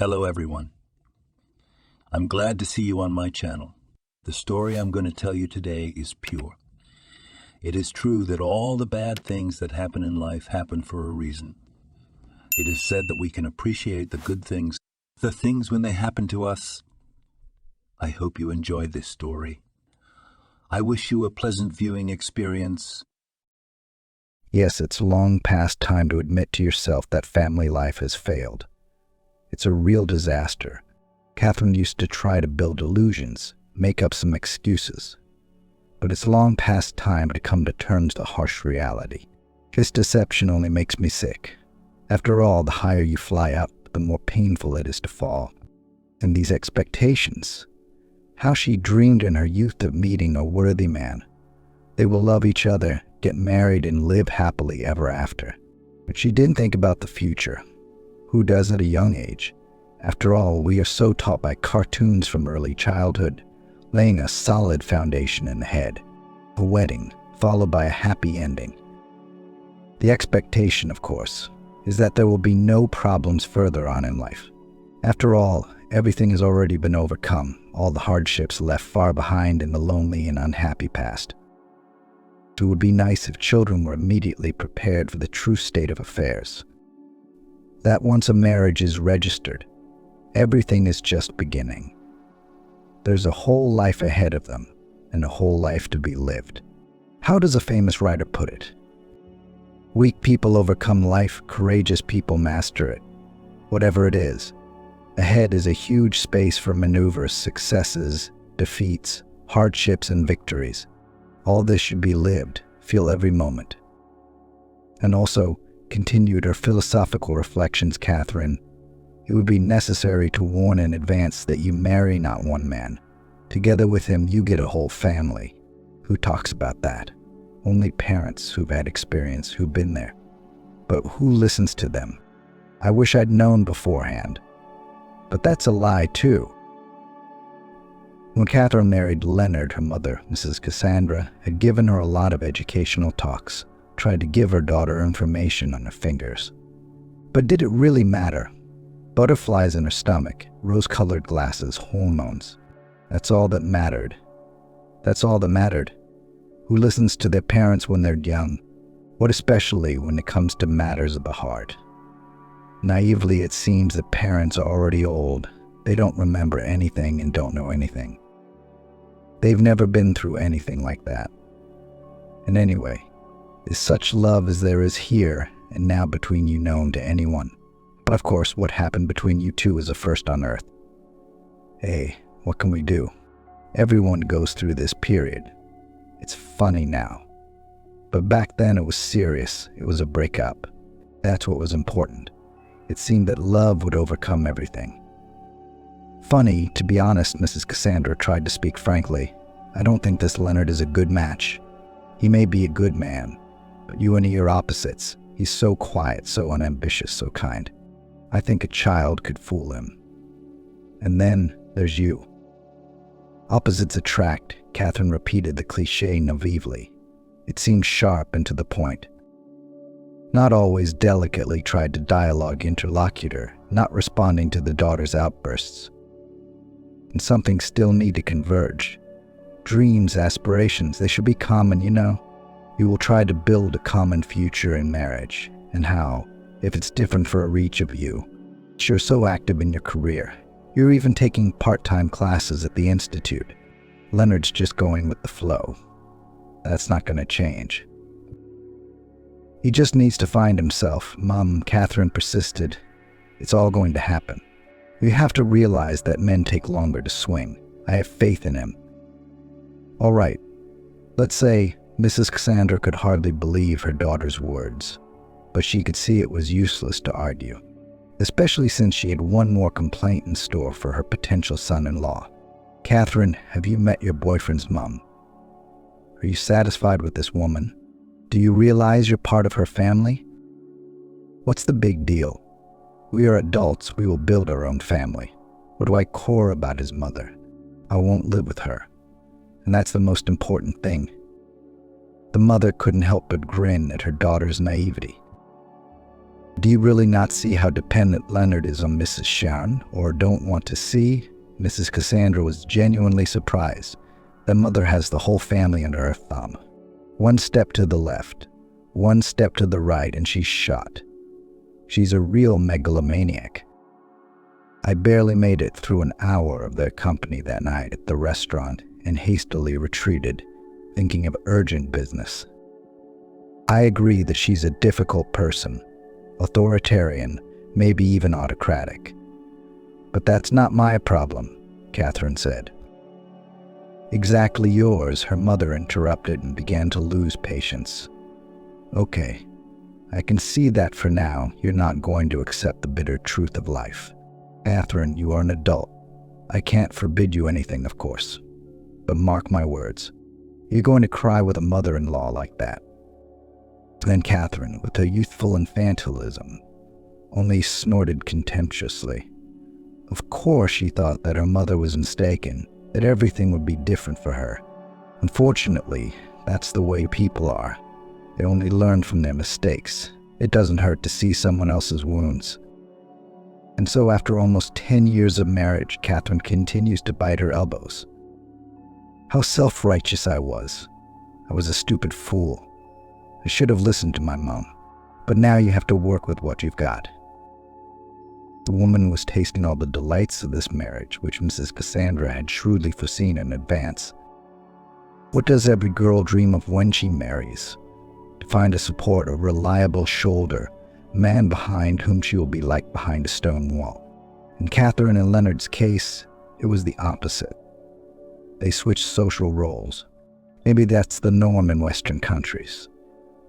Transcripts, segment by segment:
Hello everyone. I'm glad to see you on my channel. The story I'm going to tell you today is pure. It is true that all the bad things that happen in life happen for a reason. It is said that we can appreciate the good things, the things when they happen to us. I hope you enjoy this story. I wish you a pleasant viewing experience. Yes, it's long past time to admit to yourself that family life has failed. It's a real disaster. Catherine used to try to build illusions, make up some excuses. But it's long past time to come to terms with harsh reality. This deception only makes me sick. After all, the higher you fly up, the more painful it is to fall. And these expectations, how she dreamed in her youth of meeting a worthy man. They will love each other, get married, and live happily ever after. But she didn't think about the future. Who does at a young age? After all, we are so taught by cartoons from early childhood, laying a solid foundation in the head. A wedding, followed by a happy ending. The expectation, of course, is that there will be no problems further on in life. After all, everything has already been overcome, all the hardships left far behind in the lonely and unhappy past. It would be nice if children were immediately prepared for the true state of affairs. That once a marriage is registered, everything is just beginning. There's a whole life ahead of them, and a whole life to be lived. How does a famous writer put it? Weak people overcome life, courageous people master it. Whatever it is, ahead is a huge space for maneuvers, successes, defeats, hardships, and victories. All this should be lived, feel every moment. And also, continued her philosophical reflections, Catherine, it would be necessary to warn in advance that you marry not one man. Together with him, you get a whole family. Who talks about that? Only parents who've had experience, who've been there. But who listens to them? I wish I'd known beforehand. But that's a lie, too. When Catherine married Leonard, her mother, Mrs. Cassandra, had given her a lot of educational talks, tried to give her daughter information on her fingers. But did it really matter? Butterflies in her stomach, rose-colored glasses, hormones. That's all that mattered. That's all that mattered. Who listens to their parents when they're young? What especially when it comes to matters of the heart? Naively, it seems that parents are already old. They don't remember anything and don't know anything. They've never been through anything like that. And anyway, is such love as there is here and now between you known to anyone? But of course, what happened between you two is a first on earth. Hey, what can we do? Everyone goes through this period. It's funny now. But back then it was serious. It was a breakup. That's what was important. It seemed that love would overcome everything. Funny, to be honest, Mrs. Cassandra tried to speak frankly. I don't think this Leonard is a good match. He may be a good man, but you and he are opposites. He's so quiet, so unambitious, so kind. I think a child could fool him. And then there's you. Opposites attract, Catherine repeated the cliché naively. It seemed sharp and to the point. Not always delicately tried to dialogue interlocutor, not responding to the daughter's outbursts. And something still need to converge. Dreams, aspirations, they should be common, you know. You will try to build a common future in marriage. And how, if it's different for each of you? You're so active in your career. You're even taking part-time classes at the Institute. Leonard's just going with the flow. That's not going to change. He just needs to find himself, Mom, Catherine persisted. It's all going to happen. You have to realize that men take longer to swing. I have faith in him. All right, let's say Mrs. Cassandra could hardly believe her daughter's words, but she could see it was useless to argue, especially since she had one more complaint in store for her potential son-in-law. Catherine, have you met your boyfriend's mom? Are you satisfied with this woman? Do you realize you're part of her family? What's the big deal? We are adults, we will build our own family. What do I care about his mother? I won't live with her. And that's the most important thing. The mother couldn't help but grin at her daughter's naivety. Do you really not see how dependent Leonard is on Mrs. Sharon, or don't want to see? Mrs. Cassandra was genuinely surprised. The mother has the whole family under her thumb. One step to the left, one step to the right, and she's shot. She's a real megalomaniac. I barely made it through an hour of their company that night at the restaurant and hastily retreated, thinking of urgent business. I agree that she's a difficult person, authoritarian, maybe even autocratic. But that's not my problem, Catherine said. Exactly yours, her mother interrupted and began to lose patience. Okay, I can see that for now you're not going to accept the bitter truth of life. Catherine, you are an adult. I can't forbid you anything, of course. But mark my words, you're going to cry with a mother-in-law like that. Then Catherine, with her youthful infantilism, only snorted contemptuously. Of course she thought that her mother was mistaken, that everything would be different for her. Unfortunately, that's the way people are. They only learn from their mistakes. It doesn't hurt to see someone else's wounds. And so after almost 10 years of marriage, Catherine continues to bite her elbows. How self-righteous I was. I was a stupid fool. I should have listened to my mom. But now you have to work with what you've got. The woman was tasting all the delights of this marriage, which Mrs. Cassandra had shrewdly foreseen in advance. What does every girl dream of when she marries? To find a support, a reliable shoulder, a man behind whom she will be like behind a stone wall. In Catherine and Leonard's case, it was the opposite. They switched social roles. Maybe that's the norm in Western countries,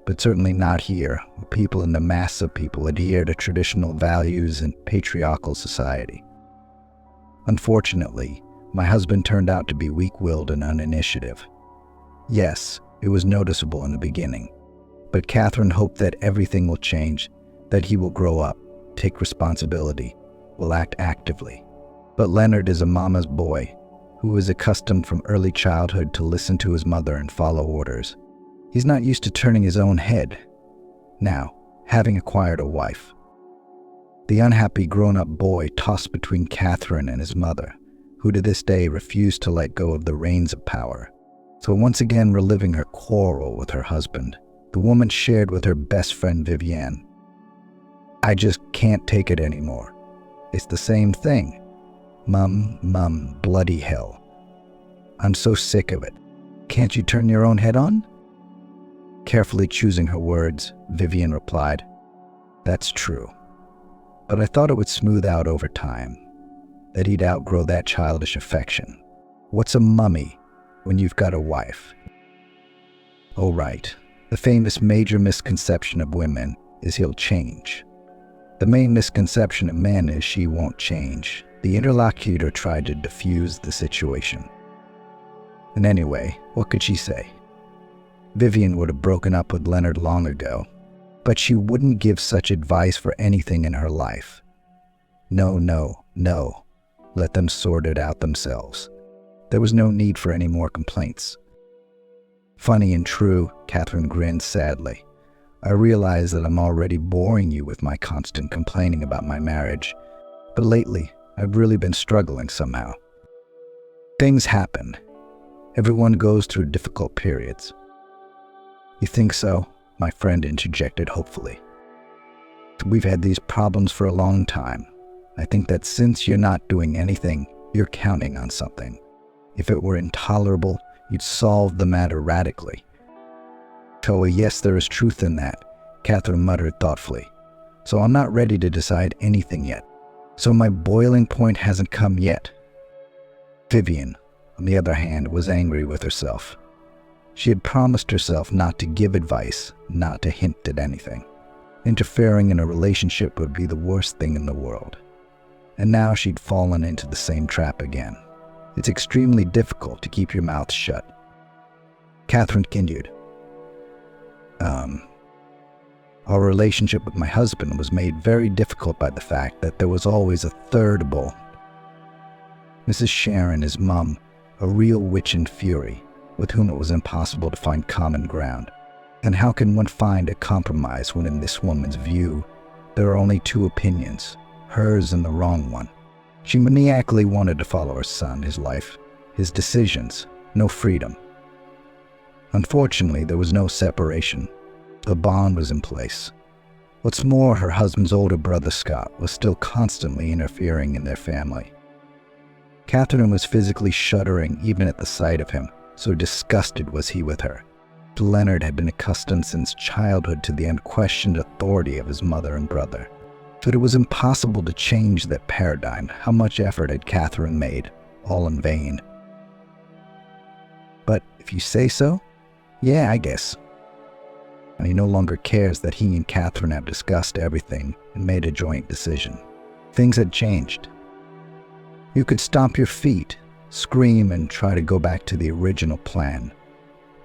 but certainly not here, where people in the mass of people adhere to traditional values in patriarchal society. Unfortunately, my husband turned out to be weak-willed and uninitiative. Yes, it was noticeable in the beginning, but Catherine hoped that everything will change, that he will grow up, take responsibility, will act actively. But Leonard is a mama's boy, who is accustomed from early childhood to listen to his mother and follow orders. He's not used to turning his own head. Now, having acquired a wife, the unhappy grown-up boy tossed between Catherine and his mother, who to this day refused to let go of the reins of power. So once again reliving her quarrel with her husband, the woman shared with her best friend Vivienne. I just can't take it anymore. It's the same thing. Mum, bloody hell. I'm so sick of it. Can't you turn your own head on? Carefully choosing her words, Vivienne replied, That's true. But I thought it would smooth out over time, that he'd outgrow that childish affection. What's a mummy when you've got a wife? Oh, right. The famous major misconception of women is he'll change. The main misconception of men is she won't change. The interlocutor tried to diffuse the situation. And anyway, what could she say? Vivienne would have broken up with Leonard long ago, but she wouldn't give such advice for anything in her life. No. Let them sort it out themselves. There was no need for any more complaints. Funny and true, Catherine grinned sadly. I realize that I'm already boring you with my constant complaining about my marriage, but lately I've really been struggling somehow. Things happen. Everyone goes through difficult periods. You think so? My friend interjected hopefully. We've had these problems for a long time. I think that since you're not doing anything, you're counting on something. If it were intolerable, you'd solve the matter radically. So yes, there is truth in that, Catherine muttered thoughtfully. So I'm not ready to decide anything yet. So my boiling point hasn't come yet. Vivienne, on the other hand, was angry with herself. She had promised herself not to give advice, not to hint at anything. Interfering in a relationship would be the worst thing in the world. And now she'd fallen into the same trap again. It's extremely difficult to keep your mouth shut. Catherine continued. Our relationship with my husband was made very difficult by the fact that there was always a third bull. Mrs. Sharon, his mum, a real witch in fury, with whom it was impossible to find common ground. And how can one find a compromise when in this woman's view, There are only two opinions, hers and the wrong one. She maniacally wanted to follow her son, his life, his decisions, no freedom. Unfortunately, there was no separation. The bond was in place. What's more, her husband's older brother, Scott, was still constantly interfering in their family. Catherine was physically shuddering even at the sight of him, so disgusted was he with her. Leonard had been accustomed since childhood to the unquestioned authority of his mother and brother. But it was impossible to change that paradigm. How much effort had Catherine made, all in vain. But if you say so, yeah, I guess. And he no longer cares that he and Catherine have discussed everything and made a joint decision. Things had changed. You could stomp your feet, scream, and try to go back to the original plan.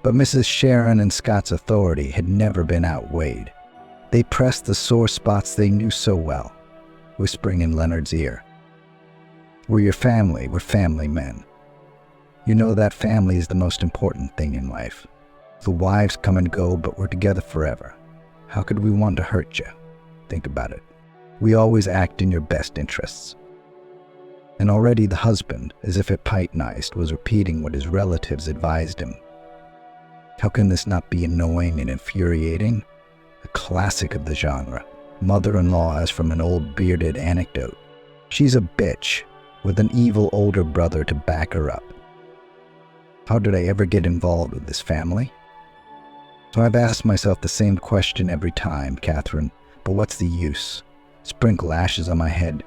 But Mrs. Sharon and Scott's authority had never been outweighed. They pressed the sore spots they knew so well, whispering in Leonard's ear. "We're your family, we're family men. You know that family is the most important thing in life. The wives come and go, but we're together forever. How could we want to hurt you? Think about it. We always act in your best interests." And already the husband, as if hypnotized, was repeating what his relatives advised him. How can this not be annoying and infuriating? A classic of the genre. Mother-in-law as from an old bearded anecdote. She's a bitch, with an evil older brother to back her up. How did I ever get involved with this family? So I've asked myself the same question every time, Catherine, but what's the use? Sprinkle ashes on my head.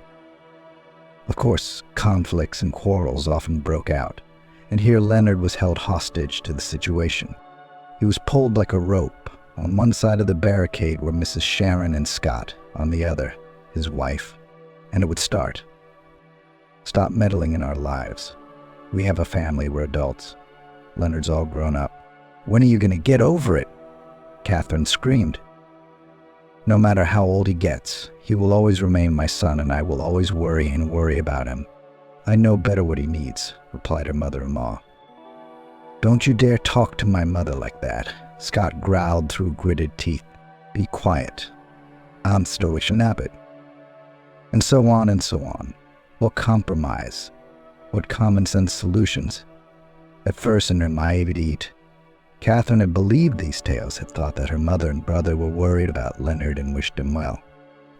Of course, conflicts and quarrels often broke out, and here Leonard was held hostage to the situation. He was pulled like a rope. On one side of the barricade were Mrs. Sharon and Scott, on the other, his wife. And it would start. Stop meddling in our lives. We have a family, we're adults. Leonard's all grown up. When are you going to get over it? Catherine screamed. No matter how old he gets, he will always remain my son, and I will always worry about him. I know better what he needs, replied her mother-in-law. Don't you dare talk to my mother like that, Scott growled through gritted teeth. Be quiet. I'm Stoic Abbott. And so on and so on. What compromise? What common sense solutions? At first, in her naivety, Catherine had believed these tales, had thought that her mother and brother were worried about Leonard and wished him well.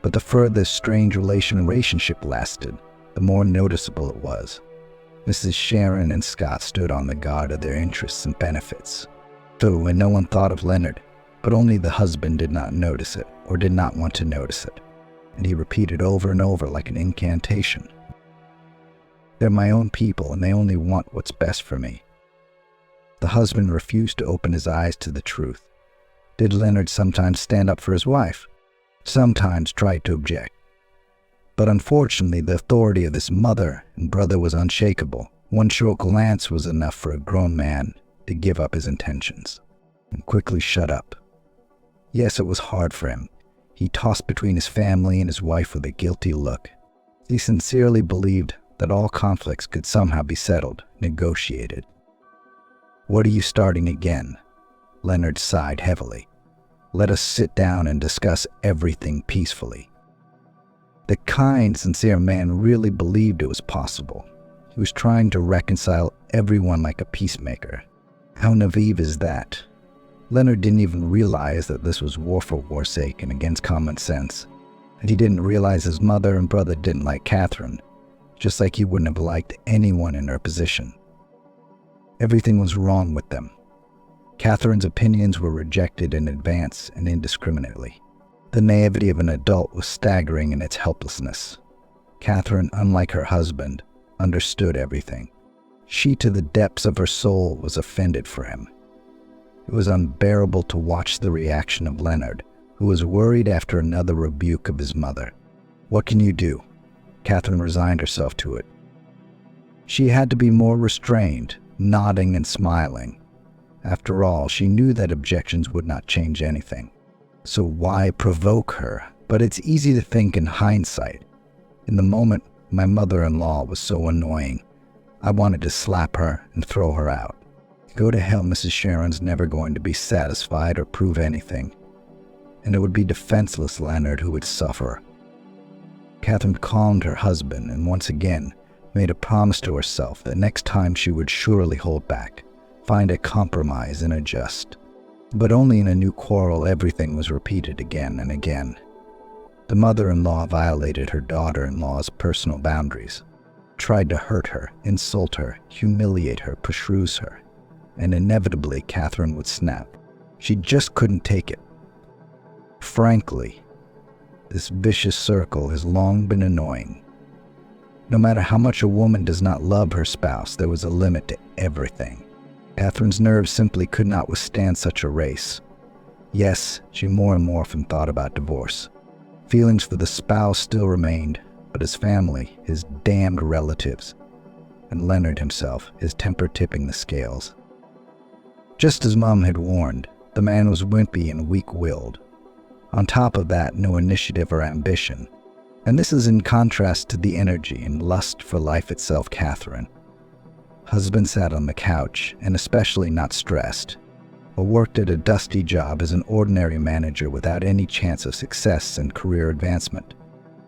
But the further this strange relationship lasted, the more noticeable it was. Mrs. Sharon and Scott stood on the guard of their interests and benefits. So when no one thought of Leonard, but only the husband did not notice it, or did not want to notice it, and he repeated over and over like an incantation. They're my own people, and they only want what's best for me. The husband refused to open his eyes to the truth. Did Leonard sometimes stand up for his wife? Sometimes tried to object. But unfortunately, the authority of his mother and brother was unshakable. One short glance was enough for a grown man to give up his intentions and quickly shut up. Yes, it was hard for him. He tossed between his family and his wife with a guilty look. He sincerely believed that all conflicts could somehow be settled, negotiated. What are you starting again? Leonard sighed heavily. Let us sit down and discuss everything peacefully. The kind, sincere man really believed it was possible. He was trying to reconcile everyone like a peacemaker. How naive is that? Leonard didn't even realize that this was war for war's sake and against common sense. And he didn't realize his mother and brother didn't like Catherine, just like he wouldn't have liked anyone in her position. Everything was wrong with them. Catherine's opinions were rejected in advance and indiscriminately. The naivety of an adult was staggering in its helplessness. Catherine, unlike her husband, understood everything. She, to the depths of her soul, was offended for him. It was unbearable to watch the reaction of Leonard, who was worried after another rebuke of his mother. What can you do? Catherine resigned herself to it. She had to be more restrained, nodding and smiling. After all, she knew that objections would not change anything. So why provoke her? But it's easy to think in hindsight. In the moment, my mother-in-law was so annoying. I wanted to slap her and throw her out. Go to hell, Mrs. Sharon's never going to be satisfied or prove anything. and it would be defenseless Leonard who would suffer. Catherine calmed her husband and once again made a promise to herself that next time she would surely hold back, find a compromise and adjust. But only in a new quarrel everything was repeated again and again. The mother-in-law violated her daughter-in-law's personal boundaries, tried to hurt her, insult her, humiliate her, push her, and inevitably Catherine would snap. She just couldn't take it. Frankly, this vicious circle has long been annoying. No matter how much a woman does not love her spouse, there was a limit to everything. Catherine's nerves simply could not withstand such a race. Yes, she more and more often thought about divorce. Feelings for the spouse still remained, but his family, his damned relatives, and Leonard himself, his temper tipping the scales. Just as Mom had warned, the man was wimpy and weak-willed. On top of that, no initiative or ambition. And this is in contrast to the energy and lust for life itself Catherine. Husband sat on the couch, and especially not stressed, or worked at a dusty job as an ordinary manager without any chance of success and career advancement.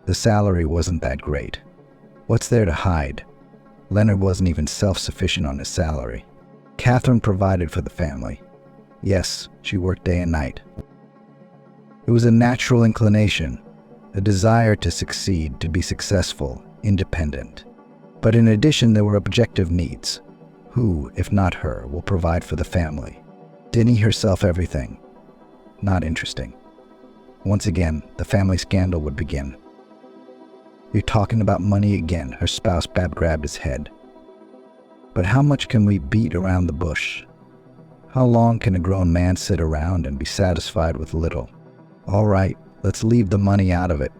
The salary wasn't that great. What's there to hide? Leonard wasn't even self-sufficient on his salary. Catherine provided for the family. Yes, she worked day and night. It was a natural inclination, a desire to succeed, to be successful, independent. But in addition, there were objective needs. Who, if not her, will provide for the family? Didn't herself everything? Not interesting. Once again, the family scandal would begin. You're talking about money again, her spouse grabbed his head. But how much can we beat around the bush? How long can a grown man sit around and be satisfied with little? All right, let's leave the money out of it.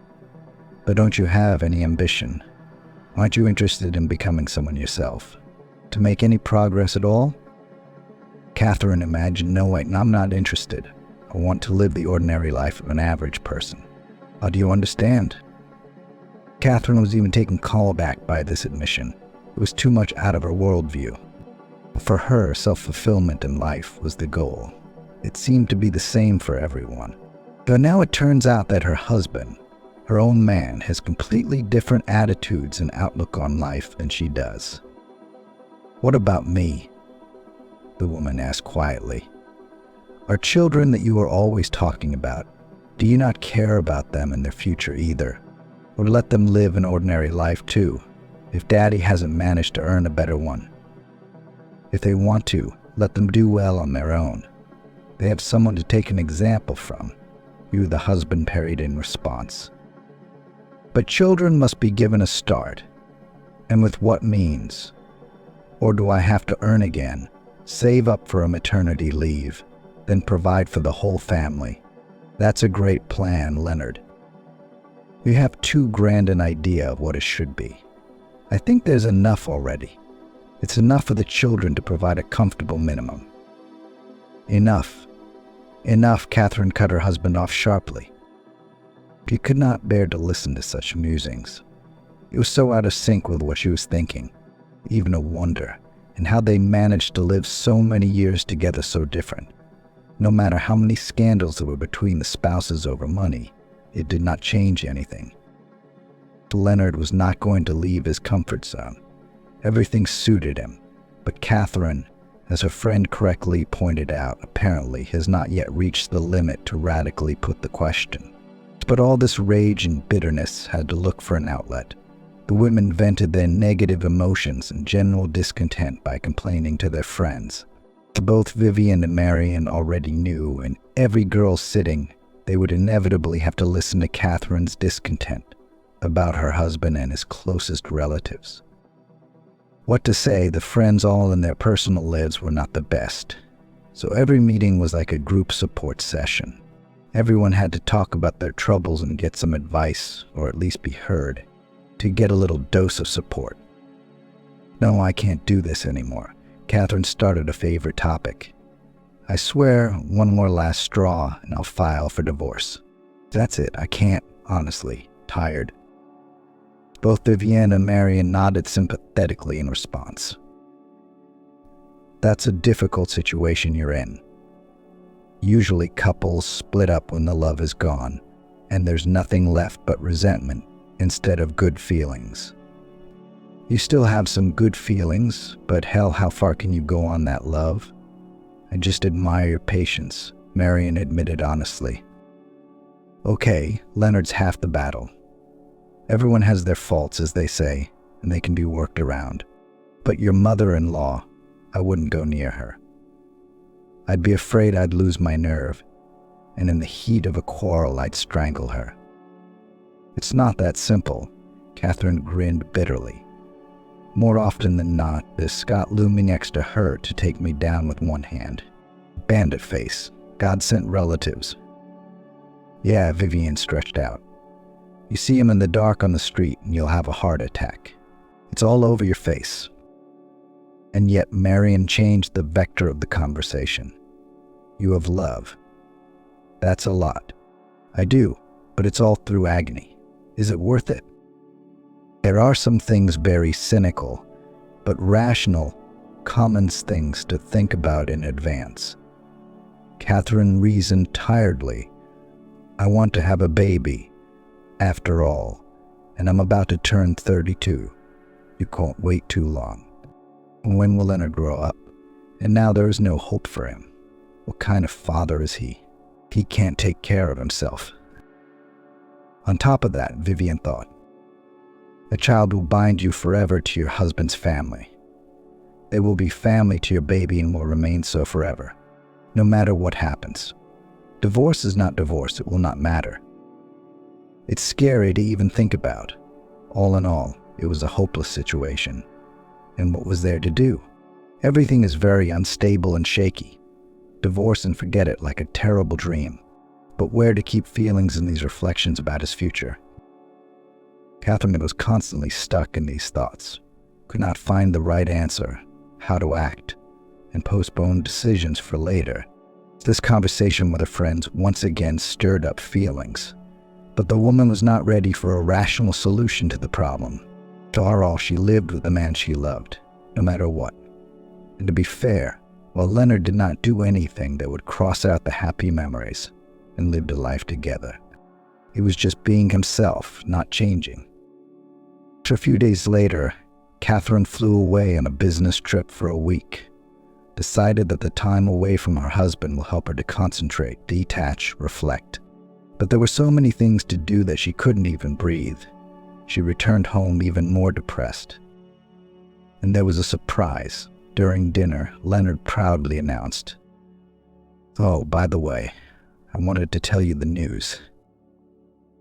But don't you have any ambition? Aren't you interested in becoming someone yourself? To make any progress at all? Catherine imagined, no wait, I'm not interested. I want to live the ordinary life of an average person. Do you understand? Catherine was even taken aback by this admission. It was too much out of her worldview. For her, self-fulfillment in life was the goal. It seemed to be the same for everyone. Though now it turns out that her husband, her own man, has completely different attitudes and outlook on life than she does. What about me? The woman asked quietly. Our children that you are always talking about, do you not care about them and their future either? Or let them live an ordinary life too, if daddy hasn't managed to earn a better one? If they want to, let them do well on their own. They have someone to take an example from. You, the husband, parried in response. But children must be given a start. And with what means? Or do I have to earn again, save up for a maternity leave, then provide for the whole family? That's a great plan, Leonard. You have too grand an idea of what it should be. I think there's enough already. It's enough for the children to provide a comfortable minimum. Enough. Enough, Catherine cut her husband off sharply. She could not bear to listen to such musings. It was so out of sync with what she was thinking. Even a wonder, and how they managed to live so many years together so different. No matter how many scandals there were between the spouses over money, it did not change anything. Leonard was not going to leave his comfort zone. Everything suited him, but Catherine, as her friend correctly pointed out, apparently has not yet reached the limit to radically put the question. But all this rage and bitterness had to look for an outlet. The women vented their negative emotions and general discontent by complaining to their friends. Both Vivian and Marion already knew, and every girl sitting, they would inevitably have to listen to Catherine's discontent about her husband and his closest relatives. What to say, the friends all in their personal lives were not the best. So every meeting was like a group support session. Everyone had to talk about their troubles and get some advice, or at least be heard, to get a little dose of support. No, I can't do this anymore. Catherine started a favorite topic. I swear, one more last straw and I'll file for divorce. That's it, I can't, honestly. Tired. Both Vivienne and Marion nodded sympathetically in response. That's a difficult situation you're in. Usually couples split up when the love is gone, and there's nothing left but resentment instead of good feelings. You still have some good feelings, but hell, how far can you go on that love? I just admire your patience, Marion admitted honestly. Okay, Leonard's half the battle. Everyone has their faults, as they say, and they can be worked around. But your mother-in-law, I wouldn't go near her. I'd be afraid I'd lose my nerve, and in the heat of a quarrel I'd strangle her. It's not that simple, Catherine grinned bitterly. More often than not, there's Scott looming next to her to take me down with one hand. Bandit face, God-sent relatives. Yeah, Vivian stretched out. You see him in the dark on the street and you'll have a heart attack. It's all over your face. And yet Marion changed the vector of the conversation. You have love. That's a lot. I do, but it's all through agony. Is it worth it? There are some things very cynical, but rational, common things to think about in advance. Catherine reasoned tiredly. I want to have a baby, after all, and I'm about to turn 32. You can't wait too long. When will Leonard grow up? And now there is no hope for him. What kind of father is he? He can't take care of himself. On top of that, Vivian thought, a child will bind you forever to your husband's family. They will be family to your baby and will remain so forever, no matter what happens. Divorce is not divorce, it will not matter. It's scary to even think about. All in all, it was a hopeless situation. And what was there to do? Everything is very unstable and shaky. Divorce and forget it like a terrible dream. But where to keep feelings in these reflections about his future? Catherine was constantly stuck in these thoughts, could not find the right answer, how to act, and postponed decisions for later. This conversation with her friends once again stirred up feelings. But the woman was not ready for a rational solution to the problem. After all, she lived with the man she loved, no matter what. And to be fair, while Leonard did not do anything that would cross out the happy memories and lived a life together, he was just being himself, not changing. After a few days later, Catherine flew away on a business trip for a week, decided that the time away from her husband will help her to concentrate, detach, reflect. But there were so many things to do that she couldn't even breathe. She returned home even more depressed. And there was a surprise. During dinner, Leonard proudly announced, "Oh, by the way, I wanted to tell you the news."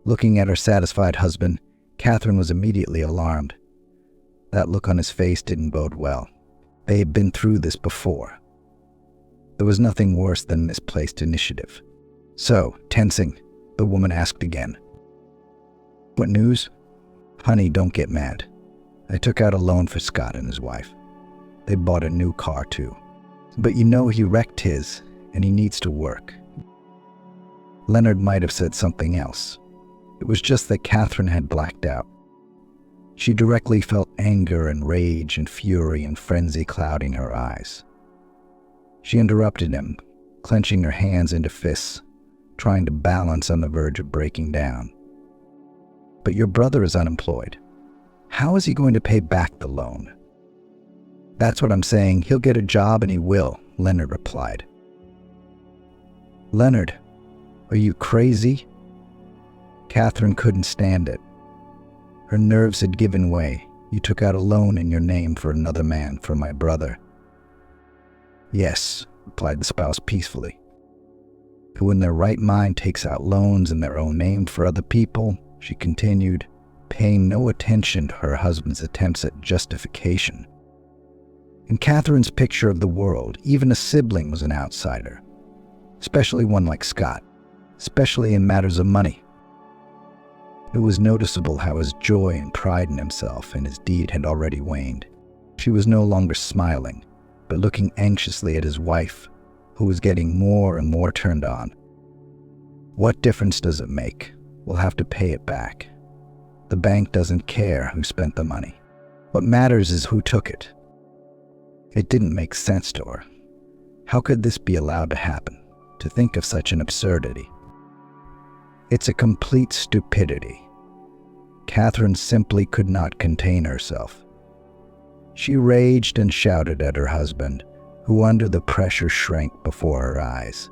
Looking at her satisfied husband, Catherine was immediately alarmed. That look on his face didn't bode well. They had been through this before. There was nothing worse than misplaced initiative. So, tensing, the woman asked again, "What news?" "Honey, don't get mad. I took out a loan for Scott and his wife. They bought a new car too. But you know he wrecked his, and he needs to work." Leonard might have said something else. It was just that Catherine had blacked out. She directly felt anger and rage and fury and frenzy clouding her eyes. She interrupted him, clenching her hands into fists, trying to balance on the verge of breaking down. "But your brother is unemployed. How is he going to pay back the loan?" "That's what I'm saying. He'll get a job and he will," Leonard replied. "Leonard, are you crazy?" Catherine couldn't stand it. Her nerves had given way. "You took out a loan in your name for another man, for my brother." "Yes," replied the spouse peacefully. "Who in their right mind takes out loans in their own name for other people?" she continued, paying no attention to her husband's attempts at justification. In Catherine's picture of the world, even a sibling was an outsider, especially one like Scott, especially in matters of money. It was noticeable how his joy and pride in himself and his deed had already waned. She was no longer smiling, but looking anxiously at his wife, who was getting more and more turned on. "What difference does it make? We'll have to pay it back. The bank doesn't care who spent the money. What matters is who took it." It didn't make sense to her. How could this be allowed to happen? to think of such an absurdity. It's a complete stupidity. Catherine simply could not contain herself. She raged and shouted at her husband, who under the pressure shrank before her eyes.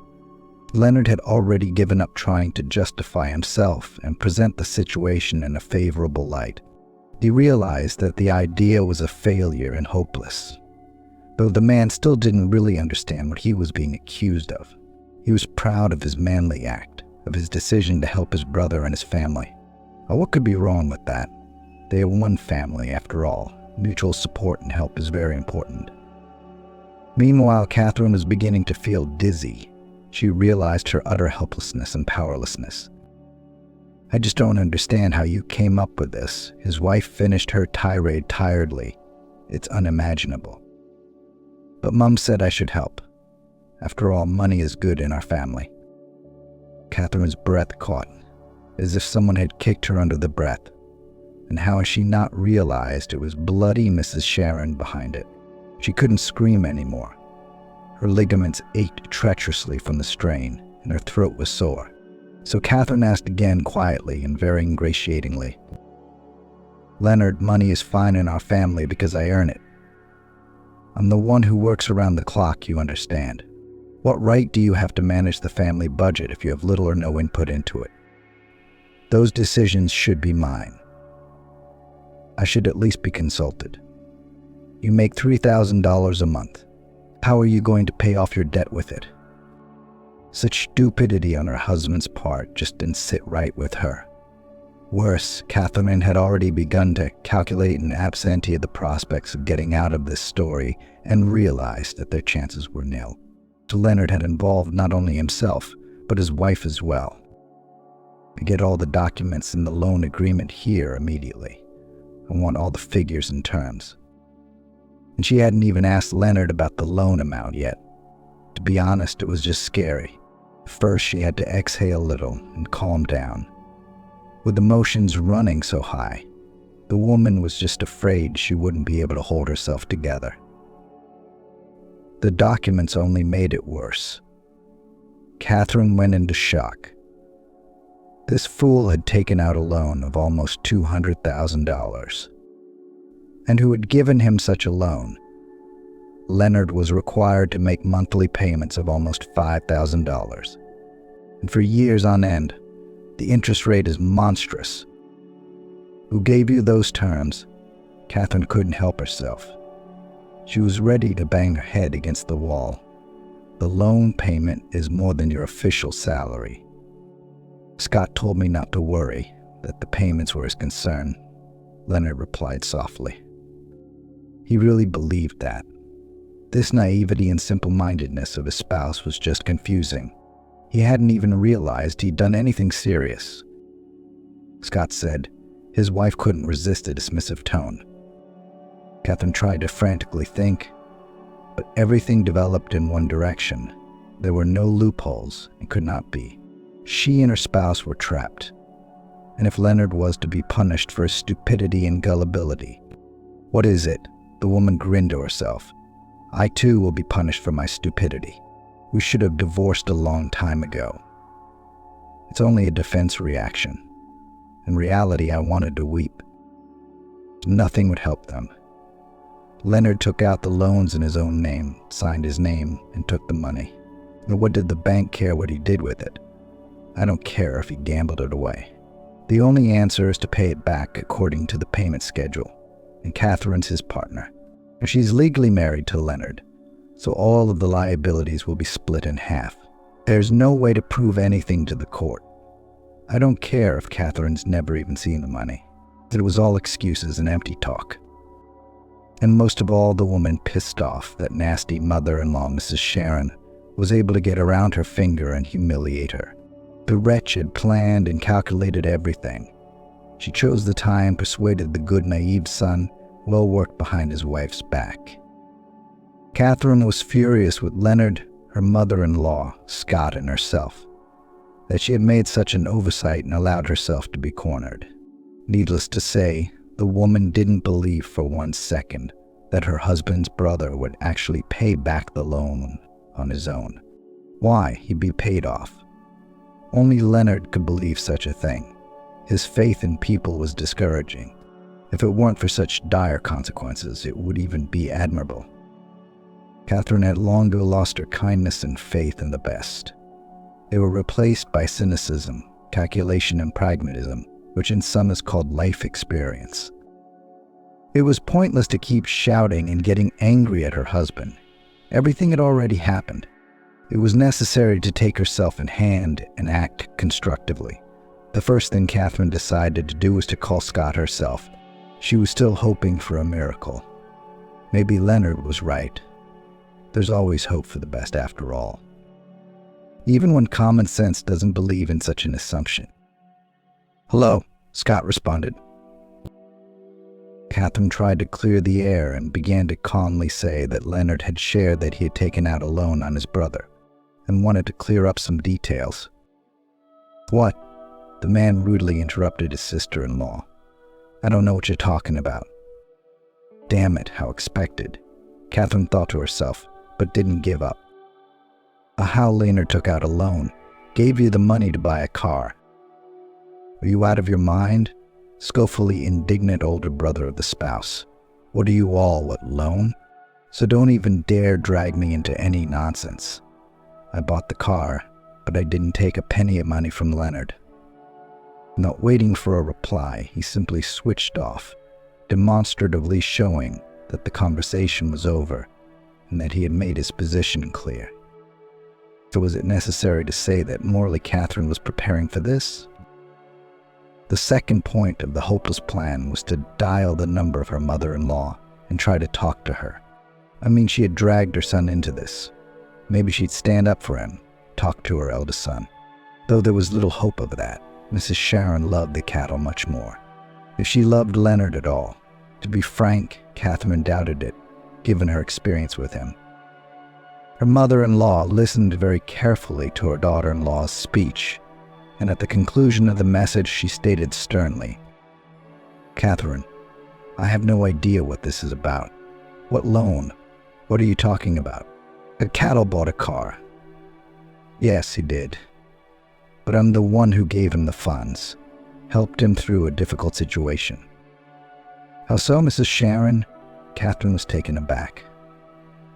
Leonard had already given up trying to justify himself and present the situation in a favorable light. He realized that the idea was a failure and hopeless, though the man still didn't really understand what he was being accused of. He was proud of his manly act, of his decision to help his brother and his family. Well, what could be wrong with that? They are one family, after all. Mutual support and help is very important. Meanwhile, Catherine was beginning to feel dizzy. She realized her utter helplessness and powerlessness. "I just don't understand how you came up with this." His wife finished her tirade tiredly. "It's unimaginable. But Mom said I should help. After all, money is good in our family." Catherine's breath caught, as if someone had kicked her under the breath. And how had she not realized it was bloody Mrs. Sharon behind it? She couldn't scream anymore. Her ligaments ached treacherously from the strain, and her throat was sore. So Catherine asked again quietly and very ingratiatingly, "Leonard, money is fine in our family because I earn it. I'm the one who works around the clock, you understand. What right do you have to manage the family budget if you have little or no input into it? Those decisions should be mine. I should at least be consulted. You make $3,000 a month. How are you going to pay off your debt with it?" Such stupidity on her husband's part just didn't sit right with her. Worse, Catherine had already begun to calculate in absentia the prospects of getting out of this story and realized that their chances were nil. So Leonard had involved not only himself, but his wife as well. "I get all the documents in the loan agreement here immediately. I want all the figures and terms." And she hadn't even asked Leonard about the loan amount yet. To be honest, it was just scary. First, she had to exhale a little and calm down. With emotions running so high, the woman was just afraid she wouldn't be able to hold herself together. The documents only made it worse. Catherine went into shock. This fool had taken out a loan of almost $200,000. And who had given him such a loan? Leonard was required to make monthly payments of almost $5,000. And for years on end, the interest rate is monstrous. Who gave you those terms? Catherine couldn't help herself. She was ready to bang her head against the wall. The loan payment is more than your official salary. Scott told me not to worry, that the payments were his concern, Leonard replied softly. He really believed that. This naivety and simple-mindedness of his spouse was just confusing. He hadn't even realized he'd done anything serious. Scott said. His wife couldn't resist a dismissive tone. Catherine tried to frantically think, but everything developed in one direction. There were no loopholes and could not be. She and her spouse were trapped. And if Leonard was to be punished for his stupidity and gullibility, what is it? The woman grinned to herself. I too will be punished for my stupidity. We should have divorced a long time ago. It's only a defense reaction. In reality, I wanted to weep. Nothing would help them. Leonard took out the loans in his own name, signed his name, and took the money. And what did the bank care what he did with it? I don't care if he gambled it away. The only answer is to pay it back according to the payment schedule, and Catherine's his partner. She's legally married to Leonard, so all of the liabilities will be split in half. There's no way to prove anything to the court. I don't care if Catherine's never even seen the money. It was all excuses and empty talk. And most of all, the woman pissed off that nasty mother-in-law, Mrs. Sharon, was able to get around her finger and humiliate her. The wretch had planned and calculated everything. She chose the time, persuaded the good, naive son, well worked behind his wife's back. Catherine was furious with Leonard, her mother-in-law, Scott, and herself, that she had made such an oversight and allowed herself to be cornered. Needless to say, the woman didn't believe for 1 second that her husband's brother would actually pay back the loan on his own. Why? He'd be paid off. Only Leonard could believe such a thing. His faith in people was discouraging. If it weren't for such dire consequences, it would even be admirable. Catherine had long ago lost her kindness and faith in the best. They were replaced by cynicism, calculation, and pragmatism, which in some is called life experience. It was pointless to keep shouting and getting angry at her husband. Everything had already happened. It was necessary to take herself in hand and act constructively. The first thing Catherine decided to do was to call Scott herself. She was still hoping for a miracle. Maybe Leonard was right. There's always hope for the best after all. Even when common sense doesn't believe in such an assumption. "Hello," Scott responded. Catherine tried to clear the air and began to calmly say that Leonard had shared that he had taken out a loan on his brother and wanted to clear up some details. "What?" The man rudely interrupted his sister-in-law. "I don't know what you're talking about." Damn it, how expected, Catherine thought to herself, but didn't give up. How Leonard took out a loan, gave you the money to buy a car. "Are you out of your mind?" Skillfully indignant older brother of the spouse. "What are you all, what, loan? So don't even dare drag me into any nonsense. I bought the car, but I didn't take a penny of money from Leonard." Not waiting for a reply, he simply switched off, demonstratively showing that the conversation was over and that he had made his position clear. So was it necessary to say that morally Catherine was preparing for this? The second point of the hopeless plan was to dial the number of her mother-in-law and try to talk to her. I mean, she had dragged her son into this. Maybe she'd stand up for him, talk to her eldest son. Though there was little hope of that, Mrs. Sharon loved the cattle much more. If she loved Leonard at all, to be frank, Catherine doubted it, given her experience with him. Her mother-in-law listened very carefully to her daughter-in-law's speech, and at the conclusion of the message she stated sternly, "Catherine, I have no idea what this is about. What loan? What are you talking about? The cattle bought a car." "Yes, he did. But I'm the one who gave him the funds, helped him through a difficult situation." "How so, Mrs. Sharon?" Catherine was taken aback.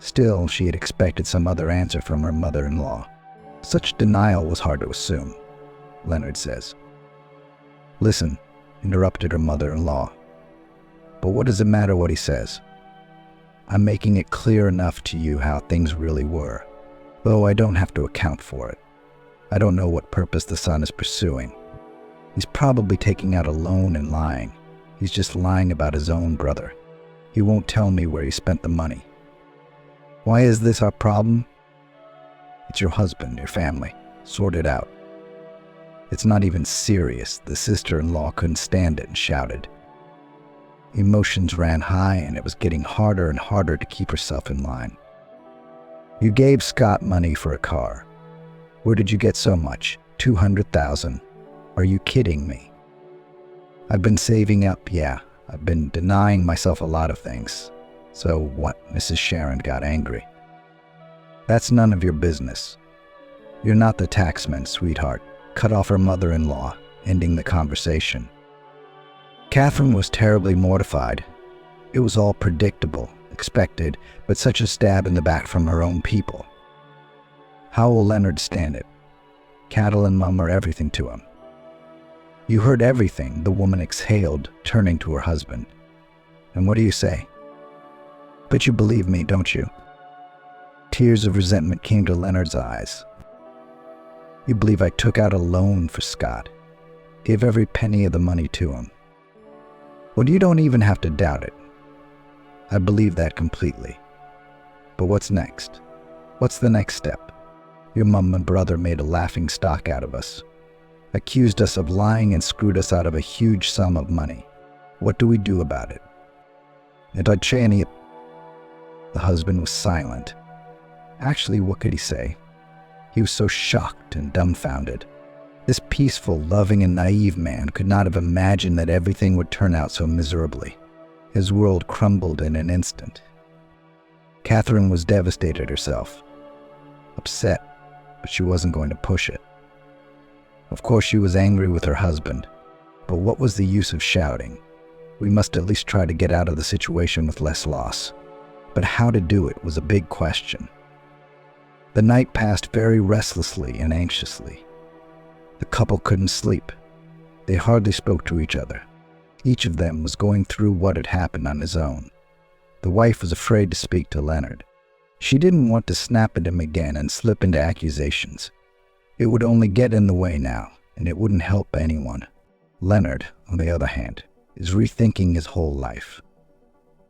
Still, she had expected some other answer from her mother-in-law. Such denial was hard to assume. Leonard says. "Listen," interrupted her mother-in-law. "But what does it matter what he says? I'm making it clear enough to you how things really were, though I don't have to account for it. I don't know what purpose the son is pursuing. He's probably taking out a loan and lying. He's just lying about his own brother. He won't tell me where he spent the money. Why is this our problem? It's your husband, your family. Sort it out." "It's not even serious," the sister-in-law couldn't stand it and shouted. Emotions ran high and it was getting harder and harder to keep herself in line. "You gave Scott money for a car. Where did you get so much? 200,000. Are you kidding me?" "I've been saving up, yeah. I've been denying myself a lot of things." "So what?" Mrs. Sharon got angry. "That's none of your business. You're not the taxman, sweetheart," cut off her mother-in-law, ending the conversation. Catherine was terribly mortified. It was all predictable, expected, but such a stab in the back from her own people. How will Leonard stand it? Cattle and Mum are everything to him. "You heard everything," the woman exhaled, turning to her husband. "And what do you say? But you believe me, don't you?" Tears of resentment came to Leonard's eyes. "You believe I took out a loan for Scott, gave every penny of the money to him? Well, you don't even have to doubt it. I believe that completely. But what's next? What's the next step? Your mum and brother made a laughing stock out of us, accused us of lying and screwed us out of a huge sum of money. What do we do about it?" The husband was silent. Actually, what could he say? He was so shocked and dumbfounded. This peaceful, loving, and naive man could not have imagined that everything would turn out so miserably. His world crumbled in an instant. Catherine was devastated herself, upset, but she wasn't going to push it. Of course, she was angry with her husband, but what was the use of shouting? We must at least try to get out of the situation with less loss. But how to do it was a big question. The night passed very restlessly and anxiously. The couple couldn't sleep. They hardly spoke to each other. Each of them was going through what had happened on his own. The wife was afraid to speak to Leonard. She didn't want to snap at him again and slip into accusations. It would only get in the way now, and it wouldn't help anyone. Leonard, on the other hand, is rethinking his whole life.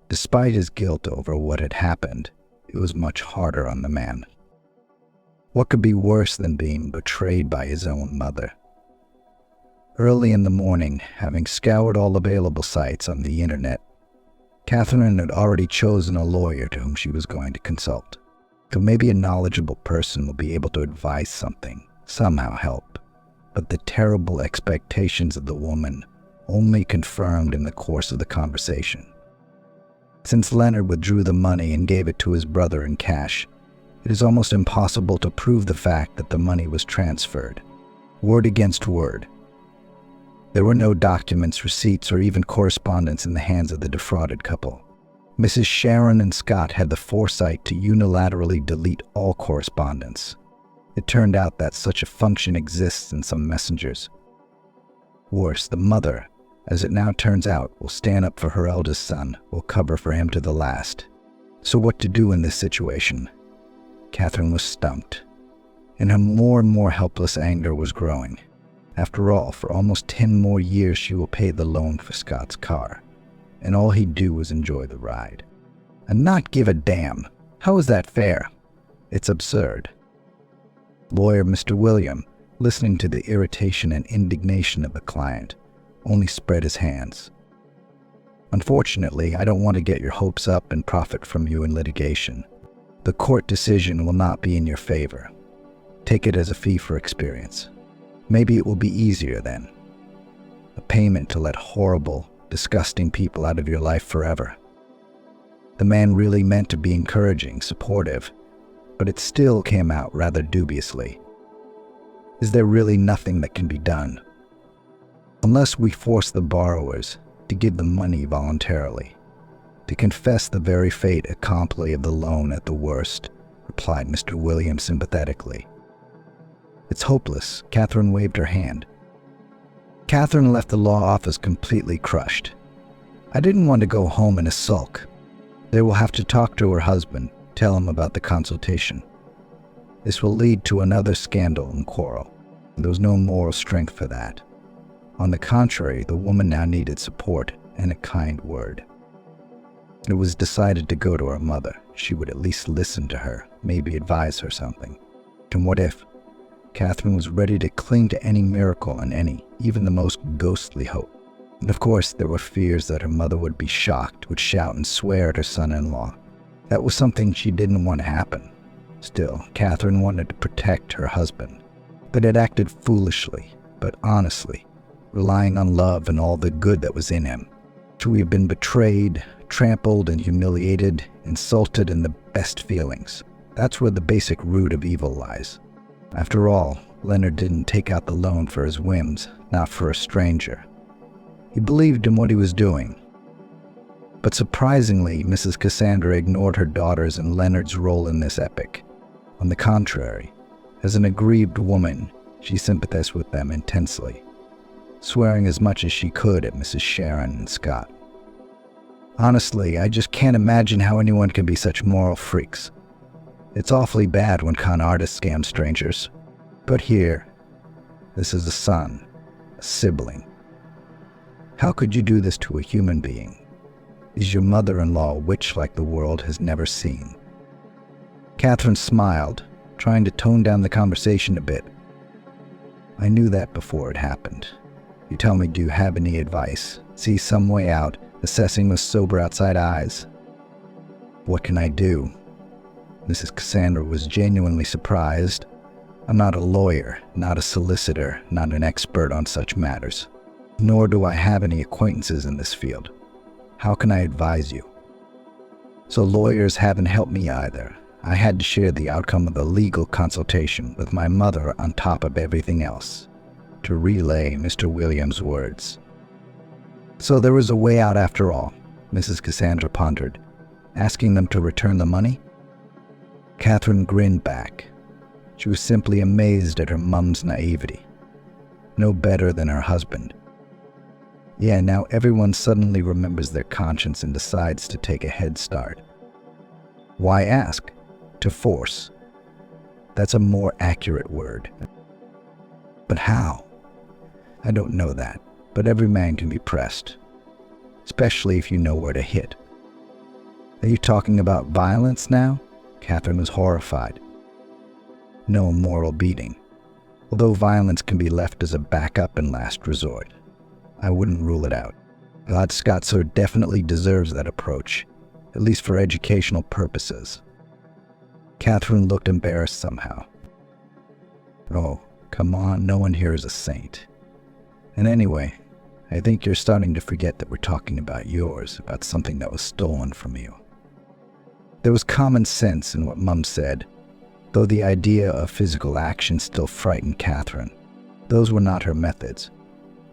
Despite his guilt over what had happened, it was much harder on the man. What could be worse than being betrayed by his own mother? Early in the morning, having scoured all available sites on the internet, Catherine had already chosen a lawyer to whom she was going to consult. So maybe a knowledgeable person will be able to advise something, somehow help. But the terrible expectations of the woman only confirmed in the course of the conversation. Since Leonard withdrew the money and gave it to his brother in cash, it is almost impossible to prove the fact that the money was transferred, word against word. There were no documents, receipts, or even correspondence in the hands of the defrauded couple. Mrs. Sharon and Scott had the foresight to unilaterally delete all correspondence. It turned out that such a function exists in some messengers. Worse, the mother, as it now turns out, will stand up for her eldest son, will cover for him to the last. So what to do in this situation? Catherine was stumped, and her more and more helpless anger was growing. After all, for almost 10 more years she will pay the loan for Scott's car, and all he'd do was enjoy the ride. And not give a damn. How is that fair? It's absurd. Lawyer Mr. William, listening to the irritation and indignation of the client, only spread his hands. Unfortunately, I don't want to get your hopes up and profit from you in litigation. The court decision will not be in your favor. Take it as a fee for experience. Maybe it will be easier then. A payment to let horrible, disgusting people out of your life forever. The man really meant to be encouraging, supportive, but it still came out rather dubiously. Is there really nothing that can be done? Unless we force the borrowers to give the money voluntarily, to confess the very fait accompli of the loan at the worst, replied Mr. Williams sympathetically. It's hopeless. Catherine waved her hand. Catherine left the law office completely crushed. I didn't want to go home in a sulk. They will have to talk to her husband, tell him about the consultation. This will lead to another scandal and quarrel. There was no moral strength for that. On the contrary, the woman now needed support and a kind word. It was decided to go to her mother. She would at least listen to her, maybe advise her something. And what if? Catherine was ready to cling to any miracle and any, even the most ghostly hope. And of course, there were fears that her mother would be shocked, would shout and swear at her son-in-law. That was something she didn't want to happen. Still, Catherine wanted to protect her husband, but had acted foolishly, but honestly, relying on love and all the good that was in him. So we have been betrayed, trampled and humiliated, insulted in the best feelings. That's where the basic root of evil lies. After all, Leonard didn't take out the loan for his whims, not for a stranger. He believed in what he was doing. But surprisingly, Mrs. Cassandra ignored her daughters and Leonard's role in this epic. On the contrary, as an aggrieved woman, she sympathized with them intensely, swearing as much as she could at Mrs. Sharon and Scott. Honestly, I just can't imagine how anyone can be such moral freaks. It's awfully bad when con artists scam strangers. But here, this is a son, a sibling. How could you do this to a human being? Is your mother-in-law a witch like the world has never seen? Catherine smiled, trying to tone down the conversation a bit. I knew that before it happened. You tell me, do you have any advice? See some way out, assessing with sober outside eyes. What can I do? Mrs. Cassandra was genuinely surprised. I'm not a lawyer, not a solicitor, not an expert on such matters. Nor do I have any acquaintances in this field. How can I advise you? So lawyers haven't helped me either. I had to share the outcome of the legal consultation with my mother on top of everything else, to relay Mr. Williams' words. So there was a way out after all, Mrs. Cassandra pondered, asking them to return the money? Catherine grinned back. She was simply amazed at her mum's naivety. No better than her husband. Yeah, now everyone suddenly remembers their conscience and decides to take a head start. Why ask? To force. That's a more accurate word. But how? I don't know that, but every man can be pressed, especially if you know where to hit. Are you talking about violence now? Catherine was horrified. No moral beating, although violence can be left as a backup and last resort. I wouldn't rule it out. Scott so definitely deserves that approach, at least for educational purposes. Catherine looked embarrassed somehow. Oh, come on, no one here is a saint. And anyway, I think you're starting to forget that we're talking about yours, about something that was stolen from you. There was common sense in what Mum said, though the idea of physical action still frightened Catherine. Those were not her methods.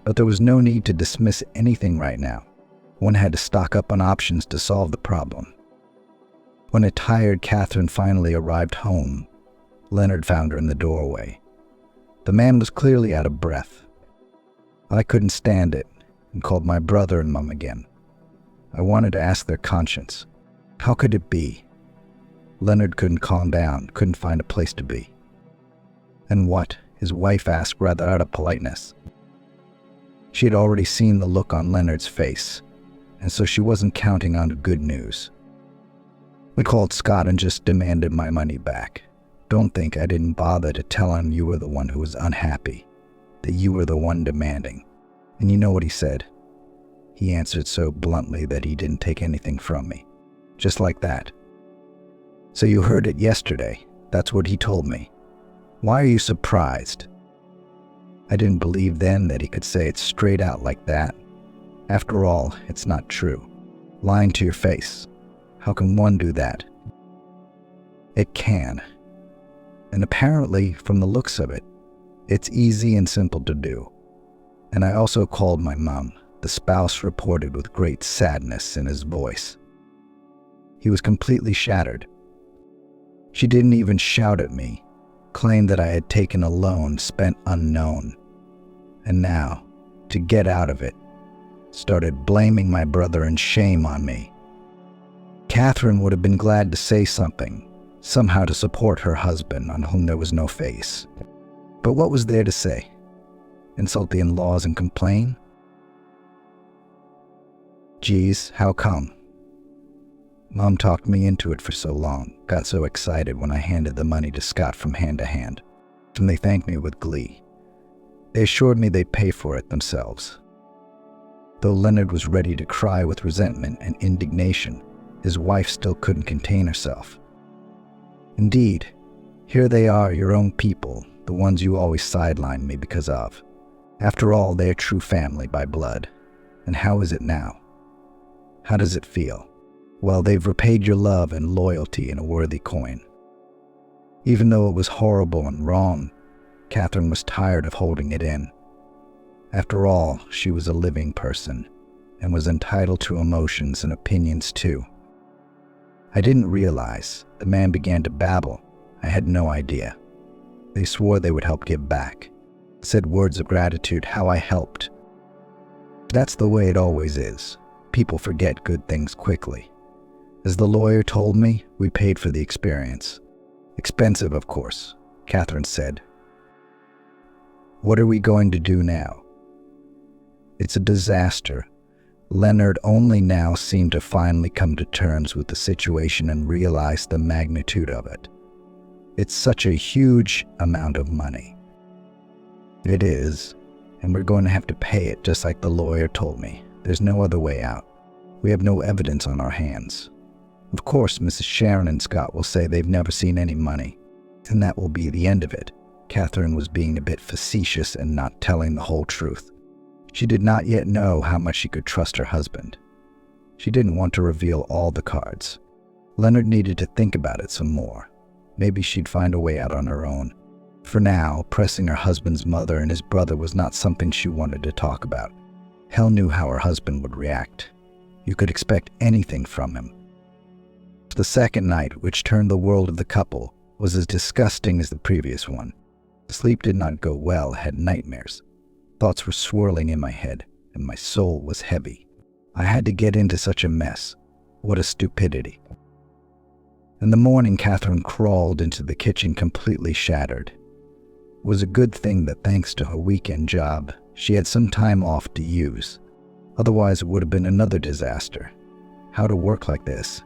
But there was no need to dismiss anything right now. One had to stock up on options to solve the problem. When a tired Catherine finally arrived home, Leonard found her in the doorway. The man was clearly out of breath. I couldn't stand it and called my brother and Mum again. I wanted to ask their conscience. How could it be? Leonard couldn't calm down, couldn't find a place to be. And what? His wife asked rather out of politeness. She had already seen the look on Leonard's face, and so she wasn't counting on good news. We called Scott and just demanded my money back. Don't think I didn't bother to tell him you were the one who was unhappy, that you were the one demanding. And you know what he said? He answered so bluntly that he didn't take anything from me. Just like that. So you heard it yesterday. That's what he told me. Why are you surprised? I didn't believe then that he could say it straight out like that. After all, it's not true. Lying to your face. How can one do that? It can. And apparently, from the looks of it, it's easy and simple to do. And I also called my mum, the spouse reported with great sadness in his voice. He was completely shattered. She didn't even shout at me, claimed that I had taken a loan spent unknown. And now, to get out of it, started blaming my brother and shame on me. Catherine would have been glad to say something, somehow to support her husband on whom there was no face. But what was there to say? Insult the in-laws and complain? Geez, how come? Mom talked me into it for so long, got so excited when I handed the money to Scott from hand to hand, and they thanked me with glee. They assured me they'd pay for it themselves. Though Leonard was ready to cry with resentment and indignation, his wife still couldn't contain herself. Indeed, here they are, your own people, the ones you always sidelined me because of. After all, they're true family by blood. And how is it now? How does it feel? Well, they've repaid your love and loyalty in a worthy coin. Even though it was horrible and wrong, Catherine was tired of holding it in. After all, she was a living person, and was entitled to emotions and opinions too. I didn't realize. The man began to babble. I had no idea. They swore they would help give back. Said words of gratitude, how I helped. That's the way it always is. People forget good things quickly. As the lawyer told me, we paid for the experience. Expensive, of course, Catherine said. What are we going to do now? It's a disaster. Leonard only now seemed to finally come to terms with the situation and realize the magnitude of it. It's such a huge amount of money. It is, and we're going to have to pay it just like the lawyer told me. There's no other way out. We have no evidence on our hands. Of course, Mrs. Sharon and Scott will say they've never seen any money, and that will be the end of it. Catherine was being a bit facetious and not telling the whole truth. She did not yet know how much she could trust her husband. She didn't want to reveal all the cards. Leonard needed to think about it some more. Maybe she'd find a way out on her own. For now, pressing her husband's mother and his brother was not something she wanted to talk about. Hell knew how her husband would react. You could expect anything from him. The second night, which turned the world of the couple, was as disgusting as the previous one. Sleep did not go well, I had nightmares. Thoughts were swirling in my head, and my soul was heavy. I had to get into such a mess. What a stupidity. In the morning, Catherine crawled into the kitchen completely shattered. It was a good thing that thanks to her weekend job, she had some time off to use. Otherwise, it would have been another disaster. How to work like this?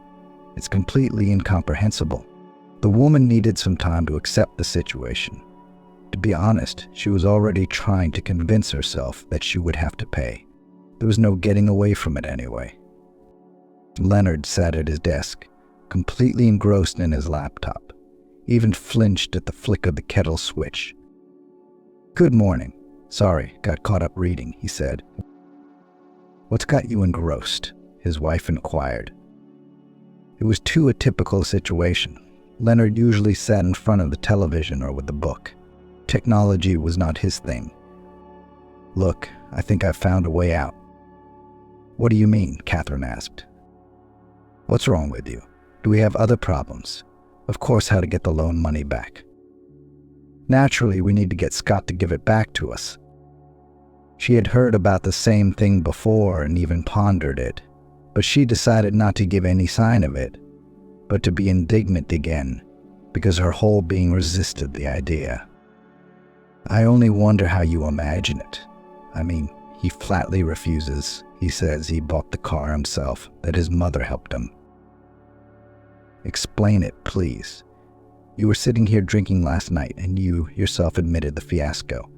It's completely incomprehensible. The woman needed some time to accept the situation. To be honest, she was already trying to convince herself that she would have to pay. There was no getting away from it anyway. Leonard sat at his desk, completely engrossed in his laptop, even flinched at the flick of the kettle switch. "Good morning. Sorry, got caught up reading," he said. "What's got you engrossed?" his wife inquired. It was too a typical situation. Leonard usually sat in front of the television or with a book. Technology was not his thing. "Look, I think I've found a way out." "What do you mean?" Catherine asked. "What's wrong with you? Do we have other problems? Of course, how to get the loan money back. Naturally, we need to get Scott to give it back to us." She had heard about the same thing before and even pondered it, but she decided not to give any sign of it, but to be indignant again, because her whole being resisted the idea. "I only wonder how you imagine it. I mean, he flatly refuses. He says he bought the car himself, that his mother helped him." "Explain it, please. You were sitting here drinking last night, and you yourself admitted the fiasco.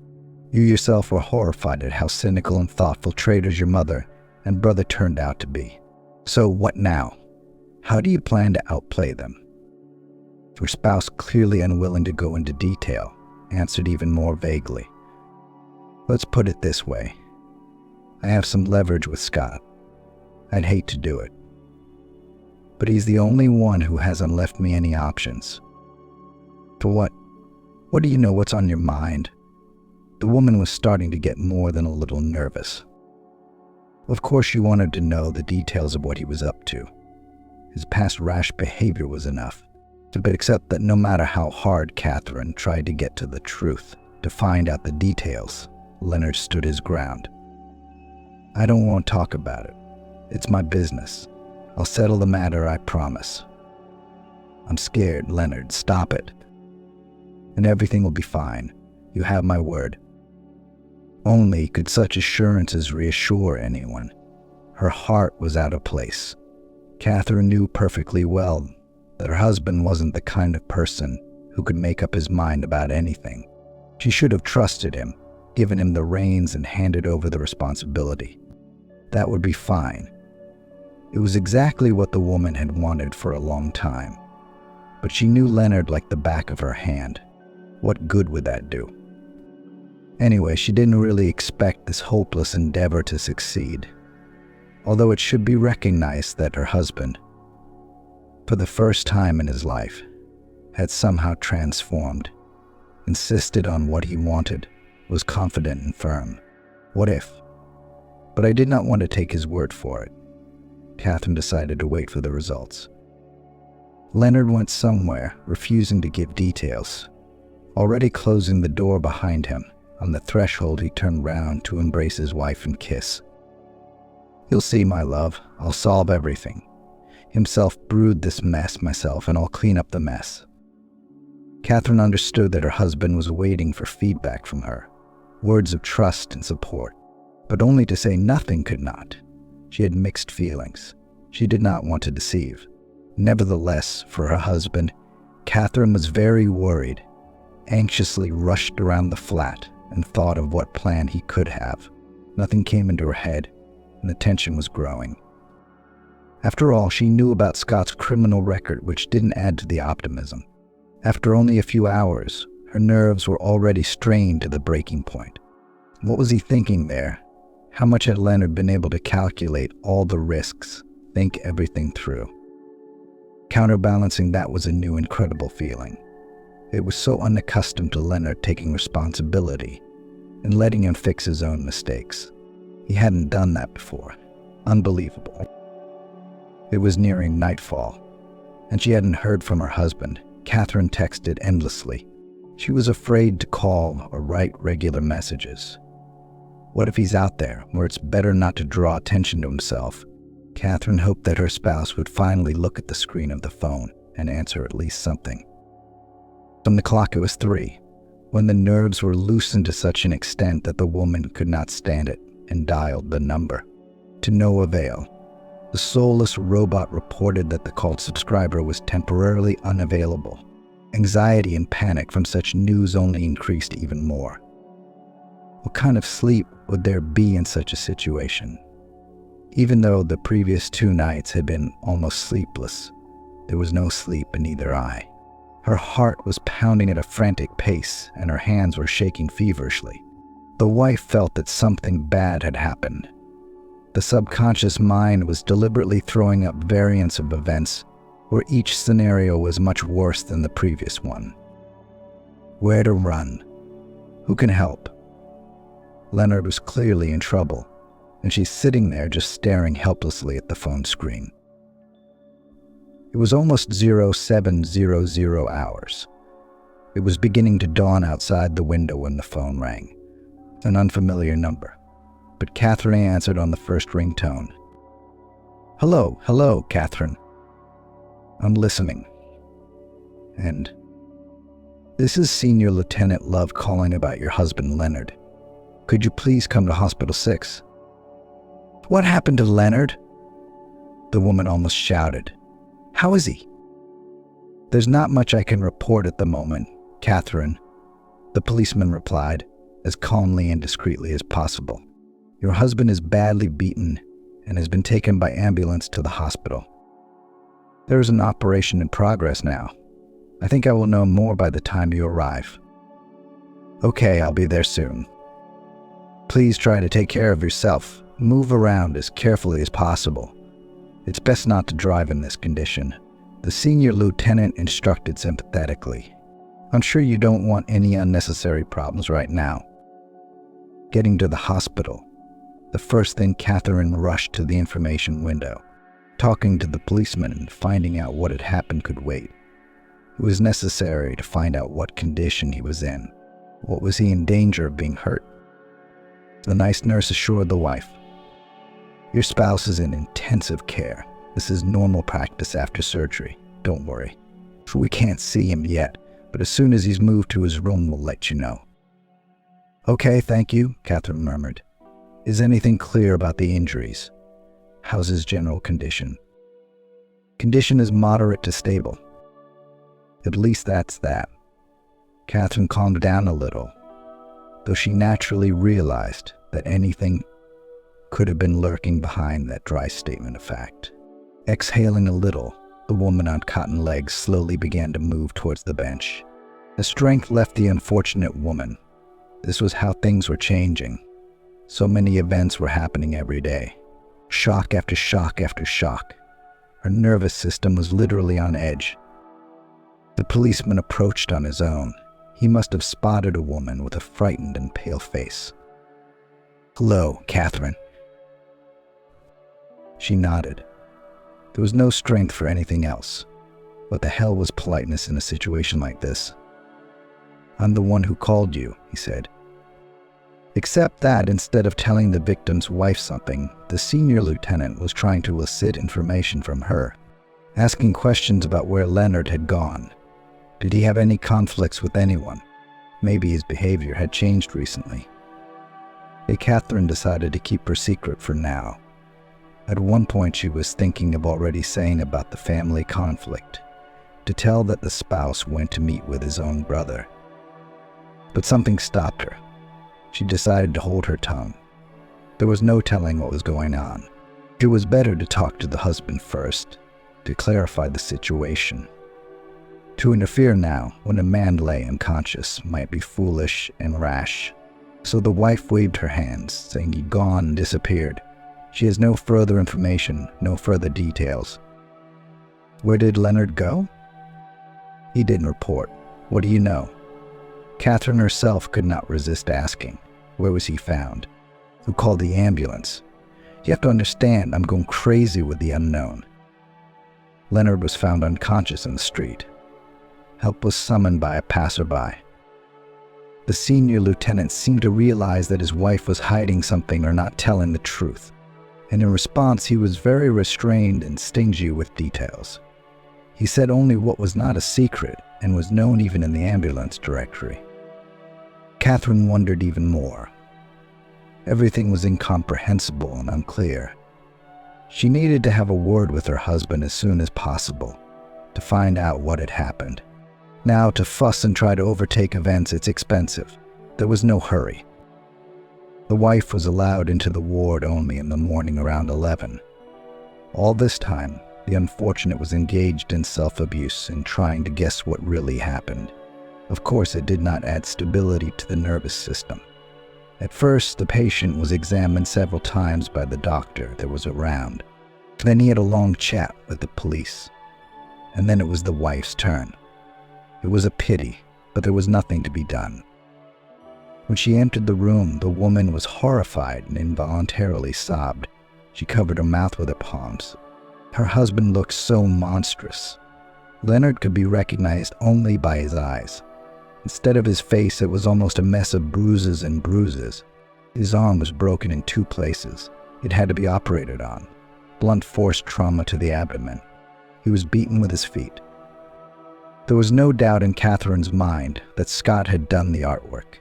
You yourself were horrified at how cynical and thoughtful traitors your mother and brother turned out to be. So what now? How do you plan to outplay them?" Her spouse, clearly unwilling to go into detail, answered even more vaguely. "Let's put it this way. I have some leverage with Scott. I'd hate to do it, but he's the only one who hasn't left me any options." "For what? What do you know what's on your mind?" The woman was starting to get more than a little nervous. Of course she wanted to know the details of what he was up to. His past rash behavior was enough, but except that no matter how hard Catherine tried to get to the truth, to find out the details, Leonard stood his ground. "I don't want to talk about it. It's my business. I'll settle the matter, I promise." "I'm scared, Leonard. Stop it. And everything will be fine. You have my word." Only could such assurances reassure anyone. Her heart was out of place. Catherine knew perfectly well that her husband wasn't the kind of person who could make up his mind about anything. She should have trusted him, given him the reins and handed over the responsibility. That would be fine. It was exactly what the woman had wanted for a long time. But she knew Leonard like the back of her hand. What good would that do? Anyway, she didn't really expect this hopeless endeavor to succeed. Although it should be recognized that her husband, for the first time in his life, had somehow transformed, insisted on what he wanted, was confident and firm. What if? But I did not want to take his word for it. Catherine decided to wait for the results. Leonard went somewhere, refusing to give details. Already closing the door behind him, on the threshold he turned round to embrace his wife and kiss. "You'll see, my love. I'll solve everything. Himself brewed this mess myself, and I'll clean up the mess." Catherine understood that her husband was waiting for feedback from her, words of trust and support, but only to say nothing could not. She had mixed feelings. She did not want to deceive. Nevertheless, for her husband, Catherine was very worried, anxiously rushed around the flat and thought of what plan he could have. Nothing came into her head, and the tension was growing. After all, she knew about Scott's criminal record, which didn't add to the optimism. After only a few hours, her nerves were already strained to the breaking point. What was he thinking there? How much had Leonard been able to calculate all the risks, think everything through? Counterbalancing that was a new, incredible feeling. It was so unaccustomed to Leonard taking responsibility and letting him fix his own mistakes. He hadn't done that before. Unbelievable. It was nearing nightfall, and she hadn't heard from her husband. Catherine texted endlessly. She was afraid to call or write regular messages. What if he's out there, where it's better not to draw attention to himself? Catherine hoped that her spouse would finally look at the screen of the phone and answer at least something. On the clock it was 3, when the nerves were loosened to such an extent that the woman could not stand it and dialed the number. To no avail. The soulless robot reported that the called subscriber was temporarily unavailable. Anxiety and panic from such news only increased even more. What kind of sleep would there be in such a situation? Even though the previous 2 nights had been almost sleepless, there was no sleep in either eye. Her heart was pounding at a frantic pace, and her hands were shaking feverishly. The wife felt that something bad had happened. The subconscious mind was deliberately throwing up variants of events where each scenario was much worse than the previous one. Where to run? Who can help? Leonard was clearly in trouble, and she's sitting there just staring helplessly at the phone screen. It was almost 0700 hours. It was beginning to dawn outside the window when the phone rang. An unfamiliar number, but Catherine answered on the first ringtone. Hello, Catherine. I'm listening. And this is Senior Lieutenant Love calling about your husband, Leonard. Could you please come to Hospital 6? What happened to Leonard? The woman almost shouted. How is he? There's not much I can report at the moment, Catherine, the policeman replied, as calmly and discreetly as possible. Your husband is badly beaten and has been taken by ambulance to the hospital. There is an operation in progress now. I think I will know more by the time you arrive. Okay, I'll be there soon. Please try to take care of yourself. Move around as carefully as possible. It's best not to drive in this condition, the senior lieutenant instructed sympathetically. I'm sure you don't want any unnecessary problems right now. Getting to the hospital, the first thing Catherine rushed to the information window. Talking to the policeman and finding out what had happened could wait. It was necessary to find out what condition he was in. What was he in danger of being hurt? The nice nurse assured the wife. Your spouse is in intensive care. This is normal practice after surgery. Don't worry. We can't see him yet, but as soon as he's moved to his room, we'll let you know. Okay, thank you, Catherine murmured. Is anything clear about the injuries? How's his general condition? Condition is moderate to stable. At least that's that. Catherine calmed down a little, though she naturally realized that anything could have been lurking behind that dry statement of fact. Exhaling a little, the woman on cotton legs slowly began to move towards the bench. The strength left the unfortunate woman. This was how things were changing. So many events were happening every day. Shock after shock after shock. Her nervous system was literally on edge. The policeman approached on his own. He must have spotted a woman with a frightened and pale face. Hello, Catherine. She nodded. There was no strength for anything else. What the hell was politeness in a situation like this? I'm the one who called you, he said. Except that instead of telling the victim's wife something, the senior lieutenant was trying to elicit information from her, asking questions about where Leonard had gone. Did he have any conflicts with anyone? Maybe his behavior had changed recently. Catherine decided to keep her secret for now. At one point she was thinking of already saying about the family conflict, to tell that the spouse went to meet with his own brother. But something stopped her. She decided to hold her tongue. There was no telling what was going on. It was better to talk to the husband first, to clarify the situation. To interfere now, when a man lay unconscious, might be foolish and rash. So the wife waved her hands, saying he'd gone and disappeared. She has no further information, no further details. Where did Leonard go? He didn't report. What do you know? Catherine herself could not resist asking. Where was he found? Who called the ambulance? You have to understand, I'm going crazy with the unknown. Leonard was found unconscious in the street. Help was summoned by a passerby. The senior lieutenant seemed to realize that his wife was hiding something or not telling the truth, and in response he was very restrained and stingy with details. He said only what was not a secret and was known even in the ambulance directory. Catherine wondered even more. Everything was incomprehensible and unclear. She needed to have a word with her husband as soon as possible to find out what had happened. Now, to fuss and try to overtake events, it's expensive. There was no hurry. The wife was allowed into the ward only in the morning around 11. All this time, the unfortunate was engaged in self-abuse and trying to guess what really happened. Of course, it did not add stability to the nervous system. At first, the patient was examined several times by the doctor that was around. Then he had a long chat with the police. And then it was the wife's turn. It was a pity, but there was nothing to be done. When she entered the room, the woman was horrified and involuntarily sobbed. She covered her mouth with her palms. Her husband looked so monstrous. Leonard could be recognized only by his eyes. Instead of his face, it was almost a mess of bruises and bruises. His arm was broken in 2 places. It had to be operated on. Blunt force trauma to the abdomen. He was beaten with his feet. There was no doubt in Catherine's mind that Scott had done the artwork.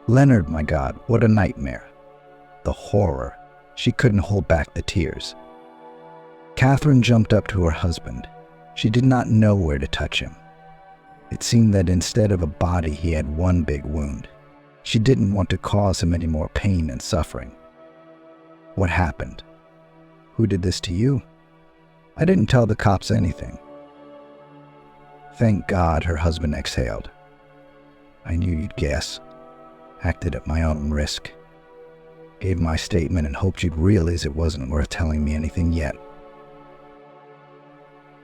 Leonard, my God, what a nightmare. The horror. She couldn't hold back the tears. Catherine jumped up to her husband. She did not know where to touch him. It seemed that instead of a body, he had one big wound. She didn't want to cause him any more pain and suffering. What happened? Who did this to you? I didn't tell the cops anything. Thank God, her husband exhaled. I knew you'd guess. Acted at my own risk. Gave my statement and hoped you'd realize it wasn't worth telling me anything yet.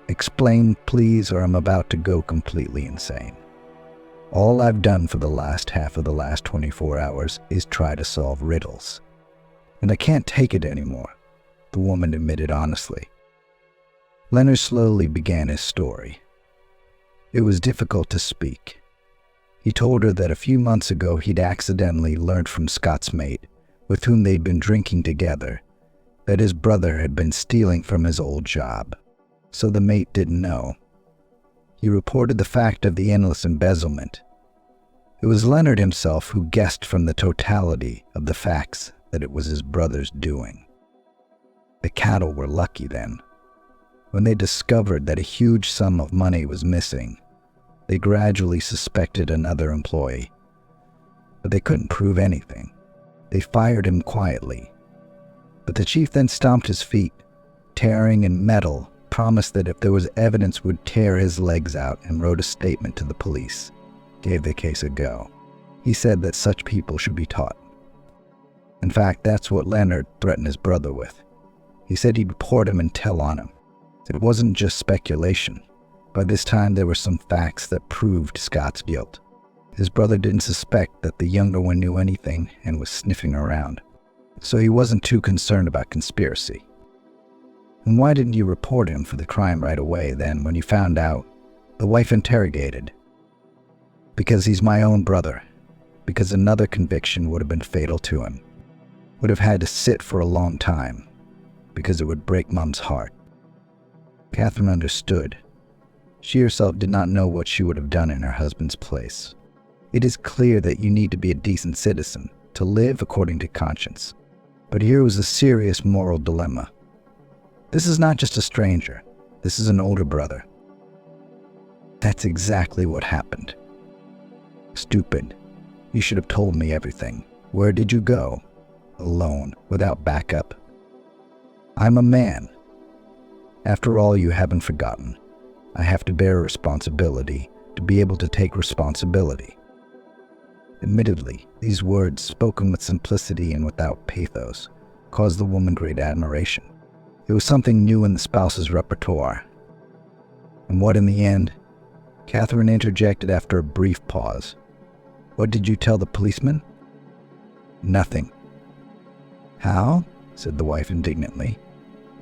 Explain, please, or I'm about to go completely insane. All I've done for the last half of the last 24 hours is try to solve riddles. And I can't take it anymore, the woman admitted honestly. Leonard slowly began his story. It was difficult to speak. He told her that a few months ago he'd accidentally learned from Scott's mate, with whom they'd been drinking together, that his brother had been stealing from his old job. So the mate didn't know. He reported the fact of the endless embezzlement. It was Leonard himself who guessed from the totality of the facts that it was his brother's doing. The cattle were lucky then. When they discovered that a huge sum of money was missing, they gradually suspected another employee. But they couldn't prove anything. They fired him quietly. But the chief then stomped his feet, tearing in metal, promised that if there was evidence would tear his legs out, and wrote a statement to the police. Gave the case a go. He said that such people should be taught. In fact, that's what Leonard threatened his brother with. He said he'd report him and tell on him. It wasn't just speculation. By this time, there were some facts that proved Scott's guilt. His brother didn't suspect that the younger one knew anything and was sniffing around. So he wasn't too concerned about conspiracy. And why didn't you report him for the crime right away then when you found out? The wife interrogated. Because he's my own brother. Because another conviction would have been fatal to him. Would have had to sit for a long time. Because it would break Mom's heart. Catherine understood. She herself did not know what she would have done in her husband's place. It is clear that you need to be a decent citizen, to live according to conscience. But here was a serious moral dilemma. This is not just a stranger. This is an older brother. That's exactly what happened. Stupid. You should have told me everything. Where did you go? Alone, without backup. I'm a man. After all, you haven't forgotten. I have to bear a responsibility to be able to take responsibility. Admittedly, these words, spoken with simplicity and without pathos, caused the woman great admiration. It was something new in the spouse's repertoire. And what in the end? Catherine interjected after a brief pause. What did you tell the policeman? Nothing. How? Said the wife indignantly.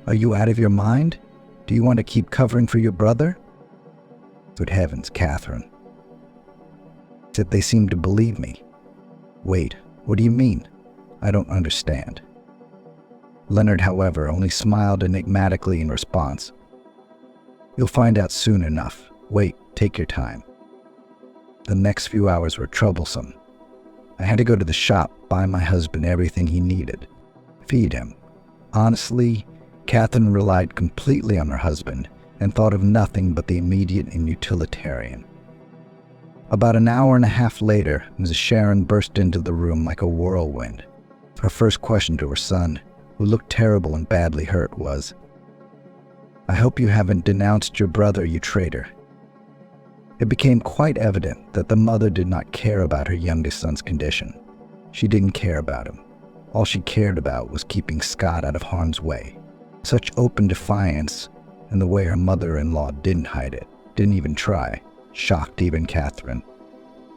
Are you out of your mind? Do you want to keep covering for your brother? Good heavens, Catherine. Said they seemed to believe me. Wait, what do you mean? I don't understand. Leonard, however, only smiled enigmatically in response. You'll find out soon enough. Wait, take your time. The next few hours were troublesome. I had to go to the shop, buy my husband everything he needed, feed him. Honestly, Catherine relied completely on her husband and thought of nothing but the immediate and utilitarian. About an hour and a half later, Mrs. Sharon burst into the room like a whirlwind. Her first question to her son, who looked terrible and badly hurt, was, I hope you haven't denounced your brother, you traitor. It became quite evident that the mother did not care about her youngest son's condition. She didn't care about him. All she cared about was keeping Scott out of harm's way. Such open defiance, and the way her mother-in-law didn't hide it, didn't even try, shocked even Catherine.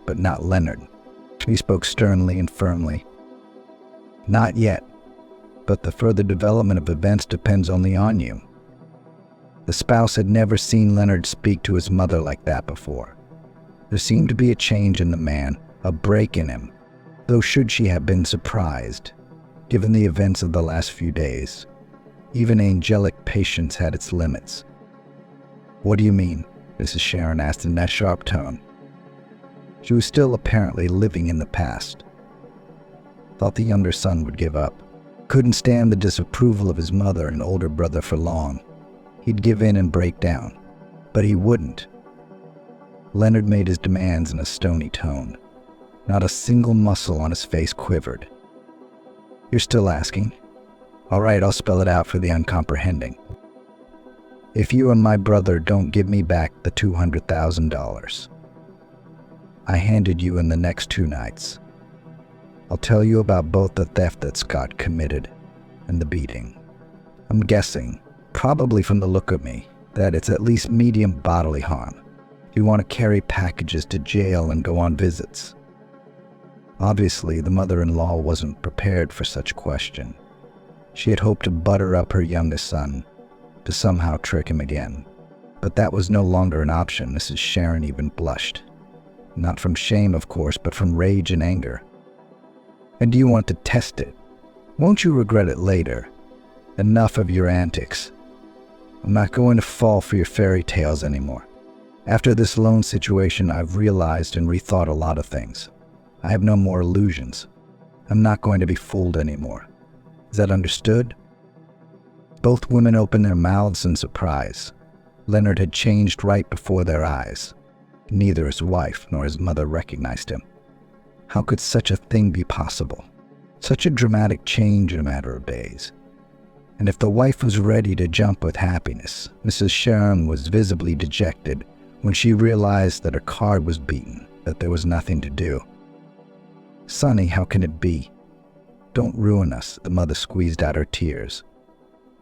But not Leonard. He spoke sternly and firmly. Not yet, but the further development of events depends only on you. The spouse had never seen Leonard speak to his mother like that before. There seemed to be a change in the man, a break in him, though should she have been surprised, given the events of the last few days. Even angelic patience had its limits. What do you mean? Mrs. Sharon asked in that sharp tone. She was still apparently living in the past. Thought the younger son would give up. Couldn't stand the disapproval of his mother and older brother for long. He'd give in and break down. But he wouldn't. Leonard made his demands in a stony tone. Not a single muscle on his face quivered. You're still asking? All right, I'll spell it out for the uncomprehending. If you and my brother don't give me back the $200,000 I handed you in the next 2 nights, I'll tell you about both the theft that Scott committed and the beating. I'm guessing, probably from the look of me, that it's at least medium bodily harm. You want to carry packages to jail and go on visits. Obviously, the mother-in-law wasn't prepared for such a question. She had hoped to butter up her youngest son, to somehow trick him again. But that was no longer an option. Mrs. Sharon even blushed. Not from shame, of course, but from rage and anger. And do you want to test it? Won't you regret it later? Enough of your antics. I'm not going to fall for your fairy tales anymore. After this loan situation, I've realized and rethought a lot of things. I have no more illusions. I'm not going to be fooled anymore. Is that understood? Both women opened their mouths in surprise. Leonard had changed right before their eyes. Neither his wife nor his mother recognized him. How could such a thing be possible? Such a dramatic change in a matter of days. And if the wife was ready to jump with happiness, Mrs. Sharon was visibly dejected when she realized that her card was beaten, that there was nothing to do. Sonny, how can it be? Don't ruin us, the mother squeezed out her tears.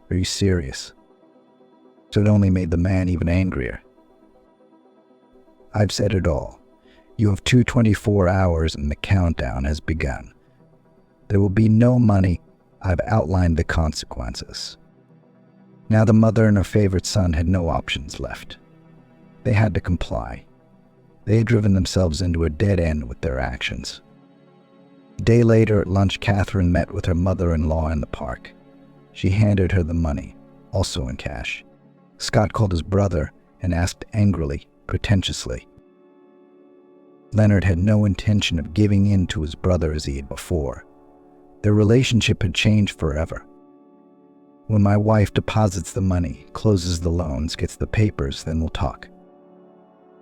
Are you serious? So it only made the man even angrier. I've said it all. You have 224 hours and the countdown has begun. There will be no money. I've outlined the consequences. Now the mother and her favorite son had no options left. They had to comply. They had driven themselves into a dead end with their actions. A day later at lunch, Catherine met with her mother-in-law in the park. She handed her the money, also in cash. Scott called his brother and asked angrily, pretentiously. Leonard had no intention of giving in to his brother as he had before. Their relationship had changed forever. When my wife deposits the money, closes the loans, gets the papers, then we'll talk.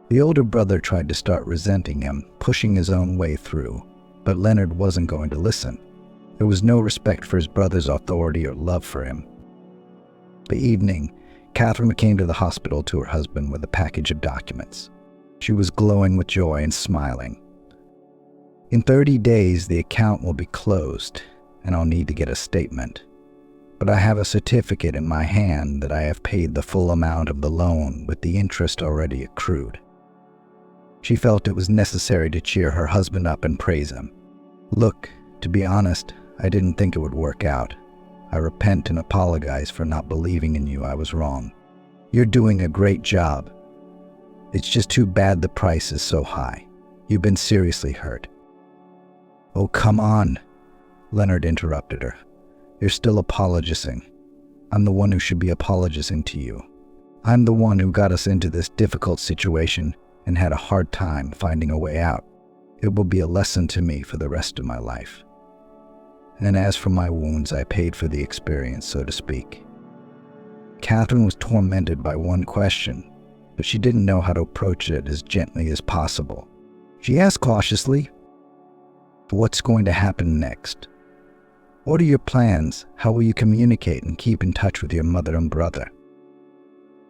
The older brother tried to start resenting him, pushing his own way through, but Leonard wasn't going to listen. There was no respect for his brother's authority or love for him. The evening, Catherine came to the hospital to her husband with a package of documents. She was glowing with joy and smiling. In 30 days, the account will be closed, and I'll need to get a statement. but I have a certificate in my hand that I have paid the full amount of the loan with the interest already accrued. She felt it was necessary to cheer her husband up and praise him. Look, to be honest, I didn't think it would work out. I repent and apologize for not believing in you. I was wrong. You're doing a great job. It's just too bad the price is so high. You've been seriously hurt. Oh, come on, Leonard interrupted her. You're still apologizing. I'm the one who should be apologizing to you. I'm the one who got us into this difficult situation and had a hard time finding a way out. It will be a lesson to me for the rest of my life. And as for my wounds, I paid for the experience, so to speak. Catherine was tormented by one question, but she didn't know how to approach it as gently as possible. She asked cautiously, "What's going to happen next? What are your plans? How will you communicate and keep in touch with your mother and brother?"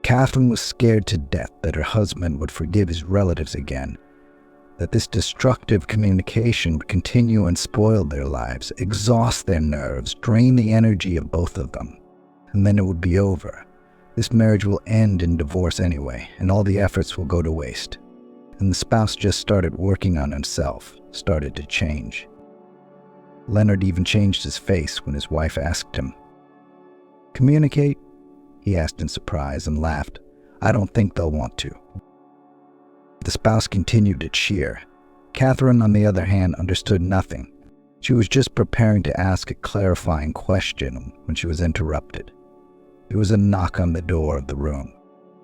Catherine was scared to death that her husband would forgive his relatives again, that this destructive communication would continue and spoil their lives, exhaust their nerves, drain the energy of both of them, and then it would be over. This marriage will end in divorce anyway, and all the efforts will go to waste. And the spouse just started working on himself, started to change. Leonard even changed his face when his wife asked him. "Communicate?" he asked in surprise and laughed. "I don't think they'll want to." The spouse continued to cheer. Catherine, on the other hand, understood nothing. She was just preparing to ask a clarifying question when she was interrupted. There was a knock on the door of the room,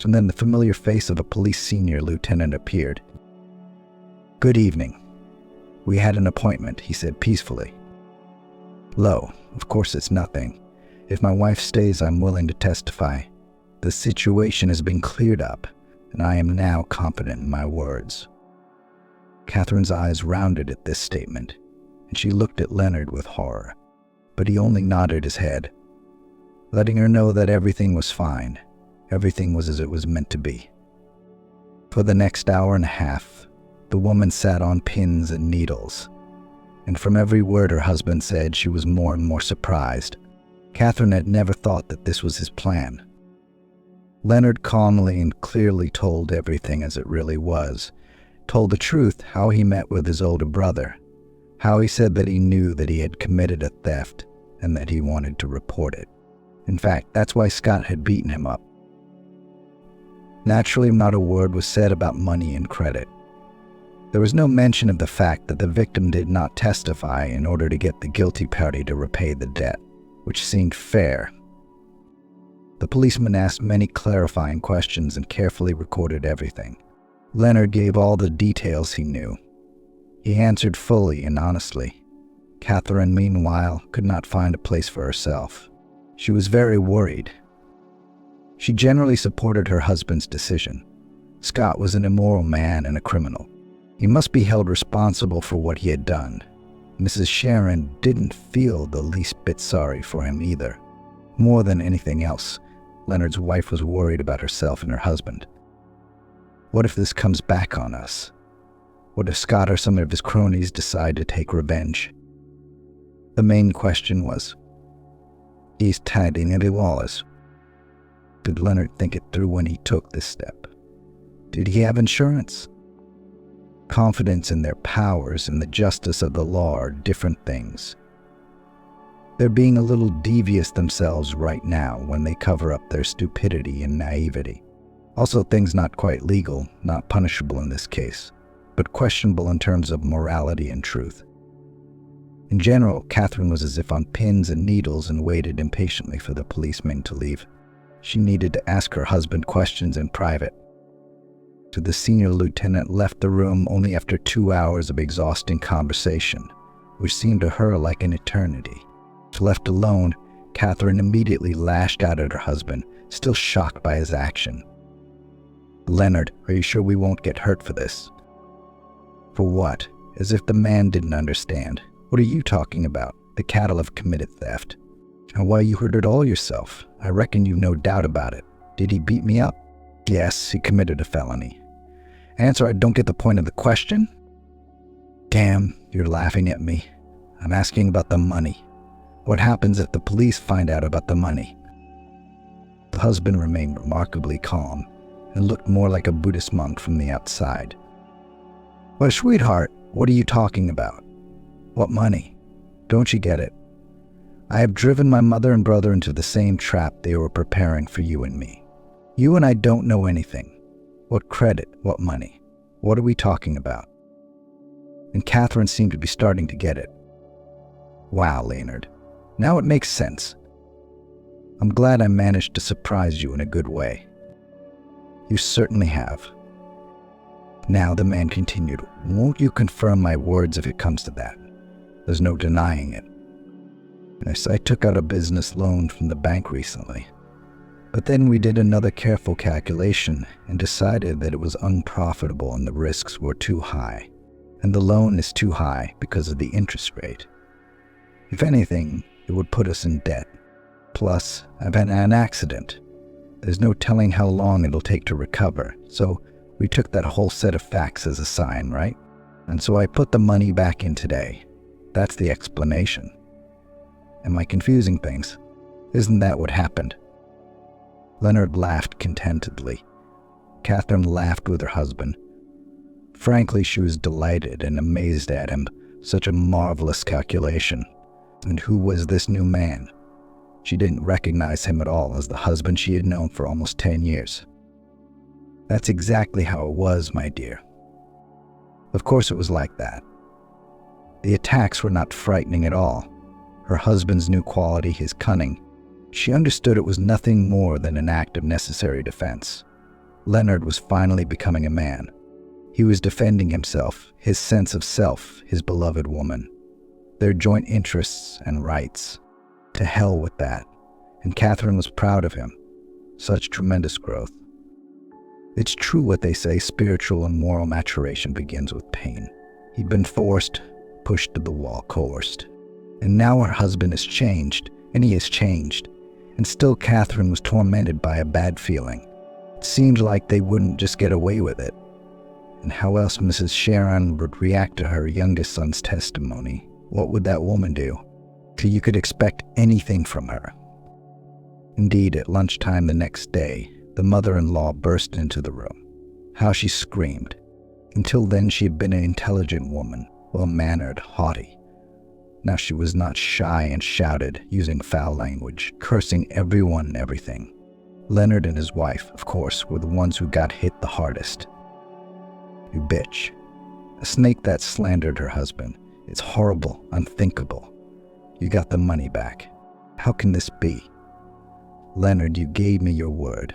and then the familiar face of a police senior lieutenant appeared. "Good evening. We had an appointment," he said peacefully. "Lo, of course it's nothing. If my wife stays, I'm willing to testify. The situation has been cleared up, and I am now confident in my words." Catherine's eyes rounded at this statement, and she looked at Leonard with horror, but he only nodded his head, letting her know that everything was fine. Everything was as it was meant to be. For the next hour and a half, the woman sat on pins and needles, and from every word her husband said, she was more and more surprised. Catherine had never thought that this was his plan. Leonard calmly and clearly told everything as it really was, told the truth, how he met with his older brother, how he said that he knew that he had committed a theft and that he wanted to report it. In fact, that's why Scott had beaten him up. Naturally, not a word was said about money and credit. There was no mention of the fact that the victim did not testify in order to get the guilty party to repay the debt, which seemed fair. The policeman asked many clarifying questions and carefully recorded everything. Leonard gave all the details he knew. He answered fully and honestly. Catherine, meanwhile, could not find a place for herself. She was very worried. She generally supported her husband's decision. Scott was an immoral man and a criminal. He must be held responsible for what he had done. Mrs. Sharon didn't feel the least bit sorry for him either. More than anything else, Leonard's wife was worried about herself and her husband. What if this comes back on us? What if Scott or some of his cronies decide to take revenge? The main question was, is tiding any Wallace? Did Leonard think it through when he took this step? Did he have insurance? Confidence in their powers and the justice of the law are different things. They're being a little devious themselves right now when they cover up their stupidity and naivety. Also, things not quite legal, not punishable in this case, but questionable in terms of morality and truth. In general, Catherine was as if on pins and needles and waited impatiently for the policeman to leave. She needed to ask her husband questions in private. So the senior lieutenant left the room only after 2 hours of exhausting conversation, which seemed to her like an eternity. Left alone, Catherine immediately lashed out at her husband, still shocked by his action. "Leonard, are you sure we won't get hurt for this?" "For what?" As if the man didn't understand. "What are you talking about? The cattle have committed theft." "And why, you heard it all yourself. I reckon you've no doubt about it. Did he beat me up?" "Yes, he committed a felony." "Answer, I don't get the point of the question." "Damn, you're laughing at me. I'm asking about the money. What happens if the police find out about the money? The husband remained remarkably calm and looked more like a Buddhist monk from the outside. Well, sweetheart, what are you talking about? What money? Don't you get it? I have driven my mother and brother into the same trap they were preparing for you and me. You and I don't know anything. What credit? What money? What are we talking about? And Catherine seemed to be starting to get it. Wow, Leonard. Now it makes sense. I'm glad I managed to surprise you in a good way. You certainly have. Now the man continued, won't you confirm my words if it comes to that? There's no denying it. Yes, I took out a business loan from the bank recently. But then we did another careful calculation and decided that it was unprofitable and the risks were too high. And the loan is too high because of the interest rate. If anything, it would put us in debt. Plus, I've had an accident. There's no telling how long it'll take to recover, so we took that whole set of facts as a sign, right? And so I put the money back in today. That's the explanation. Am I confusing things? Isn't that what happened? Leonard laughed contentedly. Catherine laughed with her husband. Frankly, she was delighted and amazed at him. Such a marvelous calculation. And who was this new man? She didn't recognize him at all as the husband she had known for almost 10 years. That's exactly how it was, my dear. Of course it was like that. The attacks were not frightening at all. Her husband's new quality, his cunning. She understood it was nothing more than an act of necessary defense. Leonard was finally becoming a man. He was defending himself, his sense of self, his beloved woman. Their joint interests and rights. To hell with that. And Catherine was proud of him. Such tremendous growth. It's true what they say, spiritual and moral maturation begins with pain. He'd been forced, pushed to the wall, coerced. And now her husband has changed, and he has changed. And still Catherine was tormented by a bad feeling. It seemed like they wouldn't just get away with it. And how else Mrs. Sharon would react to her youngest son's testimony? What would that woman do? You could expect anything from her. Indeed, at lunchtime the next day, the mother-in-law burst into the room. How she screamed. Until then she had been an intelligent woman, well-mannered, haughty. Now she was not shy and shouted, using foul language, cursing everyone and everything. Leonard and his wife, of course, were the ones who got hit the hardest. You bitch. A snake that slandered her husband. It's horrible, unthinkable. You got the money back. How can this be? Leonard, you gave me your word.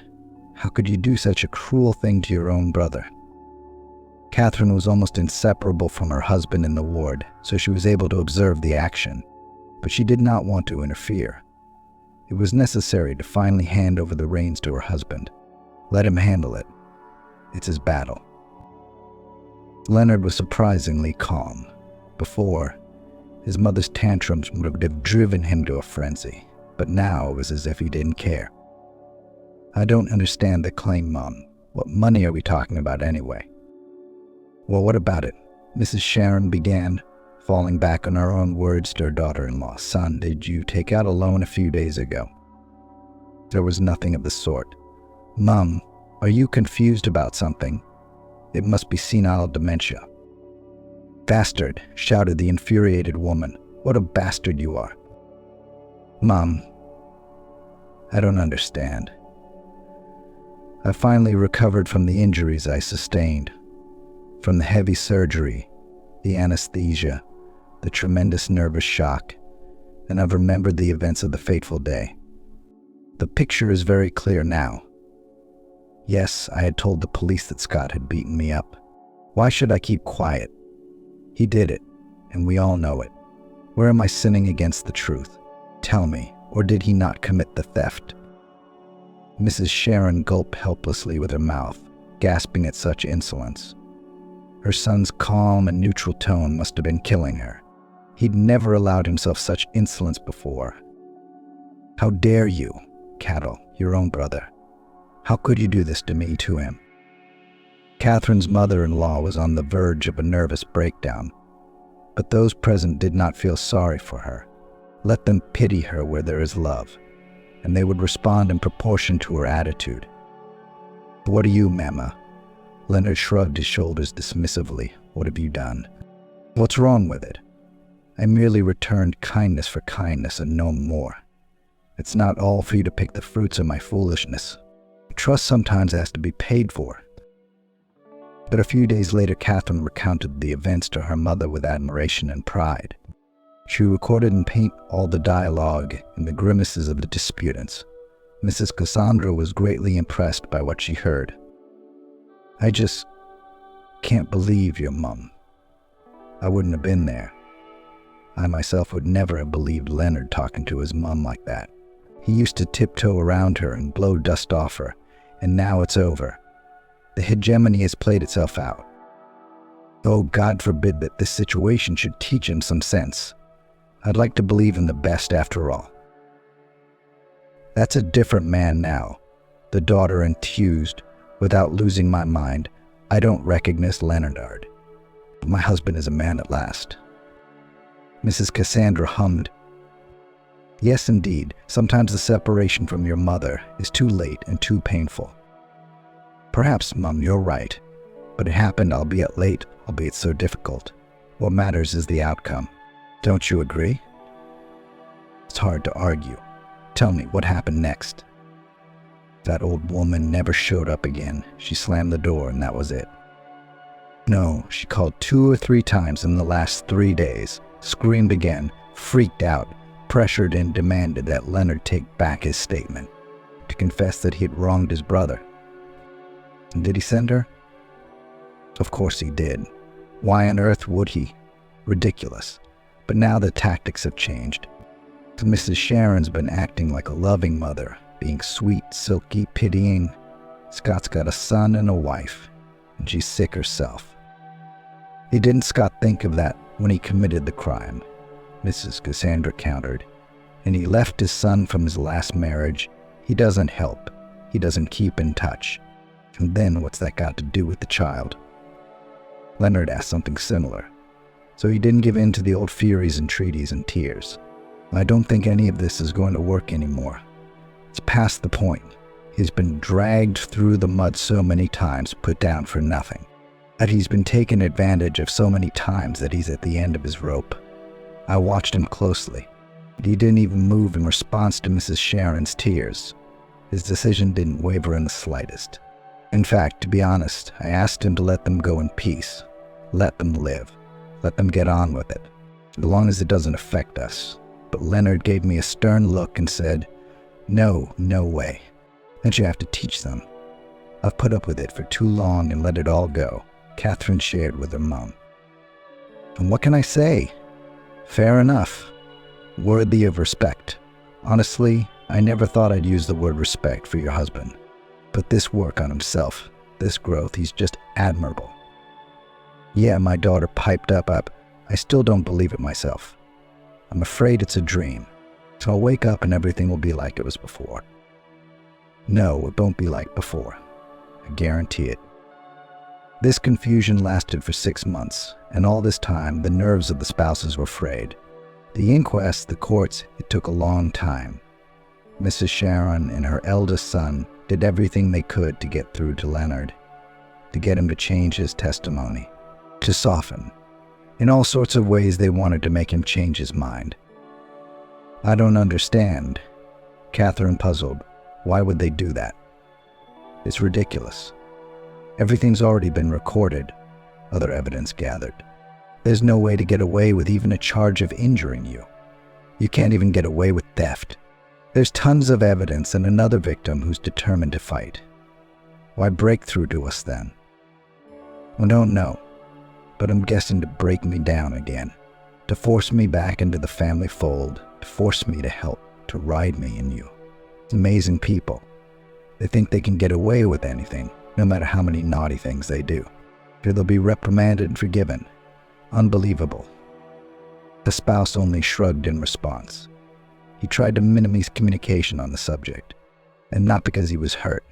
How could you do such a cruel thing to your own brother? Catherine was almost inseparable from her husband in the ward, so she was able to observe the action. But she did not want to interfere. It was necessary to finally hand over the reins to her husband. Let him handle it. It's his battle. Leonard was surprisingly calm. Before, his mother's tantrums would have driven him to a frenzy, but now it was as if he didn't care. I don't understand the claim, Mom. What money are we talking about anyway? Well, what about it? Mrs. Sharon began, falling back on her own words to her daughter-in-law. Son, did you take out a loan a few days ago? There was nothing of the sort. Mom, are you confused about something? It must be senile dementia. Bastard, shouted the infuriated woman. What a bastard you are. Mom, I don't understand. I finally recovered from the injuries I sustained, from the heavy surgery, the anesthesia, the tremendous nervous shock, and I've remembered the events of the fateful day. The picture is very clear now. Yes, I had told the police that Scott had beaten me up. Why should I keep quiet? He did it, and we all know it. Where am I sinning against the truth? Tell me, or did he not commit the theft? Mrs. Sharon gulped helplessly with her mouth, gasping at such insolence. Her son's calm and neutral tone must have been killing her. He'd never allowed himself such insolence before. How dare you, Cattle, your own brother? How could you do this to me, to him? Catherine's mother-in-law was on the verge of a nervous breakdown, but those present did not feel sorry for her. Let them pity her where there is love, and they would respond in proportion to her attitude. What are you, Mama? Leonard shrugged his shoulders dismissively. What have you done? What's wrong with it? I merely returned kindness for kindness and no more. It's not all for you to pick the fruits of my foolishness. Trust sometimes has to be paid for. But a few days later, Catherine recounted the events to her mother with admiration and pride. She recorded in paint all the dialogue and the grimaces of the disputants. Mrs. Cassandra was greatly impressed by what she heard. I just can't believe your mum. I wouldn't have been there. I myself would never have believed Leonard talking to his mum like that. He used to tiptoe around her and blow dust off her, and now it's over. The hegemony has played itself out. Oh, God forbid that this situation should teach him some sense. I'd like to believe in the best after all. That's a different man now, the daughter enthused. Without losing my mind, I don't recognize Leonard. My husband is a man at last. Mrs. Cassandra hummed. Yes, indeed, sometimes the separation from your mother is too late and too painful. Perhaps, Mum, you're right, but it happened albeit late, albeit so difficult. What matters is the outcome. Don't you agree? It's hard to argue. Tell me, what happened next? That old woman never showed up again. She slammed the door and that was it. No, she called 2 or 3 times in the last 3 days, screamed again, freaked out, pressured and demanded that Leonard take back his statement, to confess that he had wronged his brother. And did he send her? Of course he did. Why on earth would he? Ridiculous. But now the tactics have changed. Mrs. Sharon's been acting like a loving mother, being sweet, silky, pitying. Scott's got a son and a wife, and she's sick herself. He didn't Scott think of that when he committed the crime, Mrs. Cassandra countered. And he left his son from his last marriage. He doesn't help. He doesn't keep in touch. And then what's that got to do with the child? Leonard asked something similar. So he didn't give in to the old furies and treaties and tears. I don't think any of this is going to work anymore. It's past the point. He's been dragged through the mud so many times, put down for nothing. That he's been taken advantage of so many times that he's at the end of his rope. I watched him closely. He didn't even move in response to Mrs. Sharon's tears. His decision didn't waver in the slightest. In fact, to be honest, I asked him to let them go in peace. Let them live. Let them get on with it, as long as it doesn't affect us. But Leonard gave me a stern look and said, No way. Don't you have to teach them? I've put up with it for too long and let it all go, Catherine shared with her mom. And what can I say? Fair enough. Worthy of respect. Honestly, I never thought I'd use the word respect for your husband. But this work on himself, this growth, he's just admirable. Yeah, my daughter piped up. I still don't believe it myself. I'm afraid it's a dream. So I'll wake up and everything will be like it was before. No, it won't be like before. I guarantee it. This confusion lasted for 6 months, and all this time the nerves of the spouses were frayed. The inquest, the courts, it took a long time. Mrs. Sharon and her eldest son did everything they could to get through to Leonard, to get him to change his testimony, to soften. In all sorts of ways they wanted to make him change his mind. I don't understand. Catherine puzzled. Why would they do that? It's ridiculous. Everything's already been recorded, other evidence gathered. There's no way to get away with even a charge of injuring you. You can't even get away with theft. There's tons of evidence and another victim who's determined to fight. Why break through to us then? I don't know, but I'm guessing to break me down again, to force me back into the family fold, to force me to help, to ride me in you. Amazing people. They think they can get away with anything, no matter how many naughty things they do. Sure, they'll be reprimanded and forgiven. Unbelievable. The spouse only shrugged in response. He tried to minimize communication on the subject, and not because he was hurt.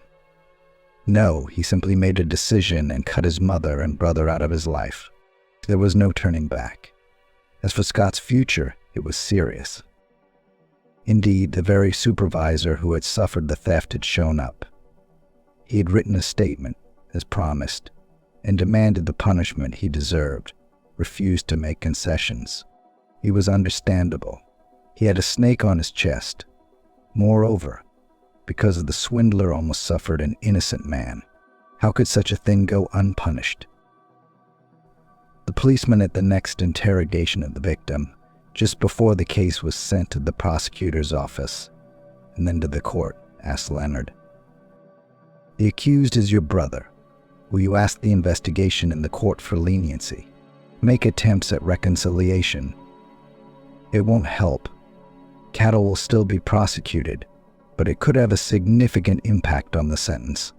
No, he simply made a decision and cut his mother and brother out of his life. There was no turning back. As for Scott's future, it was serious. Indeed, the very supervisor who had suffered the theft had shown up. He had written a statement, as promised, and demanded the punishment he deserved, refused to make concessions. He was understandable. He had a snake on his chest. Moreover, because of the swindler almost suffered an innocent man. How could such a thing go unpunished? The policeman at the next interrogation of the victim, just before the case was sent to the prosecutor's office, and then to the court, asked Leonard, "The accused is your brother. Will you ask the investigation in the court for leniency? Make attempts at reconciliation. It won't help. Cattle will still be prosecuted, but it could have a significant impact on the sentence."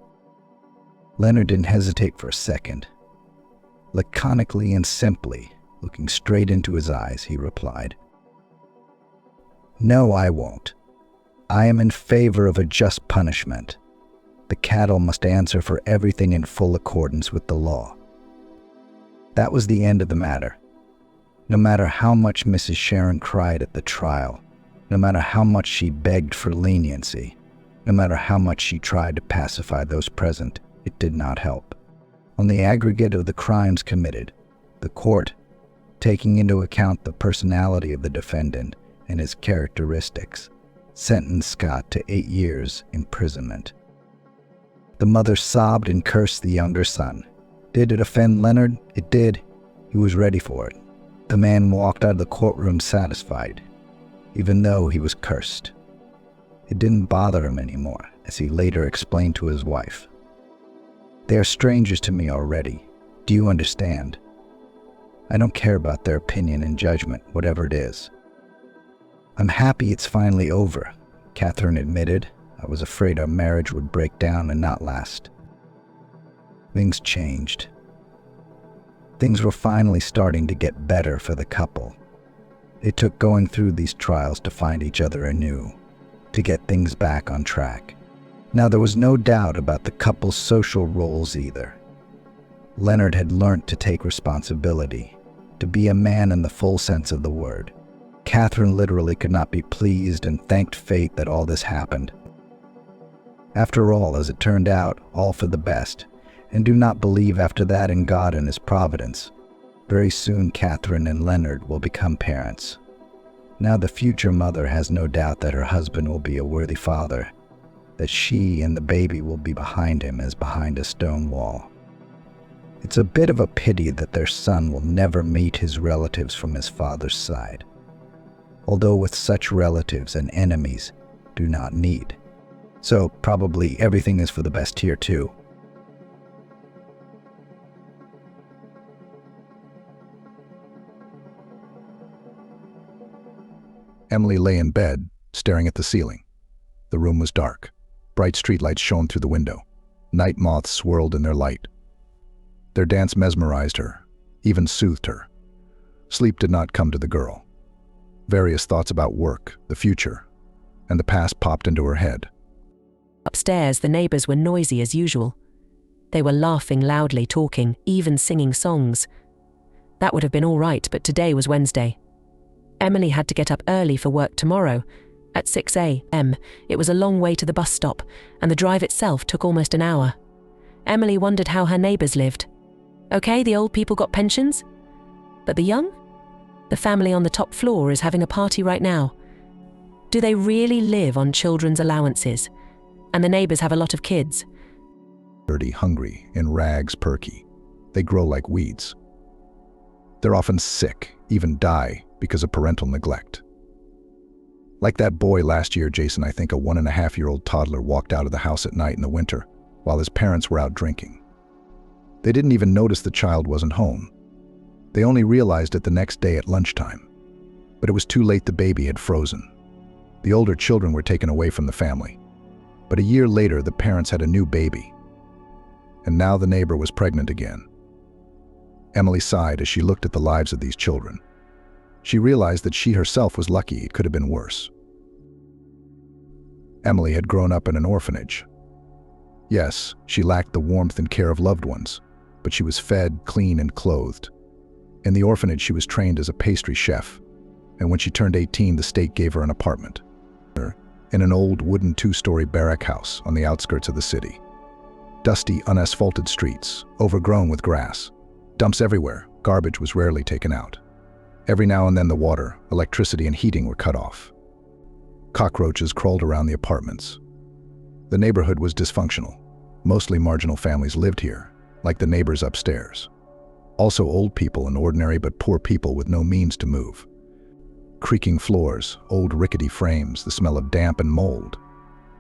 Leonard didn't hesitate for a second. Laconically and simply, looking straight into his eyes, he replied, "No, I won't. I am in favor of a just punishment. The cattle must answer for everything in full accordance with the law." That was the end of the matter. No matter how much Mrs. Sharon cried at the trial, no matter how much she begged for leniency, no matter how much she tried to pacify those present, it did not help. On the aggregate of the crimes committed, the court, taking into account the personality of the defendant and his characteristics, sentenced Scott to 8 years imprisonment. The mother sobbed and cursed the younger son. Did it offend Leonard? It did. He was ready for it. The man walked out of the courtroom satisfied, even though he was cursed. It didn't bother him anymore, as he later explained to his wife. "They are strangers to me already. Do you understand? I don't care about their opinion and judgment, whatever it is. I'm happy it's finally over," Catherine admitted. "I was afraid our marriage would break down and not last." Things changed. Things were finally starting to get better for the couple. It took going through these trials to find each other anew, to get things back on track. Now, there was no doubt about the couple's social roles either. Leonard had learnt to take responsibility, to be a man in the full sense of the word. Catherine literally could not be pleased and thanked fate that all this happened. After all, as it turned out, all for the best, and do not believe after that in God and His providence. Very soon Catherine and Leonard will become parents. Now the future mother has no doubt that her husband will be a worthy father, that she and the baby will be behind him as behind a stone wall. It's a bit of a pity that their son will never meet his relatives from his father's side, although with such relatives and enemies do not need. So probably everything is for the best here too. Emily lay in bed, staring at the ceiling. The room was dark. Bright streetlights shone through the window. Night moths swirled in their light. Their dance mesmerized her, even soothed her. Sleep did not come to the girl. Various thoughts about work, the future, and the past popped into her head. Upstairs, the neighbors were noisy as usual. They were laughing loudly, talking, even singing songs. That would have been all right, but today was Wednesday. Emily had to get up early for work tomorrow. At 6 a.m., it was a long way to the bus stop, and the drive itself took almost an hour. Emily wondered how her neighbors lived. Okay, the old people got pensions, but the young? The family on the top floor is having a party right now. Do they really live on children's allowances? And the neighbors have a lot of kids. Dirty, hungry, in rags, perky. They grow like weeds. They're often sick, even die, because of parental neglect. Like that boy last year, Jason, I think a 1.5-year-old toddler walked out of the house at night in the winter while his parents were out drinking. They didn't even notice the child wasn't home. They only realized it the next day at lunchtime. But it was too late, the baby had frozen. The older children were taken away from the family. But a year later, the parents had a new baby. And now the neighbor was pregnant again. Emily sighed as she looked at the lives of these children. She realized that she herself was lucky. It could have been worse. Emily had grown up in an orphanage. Yes, she lacked the warmth and care of loved ones, but she was fed, clean, and clothed. In the orphanage, she was trained as a pastry chef, and when she turned 18, the state gave her an apartment. in an old wooden two-story barrack house on the outskirts of the city. Dusty, unasphalted streets, overgrown with grass. Dumps everywhere, garbage was rarely taken out. Every now and then the water, electricity, and heating were cut off. Cockroaches crawled around the apartments. The neighborhood was dysfunctional. Mostly marginal families lived here, like the neighbors upstairs. Also old people and ordinary but poor people with no means to move. Creaking floors, old rickety frames, the smell of damp and mold.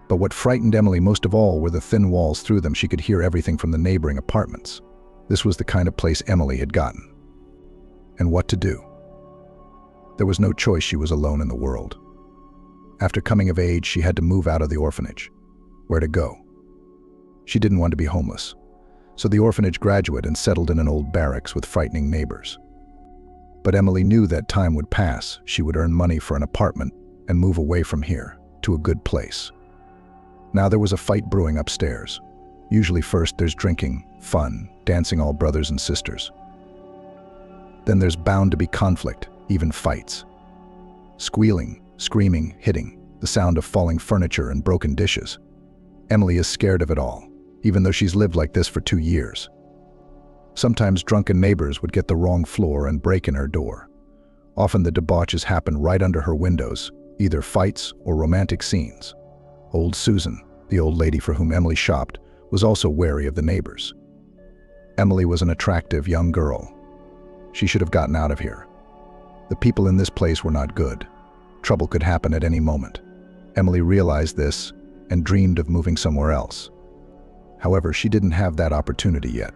But what frightened Emily most of all were the thin walls. Through them she could hear everything from the neighboring apartments. This was the kind of place Emily had gotten. And what to do? There was no choice. She was alone in the world. After coming of age, she had to move out of the orphanage. Where to go? She didn't want to be homeless. So the orphanage graduate and settled in an old barracks with frightening neighbors. But Emily knew that time would pass. She would earn money for an apartment and move away from here to a good place. Now there was a fight brewing upstairs. Usually first there's drinking, fun, dancing all brothers and sisters. Then there's bound to be conflict, even fights. Squealing, screaming, hitting, the sound of falling furniture and broken dishes. Emily is scared of it all, even though she's lived like this for 2 years. Sometimes drunken neighbors would get the wrong floor and break in her door. Often the debauches happen right under her windows, either fights or romantic scenes. Old Susan, the old lady for whom Emily shopped, was also wary of the neighbors. Emily was an attractive young girl. She should have gotten out of here. The people in this place were not good. Trouble could happen at any moment. Emily realized this and dreamed of moving somewhere else. However, she didn't have that opportunity yet.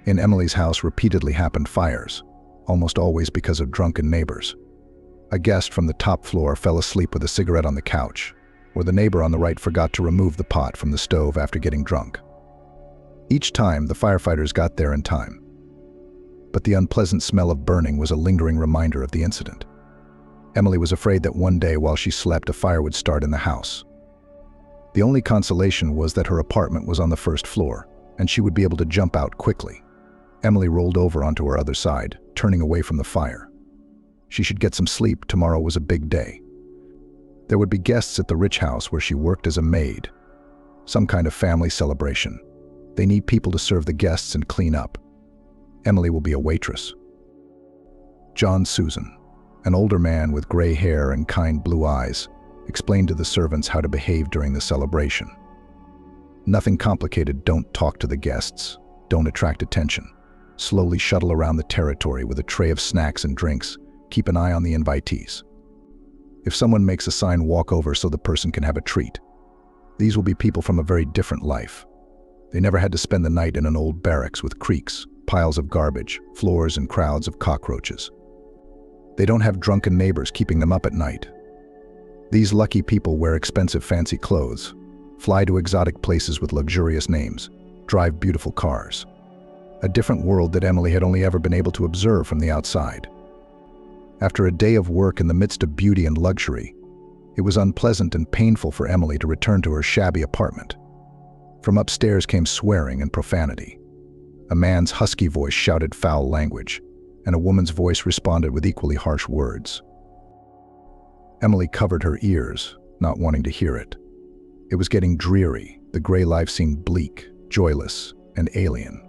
In Emily's house repeatedly happened fires, almost always because of drunken neighbors. A guest from the top floor fell asleep with a cigarette on the couch, or the neighbor on the right forgot to remove the pot from the stove after getting drunk. Each time, the firefighters got there in time. But the unpleasant smell of burning was a lingering reminder of the incident. Emily was afraid that one day while she slept, a fire would start in the house. The only consolation was that her apartment was on the first floor, and she would be able to jump out quickly. Emily rolled over onto her other side, turning away from the fire. She should get some sleep. Tomorrow was a big day. There would be guests at the rich house where she worked as a maid. Some kind of family celebration. They need people to serve the guests and clean up. Emily will be a waitress. John Susan, an older man with gray hair and kind blue eyes, explained to the servants how to behave during the celebration. Nothing complicated. Don't talk to the guests. Don't attract attention. Slowly shuttle around the territory with a tray of snacks and drinks. Keep an eye on the invitees. If someone makes a sign, walk over so the person can have a treat. These will be people from a very different life. They never had to spend the night in an old barracks with creaks, piles of garbage, floors, and crowds of cockroaches. They don't have drunken neighbors keeping them up at night. These lucky people wear expensive fancy clothes, fly to exotic places with luxurious names, drive beautiful cars. A different world that Emily had only ever been able to observe from the outside. After a day of work in the midst of beauty and luxury, it was unpleasant and painful for Emily to return to her shabby apartment. From upstairs came swearing and profanity. A man's husky voice shouted foul language, and a woman's voice responded with equally harsh words. Emily covered her ears, not wanting to hear it. It was getting dreary. The gray life seemed bleak, joyless, and alien.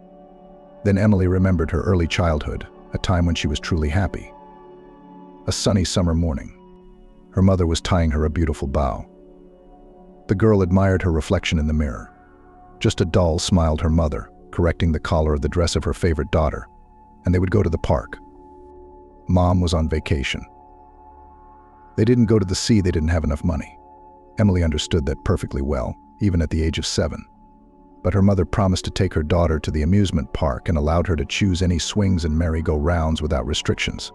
Then Emily remembered her early childhood, a time when she was truly happy. A sunny summer morning. Her mother was tying her a beautiful bow. The girl admired her reflection in the mirror. Just a doll, smiled her mother, correcting the collar of the dress of her favorite daughter, and they would go to the park. Mom was on vacation. They didn't go to the sea. They didn't have enough money. Emily understood that perfectly well, even at the age of 7. But her mother promised to take her daughter to the amusement park and allowed her to choose any swings and merry-go-rounds without restrictions.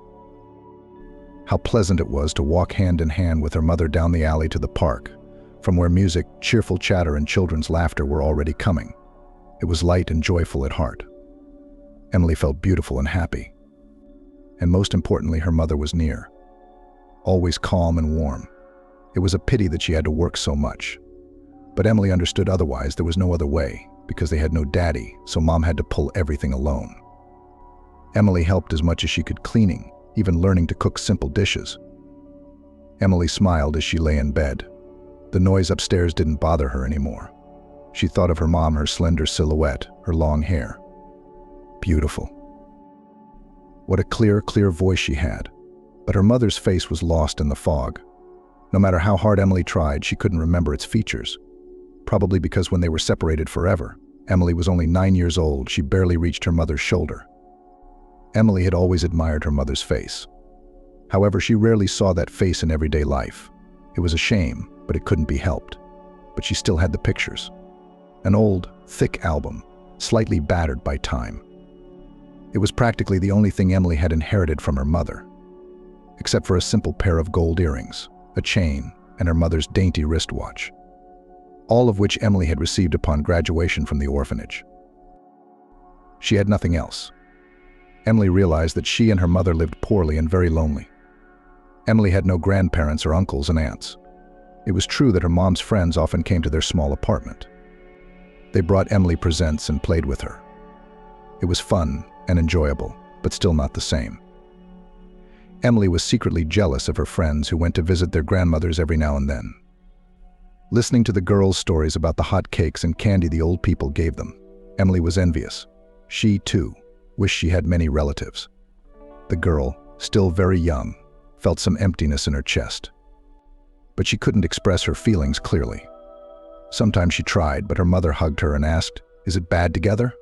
How pleasant it was to walk hand in hand with her mother down the alley to the park, from where music, cheerful chatter, and children's laughter were already coming. It was light and joyful at heart. Emily felt beautiful and happy. And most importantly, her mother was near, always calm and warm. It was a pity that she had to work so much. But Emily understood otherwise. There was no other way, because they had no daddy, so Mom had to pull everything alone. Emily helped as much as she could, cleaning, even learning to cook simple dishes. Emily smiled as she lay in bed. The noise upstairs didn't bother her anymore. She thought of her mom, her slender silhouette, her long hair. Beautiful. What a clear voice she had. But her mother's face was lost in the fog. No matter how hard Emily tried, she couldn't remember its features. Probably because when they were separated forever, Emily was only 9 years old, she barely reached her mother's shoulder. Emily had always admired her mother's face. However, she rarely saw that face in everyday life. It was a shame, but it couldn't be helped. But she still had the pictures. An old, thick album, slightly battered by time. It was practically the only thing Emily had inherited from her mother, except for a simple pair of gold earrings, a chain, and her mother's dainty wristwatch, all of which Emily had received upon graduation from the orphanage. She had nothing else. Emily realized that she and her mother lived poorly and very lonely. Emily had no grandparents or uncles and aunts. It was true that her mom's friends often came to their small apartment. They brought Emily presents and played with her. It was fun and enjoyable, but still not the same. Emily was secretly jealous of her friends who went to visit their grandmothers every now and then. Listening to the girls' stories about the hot cakes and candy the old people gave them, Emily was envious. She, too, wished she had many relatives. The girl, still very young, felt some emptiness in her chest. But she couldn't express her feelings clearly. Sometimes she tried, but her mother hugged her and asked, "Is it bad together?"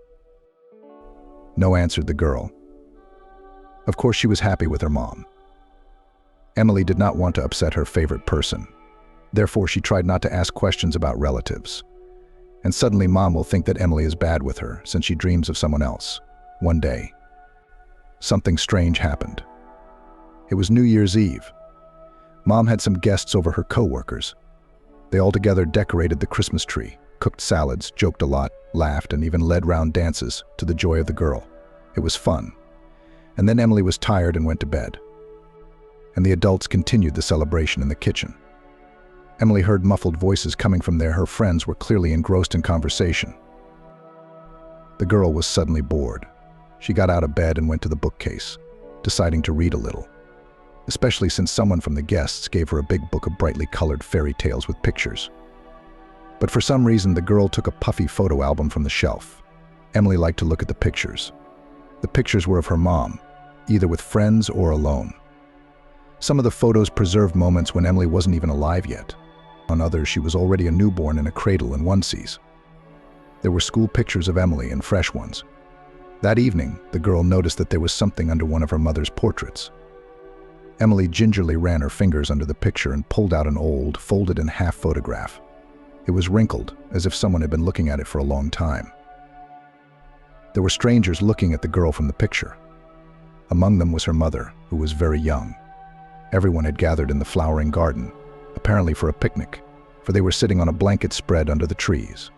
No, answered the girl. Of course she was happy with her mom. Emily did not want to upset her favorite person. Therefore, she tried not to ask questions about relatives. And suddenly Mom will think that Emily is bad with her, since she dreams of someone else. One day, something strange happened. It was New Year's Eve. Mom had some guests over, her co-workers. They all together decorated the Christmas tree, cooked salads, joked a lot, laughed, and even led round dances to the joy of the girl. It was fun. And then Emily was tired and went to bed. And the adults continued the celebration in the kitchen. Emily heard muffled voices coming from there. Her friends were clearly engrossed in conversation. The girl was suddenly bored. She got out of bed and went to the bookcase, deciding to read a little, especially since someone from the guests gave her a big book of brightly colored fairy tales with pictures. But for some reason, the girl took a puffy photo album from the shelf. Emily liked to look at the pictures. The pictures were of her mom, either with friends or alone. Some of the photos preserved moments when Emily wasn't even alive yet. On others, she was already a newborn in a cradle and onesies. There were school pictures of Emily and fresh ones. That evening, the girl noticed that there was something under one of her mother's portraits. Emily gingerly ran her fingers under the picture and pulled out an old, folded-in-half photograph. It was wrinkled, as if someone had been looking at it for a long time. There were strangers looking at the girl from the picture. Among them was her mother, who was very young. Everyone had gathered in the flowering garden, apparently for a picnic, for they were sitting on a blanket spread under the trees.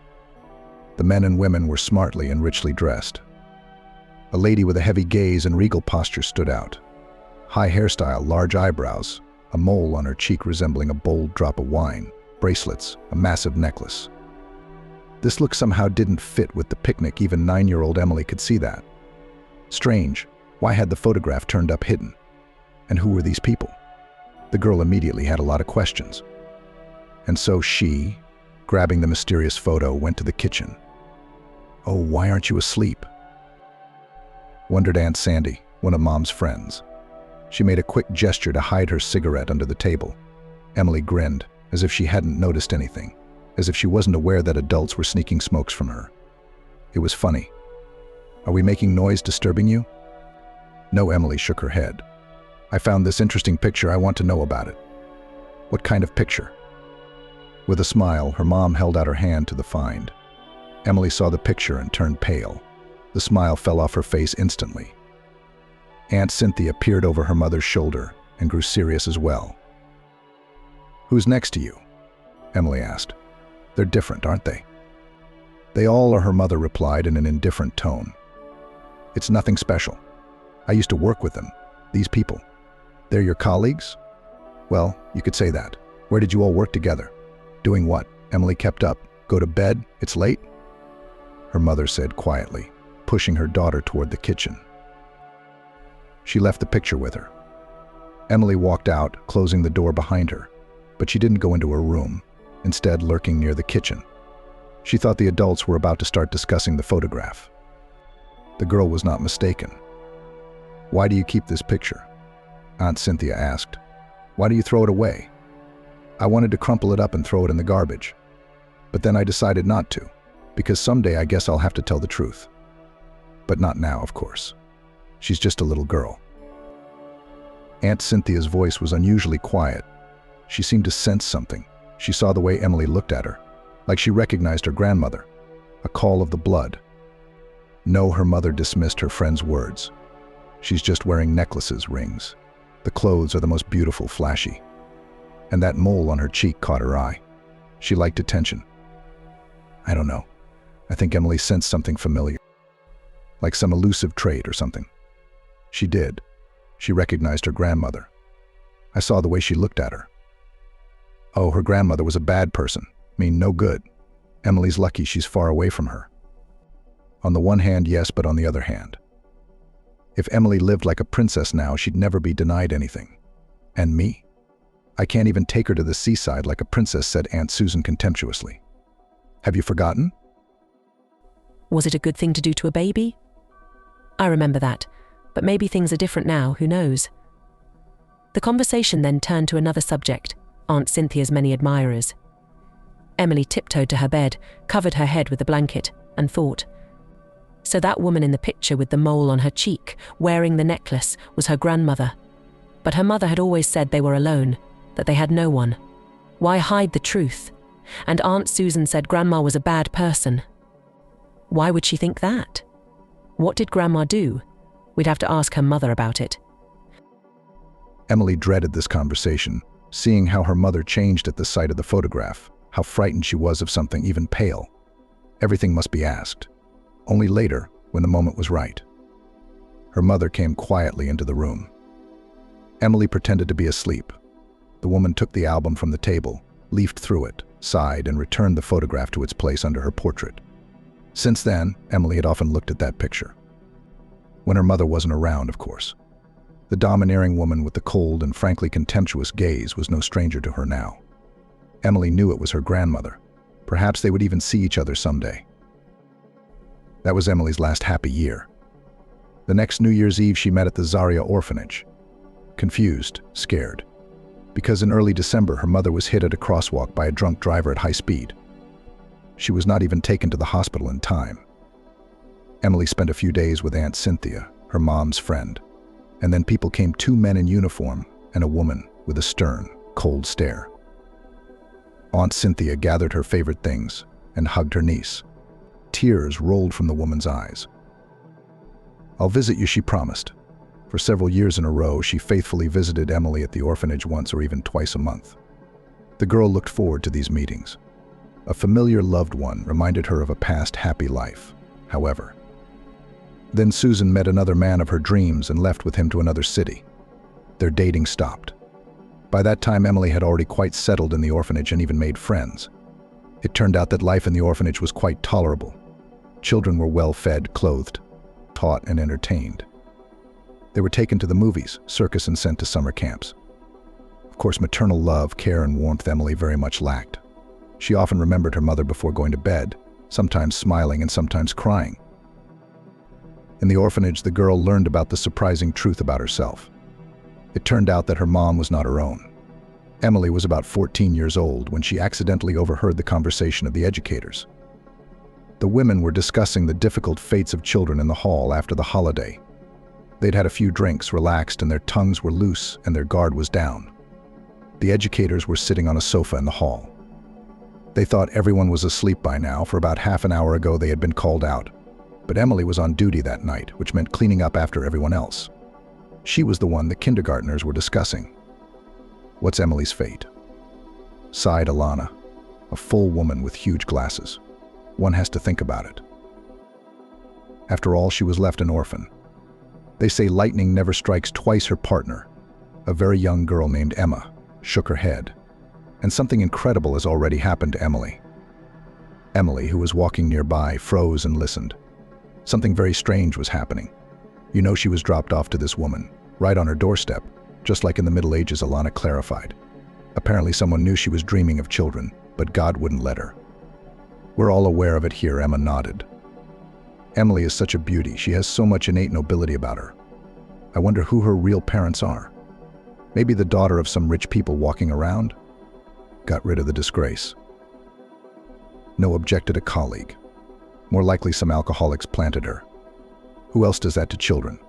The men and women were smartly and richly dressed. A lady with a heavy gaze and regal posture stood out. High hairstyle, large eyebrows, a mole on her cheek resembling a bold drop of wine, bracelets, a massive necklace. This look somehow didn't fit with the picnic. Even 9-year-old Emily could see that. Strange, why had the photograph turned up hidden? And who were these people? The girl immediately had a lot of questions. And so she, grabbing the mysterious photo, went to the kitchen. "Oh, why aren't you asleep?" wondered Aunt Sandy, one of Mom's friends. She made a quick gesture to hide her cigarette under the table. Emily grinned, as if she hadn't noticed anything, as if she wasn't aware that adults were sneaking smokes from her. It was funny. "Are we making noise disturbing you?" No, Emily shook her head. "I found this interesting picture. I want to know about it." "What kind of picture?" With a smile, her mom held out her hand to the find. Emily saw the picture and turned pale. The smile fell off her face instantly. Aunt Cynthia peered over her mother's shoulder and grew serious as well. "Who's next to you?" Emily asked. "They're different, aren't they?" "They all are," her mother replied in an indifferent tone. "It's nothing special. I used to work with them, these people. They're your colleagues?" "Well, you could say that. Where did you all work together?" "Doing what?" Emily kept up. "Go to bed? It's late?" Her mother said quietly, pushing her daughter toward the kitchen. She left the picture with her. Emily walked out, closing the door behind her, but she didn't go into her room, instead lurking near the kitchen. She thought the adults were about to start discussing the photograph. The girl was not mistaken. "Why do you keep this picture?" Aunt Cynthia asked. "Why do you throw it away?" "I wanted to crumple it up and throw it in the garbage. But then I decided not to, because someday I guess I'll have to tell the truth. But not now, of course. She's just a little girl." Aunt Cynthia's voice was unusually quiet. She seemed to sense something. She saw the way Emily looked at her, like she recognized her grandmother, a call of the blood. No, her mother dismissed her friend's words. "She's just wearing necklaces, rings. The clothes are the most beautiful, flashy." And that mole on her cheek caught her eye. She liked attention. I don't know. I think Emily sensed something familiar, like some elusive trait or something. She did. She recognized her grandmother. I saw the way she looked at her. Oh, her grandmother was a bad person. No good. Emily's lucky she's far away from her. On the one hand, yes, but on the other hand. If Emily lived like a princess now, she'd never be denied anything. And me? I can't even take her to the seaside like a princess, said Aunt Susan contemptuously. Have you forgotten? Was it a good thing to do to a baby? I remember that, but maybe things are different now, who knows? The conversation then turned to another subject, Aunt Cynthia's many admirers. Emily tiptoed to her bed, covered her head with a blanket, and thought. So that woman in the picture with the mole on her cheek, wearing the necklace, was her grandmother. But her mother had always said they were alone, that they had no one. Why hide the truth? And Aunt Susan said Grandma was a bad person. Why would she think that? What did Grandma do? We'd have to ask her mother about it. Emily dreaded this conversation, seeing how her mother changed at the sight of the photograph, how frightened she was of something, even pale. Everything must be asked. Only later, when the moment was right. Her mother came quietly into the room. Emily pretended to be asleep. The woman took the album from the table, leafed through it, sighed, and returned the photograph to its place under her portrait. Since then, Emily had often looked at that picture. When her mother wasn't around, of course. The domineering woman with the cold and frankly contemptuous gaze was no stranger to her now. Emily knew it was her grandmother. Perhaps they would even see each other someday. That was Emily's last happy year. The next New Year's Eve she met at the Zaria orphanage. Confused, scared. Because in early December her mother was hit at a crosswalk by a drunk driver at high speed. She was not even taken to the hospital in time. Emily spent a few days with Aunt Cynthia, her mom's friend. And then people came, 2 men in uniform and a woman with a stern, cold stare. Aunt Cynthia gathered her favorite things and hugged her niece. Tears rolled from the woman's eyes. "I'll visit you," she promised. For several years in a row, she faithfully visited Emily at the orphanage once or even twice a month. The girl looked forward to these meetings. A familiar loved one reminded her of a past happy life, however. Then Susan met another man of her dreams and left with him to another city. Their dating stopped. By that time, Emily had already quite settled in the orphanage and even made friends. It turned out that life in the orphanage was quite tolerable. Children were well fed, clothed, taught, and entertained. They were taken to the movies, circus, and sent to summer camps. Of course, maternal love, care, and warmth Emily very much lacked. She often remembered her mother before going to bed, sometimes smiling and sometimes crying. In the orphanage, the girl learned about the surprising truth about herself. It turned out that her mom was not her own. Emily was about 14 years old when she accidentally overheard the conversation of the educators. The women were discussing the difficult fates of children in the hall after the holiday. They'd had a few drinks, relaxed, and their tongues were loose and their guard was down. The educators were sitting on a sofa in the hall. They thought everyone was asleep by now, for about half an hour ago they had been called out. But Emily was on duty that night, which meant cleaning up after everyone else. She was the one the kindergartners were discussing. What's Emily's fate? Sighed Alana, a full woman with huge glasses. One has to think about it. After all, she was left an orphan. They say lightning never strikes twice her partner. A very young girl named Emma shook her head. And something incredible has already happened to Emily. Emily, who was walking nearby, froze and listened. Something very strange was happening. She was dropped off to this woman, right on her doorstep, just like in the Middle Ages, Alana clarified. Apparently someone knew she was dreaming of children, but God wouldn't let her. We're all aware of it here, Emma nodded. Emily is such a beauty. She has so much innate nobility about her. I wonder who her real parents are. Maybe the daughter of some rich people walking around? Got rid of the disgrace. No, objected a colleague. More likely some alcoholics planted her. Who else does that to children?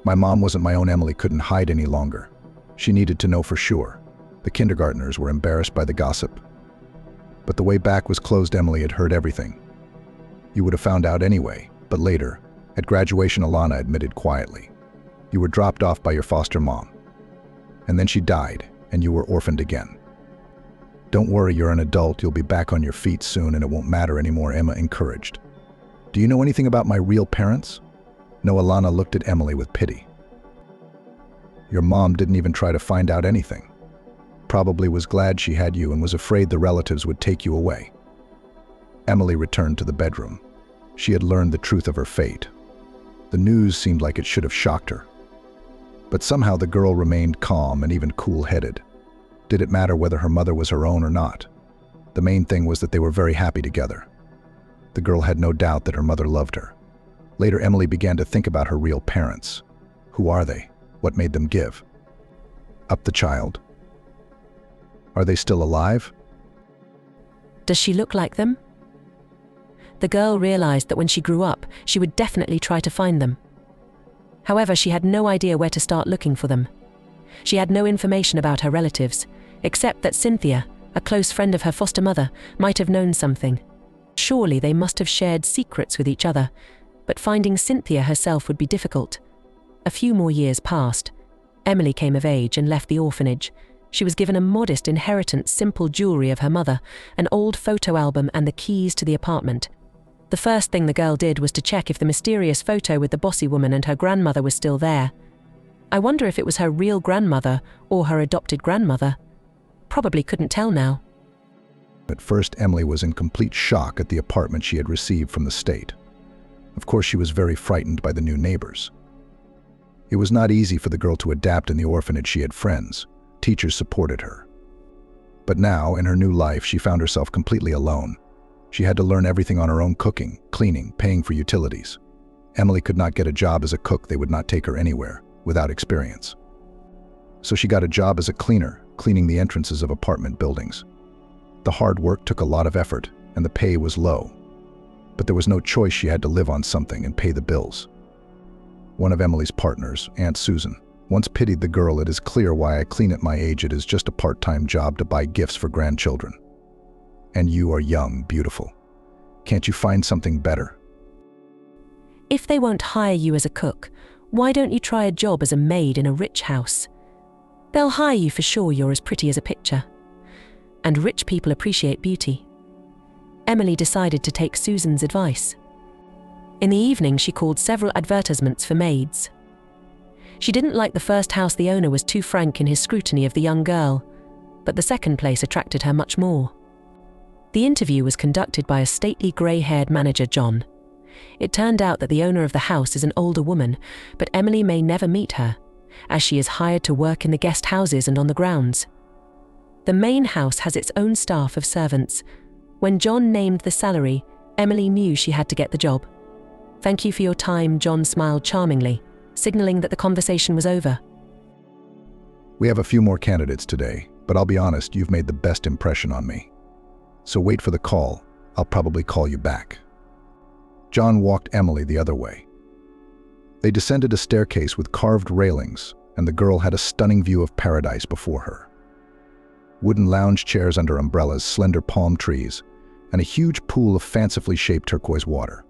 My mom wasn't my own. Emily couldn't hide any longer. She needed to know for sure. The kindergartners were embarrassed by the gossip. But the way back was closed. Emily had heard everything. You would have found out anyway, but later, at graduation, Alana admitted quietly. You were dropped off by your foster mom. And then she died, and you were orphaned again. Don't worry, you're an adult. You'll be back on your feet soon, and it won't matter anymore, Emma encouraged. Do you know anything about my real parents? No, Alana looked at Emily with pity. Your mom didn't even try to find out anything. Probably was glad she had you and was afraid the relatives would take you away. Emily returned to the bedroom. She had learned the truth of her fate. The news seemed like it should have shocked her. But somehow the girl remained calm and even cool-headed. Did it matter whether her mother was her own or not? The main thing was that they were very happy together. The girl had no doubt that her mother loved her. Later, Emily began to think about her real parents. Who are they? What made them give? Up the child. Are they still alive? Does she look like them? The girl realized that when she grew up, she would definitely try to find them. However, she had no idea where to start looking for them. She had no information about her relatives, except that Cynthia, a close friend of her foster mother, might have known something. Surely they must have shared secrets with each other, but finding Cynthia herself would be difficult. A few more years passed. Emily came of age and left the orphanage. She was given a modest inheritance, simple jewelry of her mother, an old photo album and the keys to the apartment. The first thing the girl did was to check if the mysterious photo with the bossy woman and her grandmother was still there. I wonder if it was her real grandmother or her adopted grandmother. Probably couldn't tell now. At first, Emily was in complete shock at the apartment she had received from the state. Of course, she was very frightened by the new neighbors. It was not easy for the girl to adapt in the orphanage. She had friends. Teachers supported her. But now, in her new life, she found herself completely alone. She had to learn everything on her own: cooking, cleaning, paying for utilities. Emily could not get a job as a cook. They would not take her anywhere without experience. So she got a job as a cleaner, cleaning the entrances of apartment buildings. The hard work took a lot of effort, and the pay was low. But there was no choice. She had to live on something and pay the bills. One of Emily's partners, Aunt Susan, once pitied the girl. It is clear why I clean at my age. It is just a part-time job to buy gifts for grandchildren. And you are young, beautiful. Can't you find something better? If they won't hire you as a cook, why don't you try a job as a maid in a rich house? They'll hire you for sure. You're as pretty as a picture. And rich people appreciate beauty. Emily decided to take Susan's advice. In the evening, she called several advertisements for maids. She didn't like the first house. The owner was too frank in his scrutiny of the young girl, but the second place attracted her much more. The interview was conducted by a stately grey-haired manager, John. It turned out that the owner of the house is an older woman, but Emily may never meet her, as she is hired to work in the guest houses and on the grounds. The main house has its own staff of servants. When John named the salary, Emily knew she had to get the job. "Thank you for your time," John smiled charmingly, signaling that the conversation was over. We have a few more candidates today, but I'll be honest, you've made the best impression on me. So wait for the call. I'll probably call you back. John walked Emily the other way. They descended a staircase with carved railings, and the girl had a stunning view of paradise before her. Wooden lounge chairs under umbrellas, slender palm trees, and a huge pool of fancifully shaped turquoise water.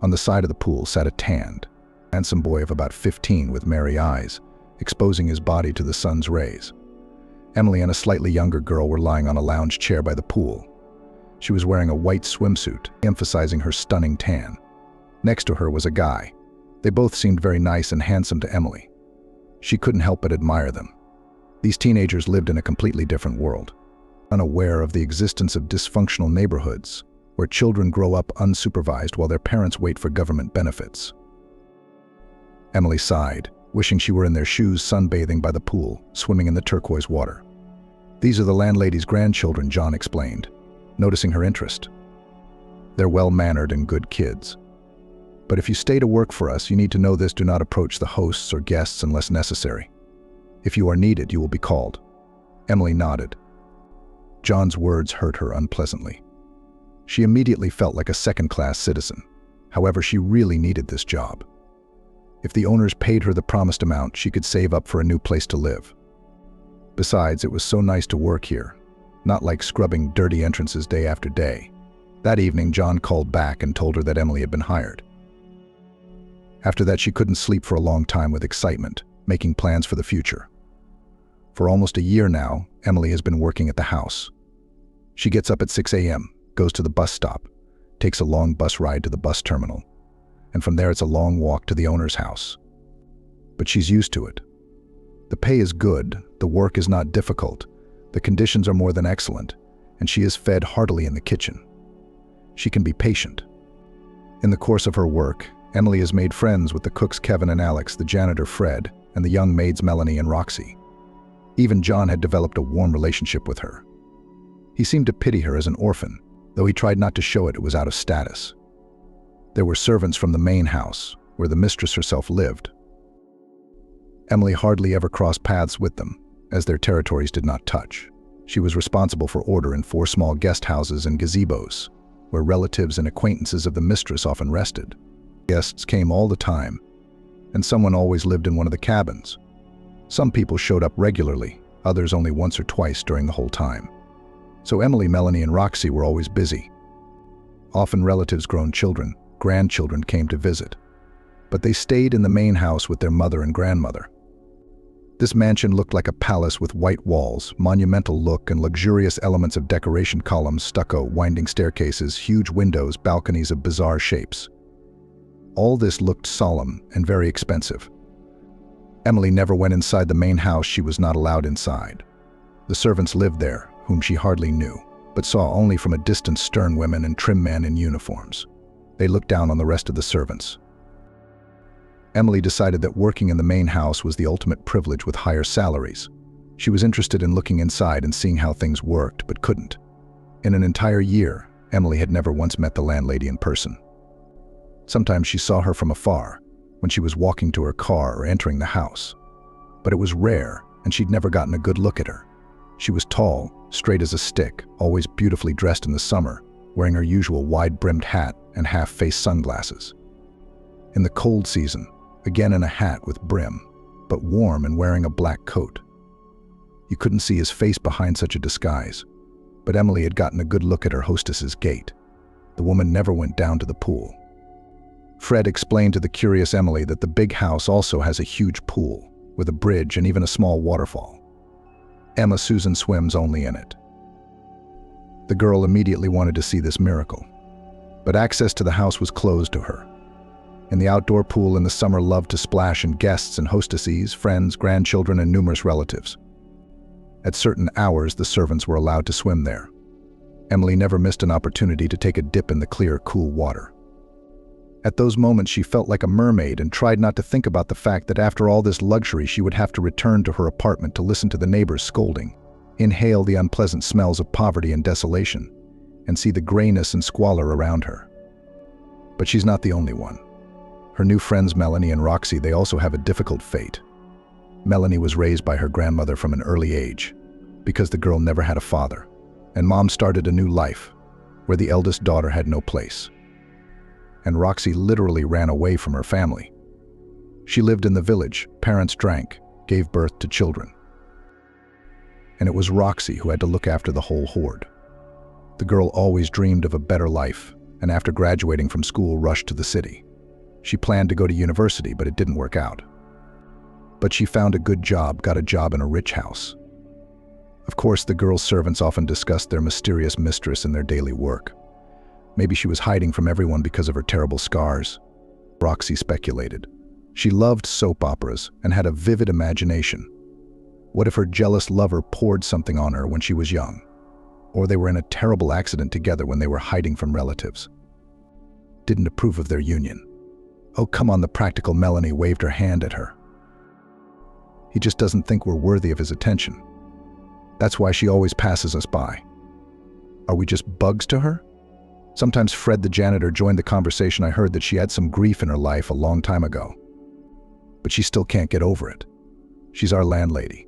On the side of the pool sat a tanned, handsome boy of about 15 with merry eyes, exposing his body to the sun's rays. Emily and a slightly younger girl were lying on a lounge chair by the pool. She was wearing a white swimsuit, emphasizing her stunning tan. Next to her was a guy. They both seemed very nice and handsome to Emily. She couldn't help but admire them. These teenagers lived in a completely different world, unaware of the existence of dysfunctional neighborhoods where children grow up unsupervised while their parents wait for government benefits. Emily sighed. wishing she were in their shoes sunbathing by the pool, swimming in the turquoise water. "These are the landlady's grandchildren," John explained, noticing her interest. "They're well-mannered and good kids. But if you stay to work for us, you need to know this: do not approach the hosts or guests unless necessary. If you are needed, you will be called." Emily nodded. John's words hurt her unpleasantly. She immediately felt like a second-class citizen. However, she really needed this job. If the owners paid her the promised amount, she could save up for a new place to live. Besides, it was so nice to work here, not like scrubbing dirty entrances day after day. That evening, John called back and told her that Emily had been hired. After that, she couldn't sleep for a long time with excitement, making plans for the future. For almost a year now, Emily has been working at the house. She gets up at 6 a.m., goes to the bus stop, takes a long bus ride to the bus terminal, and from there it's a long walk to the owner's house. But she's used to it. The pay is good, the work is not difficult, the conditions are more than excellent, and she is fed heartily in the kitchen. She can be patient. In the course of her work, Emily has made friends with the cooks Kevin and Alex, the janitor Fred, and the young maids Melanie and Roxy. Even John had developed a warm relationship with her. He seemed to pity her as an orphan, though he tried not to show it was out of status. There were servants from the main house, where the mistress herself lived. Emily hardly ever crossed paths with them, as their territories did not touch. She was responsible for order in 4 small guest houses and gazebos, where relatives and acquaintances of the mistress often rested. Guests came all the time, and someone always lived in one of the cabins. Some people showed up regularly, others only once or twice during the whole time. So Emily, Melanie, and Roxy were always busy. Often relatives' grown children, grandchildren came to visit, but they stayed in the main house with their mother and grandmother. This mansion looked like a palace with white walls, monumental look, and luxurious elements of decoration: columns, stucco, winding staircases, huge windows, balconies of bizarre shapes. All this looked solemn and very expensive. Emily never went inside the main house. She was not allowed inside. The servants lived there, whom she hardly knew, but saw only from a distance stern women and trim men in uniforms. They looked down on the rest of the servants. Emily decided that working in the main house was the ultimate privilege with higher salaries. She was interested in looking inside and seeing how things worked, but couldn't. In an entire year, Emily had never once met the landlady in person. Sometimes she saw her from afar, when she was walking to her car or entering the house. But it was rare, and she'd never gotten a good look at her. She was tall, straight as a stick, always beautifully dressed in the summer, wearing her usual wide-brimmed hat and half-face sunglasses. In the cold season, again in a hat with brim, but warm and wearing a black coat. You couldn't see his face behind such a disguise, but Emily had gotten a good look at her hostess's gait. The woman never went down to the pool. Fred explained to the curious Emily that the big house also has a huge pool, with a bridge and even a small waterfall. Emma Susan swims only in it. The girl immediately wanted to see this miracle, but access to the house was closed to her. In the outdoor pool in the summer loved to splash in guests and hostesses, friends, grandchildren, and numerous relatives. At certain hours, the servants were allowed to swim there. Emily never missed an opportunity to take a dip in the clear, cool water. At those moments, she felt like a mermaid and tried not to think about the fact that after all this luxury, she would have to return to her apartment to listen to the neighbors scolding, inhale the unpleasant smells of poverty and desolation, and see the grayness and squalor around her. But she's not the only one. Her new friends Melanie and Roxy, they also have a difficult fate. Melanie was raised by her grandmother from an early age, because the girl never had a father, and Mom started a new life, where the eldest daughter had no place. And Roxy literally ran away from her family. She lived in the village, parents drank, gave birth to children. And it was Roxy who had to look after the whole horde. The girl always dreamed of a better life, and after graduating from school rushed to the city. She planned to go to university, but it didn't work out. But she found a good job, got a job in a rich house. Of course, the girl's servants often discussed their mysterious mistress in their daily work. Maybe she was hiding from everyone because of her terrible scars. Roxy speculated. She loved soap operas and had a vivid imagination. What if her jealous lover poured something on her when she was young? Or they were in a terrible accident together when they were hiding from relatives? Didn't approve of their union. Oh, come on, the practical Melanie waved her hand at her. He just doesn't think we're worthy of his attention. That's why she always passes us by. Are we just bugs to her? Sometimes Fred the janitor joined the conversation. I heard that she had some grief in her life a long time ago. But she still can't get over it. She's our landlady.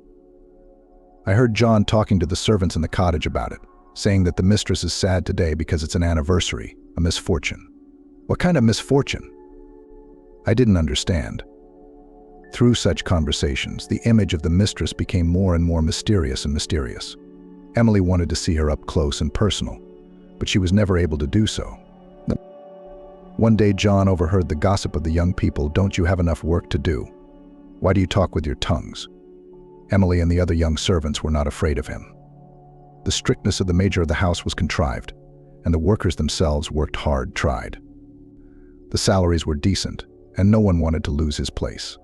I heard John talking to the servants in the cottage about it, saying that the mistress is sad today because it's an anniversary, a misfortune. What kind of misfortune? I didn't understand. Through such conversations, the image of the mistress became more and more mysterious and mysterious. Emily wanted to see her up close and personal, but she was never able to do so. One day John overheard the gossip of the young people. Don't you have enough work to do? Why do you talk with your tongues? Emily and the other young servants were not afraid of him. The strictness of the major of the house was contrived, and the workers themselves worked hard, tried. The salaries were decent, and no one wanted to lose his place.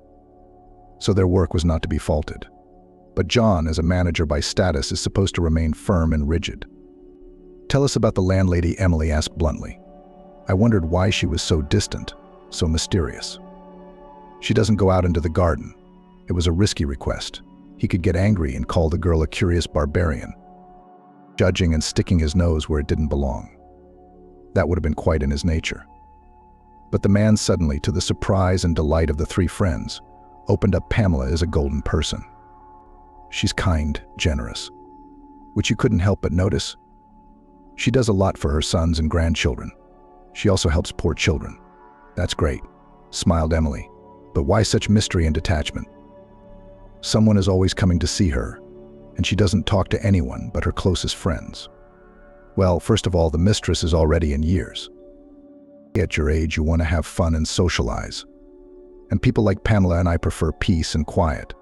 So their work was not to be faulted. But John, as a manager by status, is supposed to remain firm and rigid. Tell us about the landlady, Emily asked bluntly. I wondered why she was so distant, so mysterious. She doesn't go out into the garden. It was a risky request. He could get angry and call the girl a curious barbarian, judging and sticking his nose where it didn't belong. That would have been quite in his nature. But the man suddenly, to the surprise and delight of the three friends, opened up Pamela as a golden person. She's kind, generous, which you couldn't help but notice. She does a lot for her sons and grandchildren. She also helps poor children. That's great, smiled Emily. But why such mystery and detachment? Someone is always coming to see her, and she doesn't talk to anyone but her closest friends. Well, first of all, the mistress is already in years. At your age, you want to have fun and socialize. And people like Pamela and I prefer peace and quiet.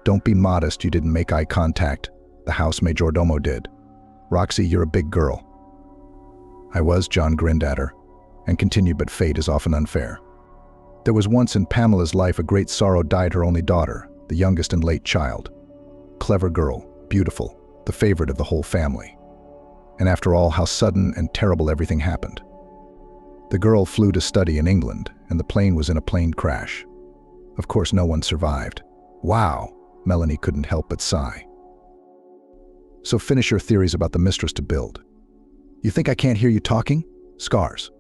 Don't be modest, you didn't make eye contact. The house majordomo did. Roxy, you're a big girl. I was, John grinned at her, and continued, but fate is often unfair. There was once in Pamela's life a great sorrow died her only daughter, the youngest and late child. Clever girl, beautiful, the favorite of the whole family. And after all, how sudden and terrible everything happened. The girl flew to study in England, and the plane was in a plane crash. Of course, no one survived. Wow, Melanie couldn't help but sigh. So finish your theories about the mistress to build. You think I can't hear you talking? Scars.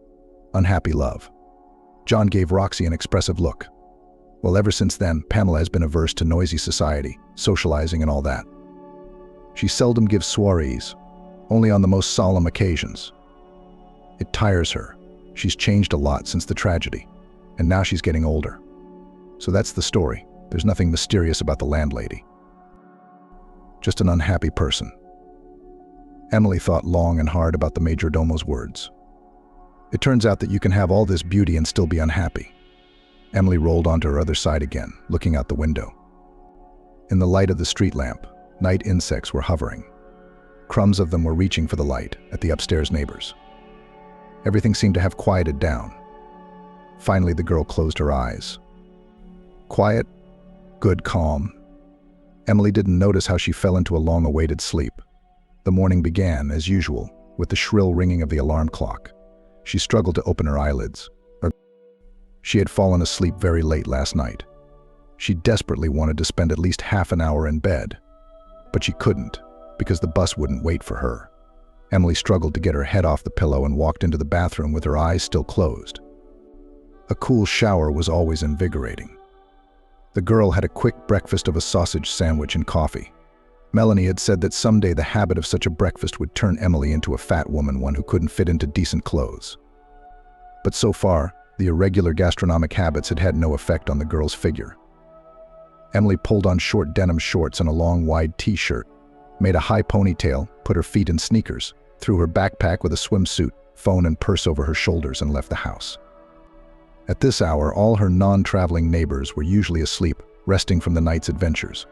Unhappy love. John gave Roxy an expressive look. Well, ever since then, Pamela has been averse to noisy society, socializing and all that. She seldom gives soirees, only on the most solemn occasions. It tires her. She's changed a lot since the tragedy, and now she's getting older. So that's the story. There's nothing mysterious about the landlady. Just an unhappy person. Emily thought long and hard about the majordomo's words. It turns out that you can have all this beauty and still be unhappy. Emily rolled onto her other side again, looking out the window. In the light of the street lamp, night insects were hovering. Crumbs of them were reaching for the light at the upstairs neighbors. Everything seemed to have quieted down. Finally, the girl closed her eyes. Quiet, good calm. Emily didn't notice how she fell into a long-awaited sleep. The morning began, as usual, with the shrill ringing of the alarm clock. She struggled to open her eyelids. She had fallen asleep very late last night. She desperately wanted to spend at least half an hour in bed, but she couldn't, because the bus wouldn't wait for her. Emily struggled to get her head off the pillow and walked into the bathroom with her eyes still closed. A cool shower was always invigorating. The girl had a quick breakfast of a sausage sandwich and coffee. Melanie had said that someday the habit of such a breakfast would turn Emily into a fat woman, one who couldn't fit into decent clothes. But so far, the irregular gastronomic habits had had no effect on the girl's figure. Emily pulled on short denim shorts and a long, wide t-shirt, made a high ponytail, put her feet in sneakers, threw her backpack with a swimsuit, phone and purse over her shoulders, and left the house. At this hour, all her non-traveling neighbors were usually asleep, resting from the night's adventures.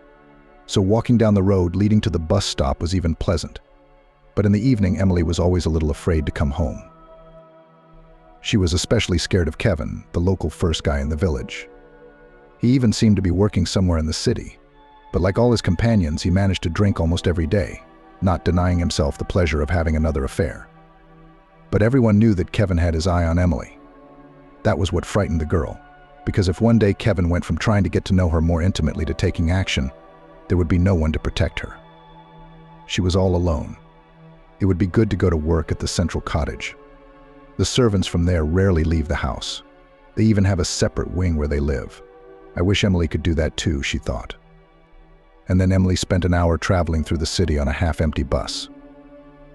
So walking down the road leading to the bus stop was even pleasant. But in the evening, Emily was always a little afraid to come home. She was especially scared of Kevin, the local first guy in the village. He even seemed to be working somewhere in the city, but like all his companions, he managed to drink almost every day, not denying himself the pleasure of having another affair. But everyone knew that Kevin had his eye on Emily. That was what frightened the girl, Because if one day Kevin went from trying to get to know her more intimately to taking action, there would be no one to protect her. She was all alone. It would be good to go to work at the central cottage. The servants from there rarely leave the house. They even have a separate wing where they live. I wish Emily could do that too, she thought. And then Emily spent an hour traveling through the city on a half-empty bus.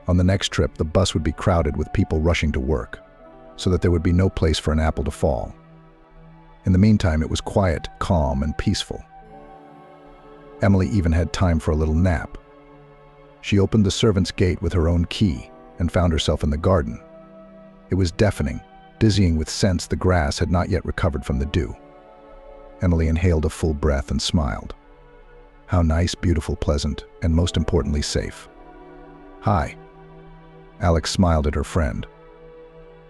On the next trip, the bus would be crowded with people rushing to work, so that there would be no place for an apple to fall. In the meantime, it was quiet, calm, and peaceful. Emily even had time for a little nap. She opened the servant's gate with her own key and found herself in the garden. It was deafening, dizzying with scents the grass had not yet recovered from the dew. Emily inhaled a full breath and smiled. How nice, beautiful, pleasant, and most importantly, safe. Hi. Alex smiled at her friend.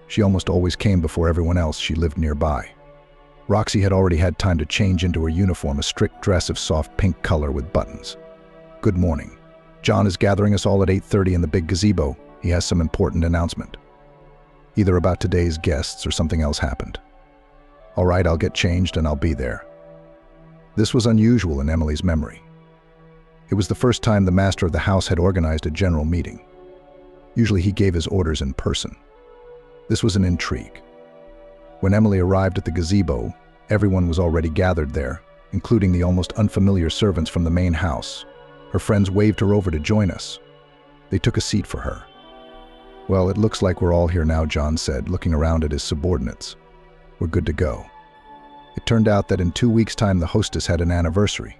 She almost always came before everyone else. She lived nearby. Roxy had already had time to change into her uniform, a strict dress of soft pink color with buttons. Good morning. John is gathering us all at 8:30 in the big gazebo. He has some important announcement. Either about today's guests or something else happened. All right, I'll get changed and I'll be there. This was unusual in Emily's memory. It was the first time the master of the house had organized a general meeting. Usually he gave his orders in person. This was an intrigue. When Emily arrived at the gazebo, everyone was already gathered there, including the almost unfamiliar servants from the main house. Her friends waved her over to join us. They took a seat for her. Well, it looks like we're all here now, John said, looking around at his subordinates. We're good to go. It turned out that in 2 weeks' time the hostess had an anniversary.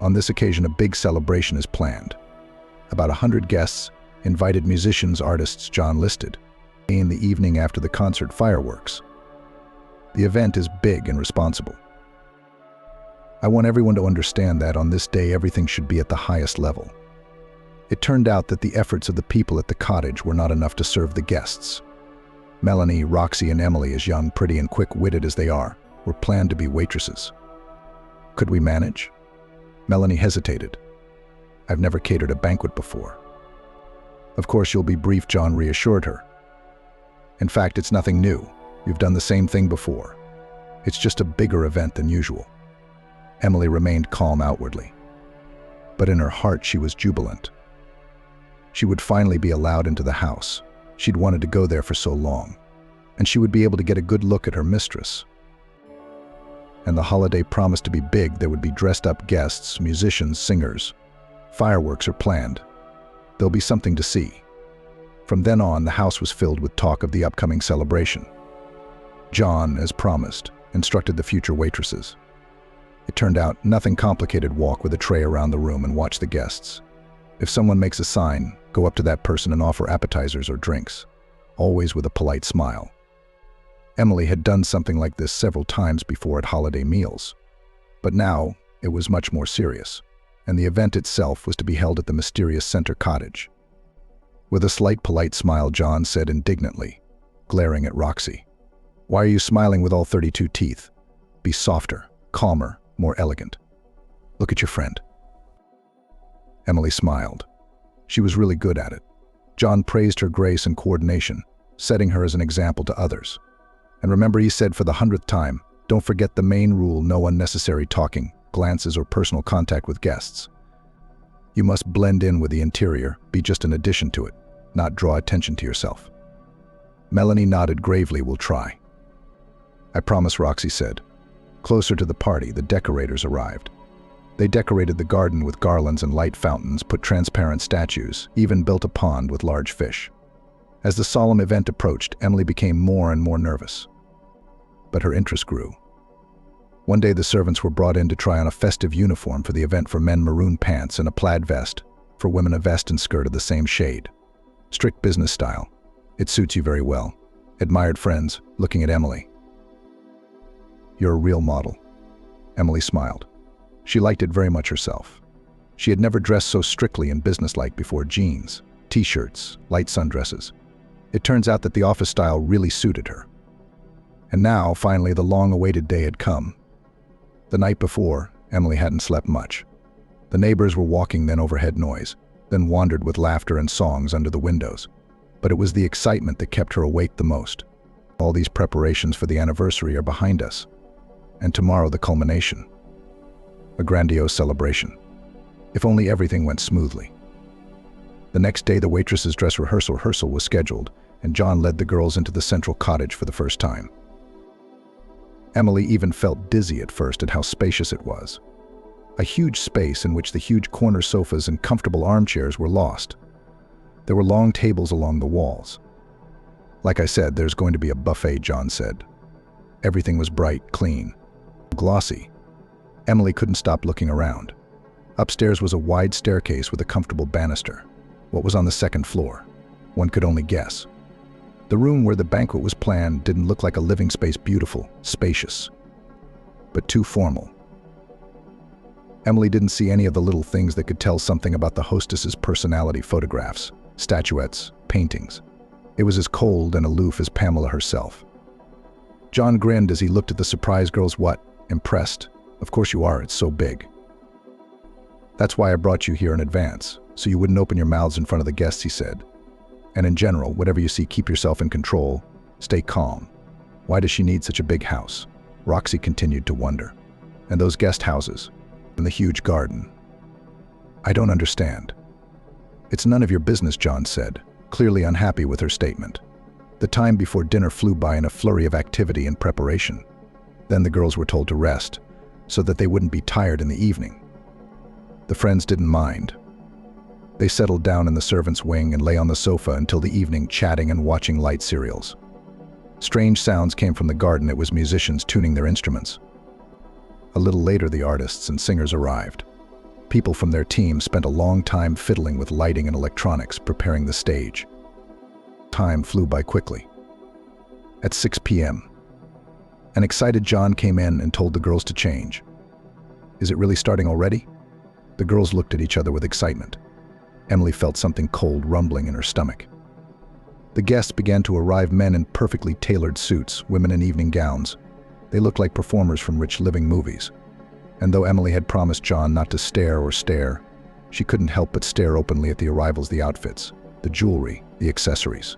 On this occasion, a big celebration is planned. About 100 guests, invited musicians, artists John listed, in the evening after the concert fireworks. The event is big and responsible. I want everyone to understand that on this day everything should be at the highest level. It turned out that the efforts of the people at the cottage were not enough to serve the guests. Melanie, Roxy, and Emily, as young, pretty, and quick-witted as they are, were planned to be waitresses. Could we manage? Melanie hesitated. I've never catered a banquet before. Of course, you'll be brief, John reassured her. In fact, it's nothing new. You've done the same thing before. It's just a bigger event than usual. Emily remained calm outwardly. But in her heart, she was jubilant. She would finally be allowed into the house. She'd wanted to go there for so long. And she would be able to get a good look at her mistress. And the holiday promised to be big. There would be dressed-up guests, musicians, singers. Fireworks are planned. There'll be something to see. From then on, the house was filled with talk of the upcoming celebration. John, as promised, instructed the future waitresses. It turned out nothing complicated. Walk with a tray around the room and watch the guests. If someone makes a sign, go up to that person and offer appetizers or drinks, always with a polite smile. Emily had done something like this several times before at holiday meals. But now, it was much more serious, and the event itself was to be held at the mysterious center cottage. With a slight polite smile, John said indignantly, glaring at Roxy, "Why are you smiling with all 32 teeth? Be softer, calmer, more elegant. Look at your friend." Emily smiled. She was really good at it. John praised her grace and coordination, setting her as an example to others. And remember, he said for the 100th time, don't forget the main rule: no unnecessary talking, glances, or personal contact with guests. You must blend in with the interior, be just an addition to it, not draw attention to yourself. Melanie nodded gravely. We'll try. I promise, Roxy said. Closer to the party, the decorators arrived. They decorated the garden with garlands and light fountains, put transparent statues, even built a pond with large fish. As the solemn event approached, Emily became more and more nervous. But her interest grew. One day the servants were brought in to try on a festive uniform for the event. For men, maroon pants and a plaid vest. For women, a vest and skirt of the same shade. Strict business style. It suits you very well, admired friends, looking at Emily. You're a real model. Emily smiled. She liked it very much herself. She had never dressed so strictly and businesslike before. Jeans, t-shirts, light sundresses. It turns out that the office style really suited her. And now, finally, the long-awaited day had come. The night before, Emily hadn't slept much. The neighbors were walking, then overhead noise, then wandered with laughter and songs under the windows. But it was the excitement that kept her awake the most. All these preparations for the anniversary are behind us. and tomorrow the culmination. A grandiose celebration. If only everything went smoothly. The next day, the waitress's dress rehearsal was scheduled, and John led the girls into the central cottage for the first time. Emily even felt dizzy at first at how spacious it was. A huge space in which the huge corner sofas and comfortable armchairs were lost. There were long tables along the walls. Like I said, there's going to be a buffet, John said. Everything was bright, clean, glossy. Emily couldn't stop looking around. Upstairs was a wide staircase with a comfortable banister. What was on the second floor? One could only guess. The room where the banquet was planned didn't look like a living space, beautiful, spacious, but too formal. Emily didn't see any of the little things that could tell something about the hostess's personality: photographs, statuettes, paintings. It was as cold and aloof as Pamela herself. John grinned as he looked at the surprised girls. What? Impressed? Of course you are, it's so big. That's why I brought you here in advance, so you wouldn't open your mouths in front of the guests, he said. And in general, whatever you see, keep yourself in control, stay calm. Why does she need such a big house? Roxy continued to wonder. And those guest houses, and the huge garden. I don't understand. It's none of your business, John said, clearly unhappy with her statement. The time before dinner flew by in a flurry of activity and preparation. Then the girls were told to rest, so that they wouldn't be tired in the evening. The friends didn't mind. They settled down in the servants' wing and lay on the sofa until the evening, chatting and watching light serials. Strange sounds came from the garden. It was musicians tuning their instruments. A little later, the artists and singers arrived. People from their team spent a long time fiddling with lighting and electronics, preparing the stage. Time flew by quickly. At 6 p.m., an excited John came in and told the girls to change. Is it really starting already? The girls looked at each other with excitement. Emily felt something cold rumbling in her stomach. The guests began to arrive, men in perfectly tailored suits, women in evening gowns. They looked like performers from rich living movies. And though Emily had promised John not to stare, she couldn't help but stare openly at the arrivals, the outfits, the jewelry, the accessories.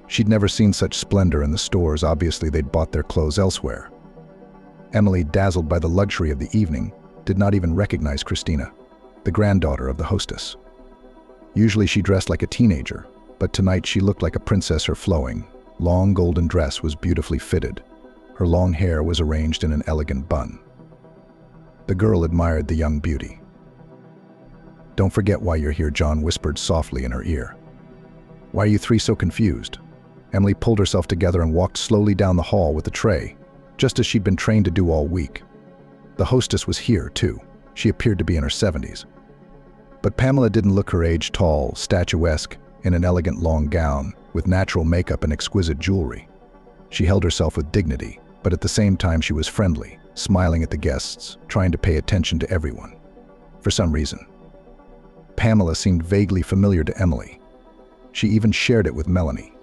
She'd never seen such splendor in the stores. Obviously, they'd bought their clothes elsewhere. Emily, dazzled by the luxury of the evening, did not even recognize Christina, the granddaughter of the hostess. Usually she dressed like a teenager, but tonight she looked like a princess. Her flowing, long golden dress was beautifully fitted. Her long hair was arranged in an elegant bun. The girl admired the young beauty. Don't forget why you're here, John whispered softly in her ear. Why are you three so confused? Emily pulled herself together and walked slowly down the hall with the tray, just as she'd been trained to do all week. The hostess was here, too. She appeared to be in her 70s. But Pamela didn't look her age, tall, statuesque, in an elegant long gown, with natural makeup and exquisite jewelry. She held herself with dignity, but at the same time she was friendly, smiling at the guests, trying to pay attention to everyone. For some reason, Pamela seemed vaguely familiar to Emily. She even shared it with Melanie.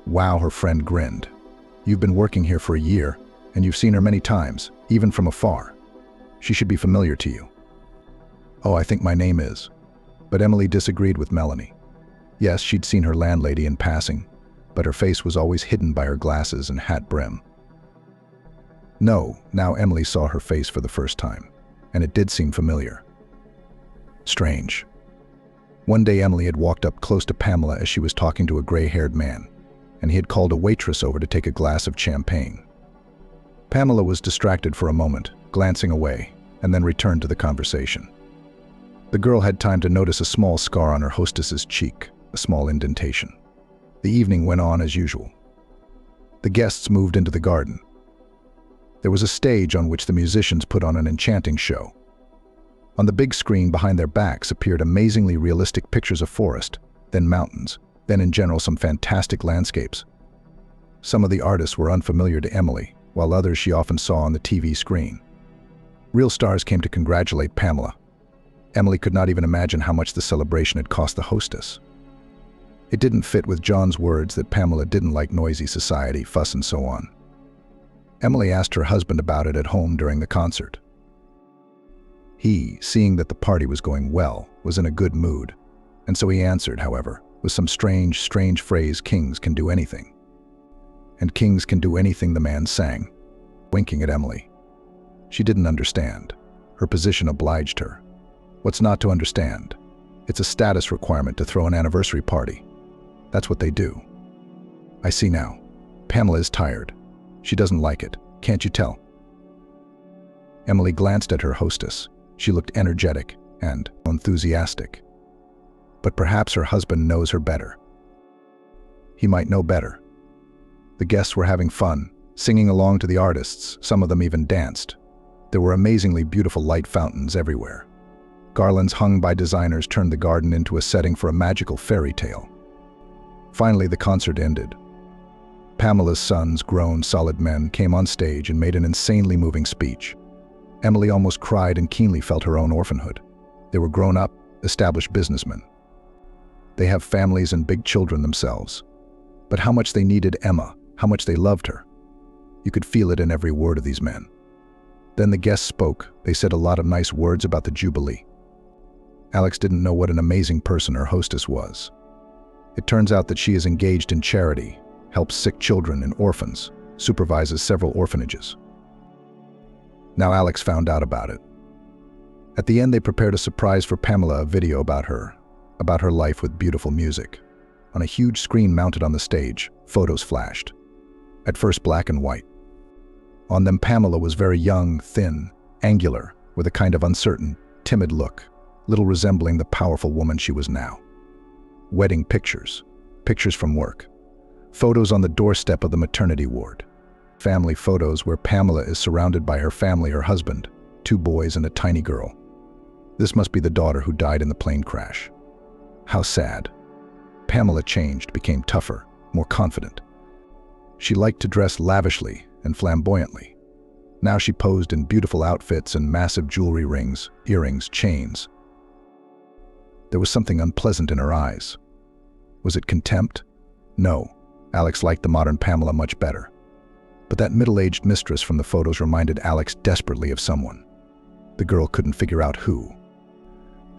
Wow, her friend grinned. You've been working here for a year, and you've seen her many times, even from afar. She should be familiar to you. Oh, I think my name is. But Emily disagreed with Melanie. Yes, she'd seen her landlady in passing, but her face was always hidden by her glasses and hat brim. No, now Emily saw her face for the first time, and it did seem familiar. Strange. One day Emily had walked up close to Pamela as she was talking to a gray-haired man, and he had called a waitress over to take a glass of champagne. Pamela was distracted for a moment, glancing away, and then returned to the conversation. The girl had time to notice a small scar on her hostess's cheek, a small indentation. The evening went on as usual. The guests moved into the garden. There was a stage on which the musicians put on an enchanting show. On the big screen behind their backs appeared amazingly realistic pictures of forest, then mountains, then in general some fantastic landscapes. Some of the artists were unfamiliar to Emily, while others she often saw on the TV screen. Real stars came to congratulate Pamela. Emily could not even imagine how much the celebration had cost the hostess. It didn't fit with John's words that Pamela didn't like noisy society, fuss and so on. Emily asked her husband about it at home during the concert. He, seeing that the party was going well, was in a good mood, and so he answered, however, with some strange phrase, "Kings can do anything." And kings can do anything, the man sang, winking at Emily. She didn't understand. Her position obliged her. What's not to understand? It's a status requirement to throw an anniversary party. That's what they do. I see now. Pamela is tired. She doesn't like it. Can't you tell? Emily glanced at her hostess. She looked energetic and enthusiastic. But perhaps her husband knows her better. He might know better. The guests were having fun, singing along to the artists. Some of them even danced. There were amazingly beautiful light fountains everywhere. Garlands hung by designers turned the garden into a setting for a magical fairy tale. Finally, the concert ended. Pamela's sons, grown, solid men, came on stage and made an insanely moving speech. Emily almost cried and keenly felt her own orphanhood. They were grown-up, established businessmen. They have families and big children themselves. But how much they needed Emma, how much they loved her. You could feel it in every word of these men. Then the guests spoke. They said a lot of nice words about the Jubilee. Alex didn't know what an amazing person her hostess was. It turns out that she is engaged in charity, helps sick children and orphans, supervises several orphanages. Now Alex found out about it. At the end, they prepared a surprise for Pamela, a video about her life with beautiful music. On a huge screen mounted on the stage, photos flashed. At first black and white. On them, Pamela was very young, thin, angular, with a kind of uncertain, timid look, little resembling the powerful woman she was now. Wedding pictures, pictures from work, photos on the doorstep of the maternity ward, family photos where Pamela is surrounded by her family, her husband, 2 boys and a tiny girl. This must be the daughter who died in the plane crash. How sad. Pamela changed, became tougher, more confident. She liked to dress lavishly and flamboyantly. Now she posed in beautiful outfits and massive jewelry, rings, earrings, chains. There was something unpleasant in her eyes. Was it contempt? No. Alex liked the modern Pamela much better. But that middle-aged mistress from the photos reminded Alex desperately of someone. The girl couldn't figure out who.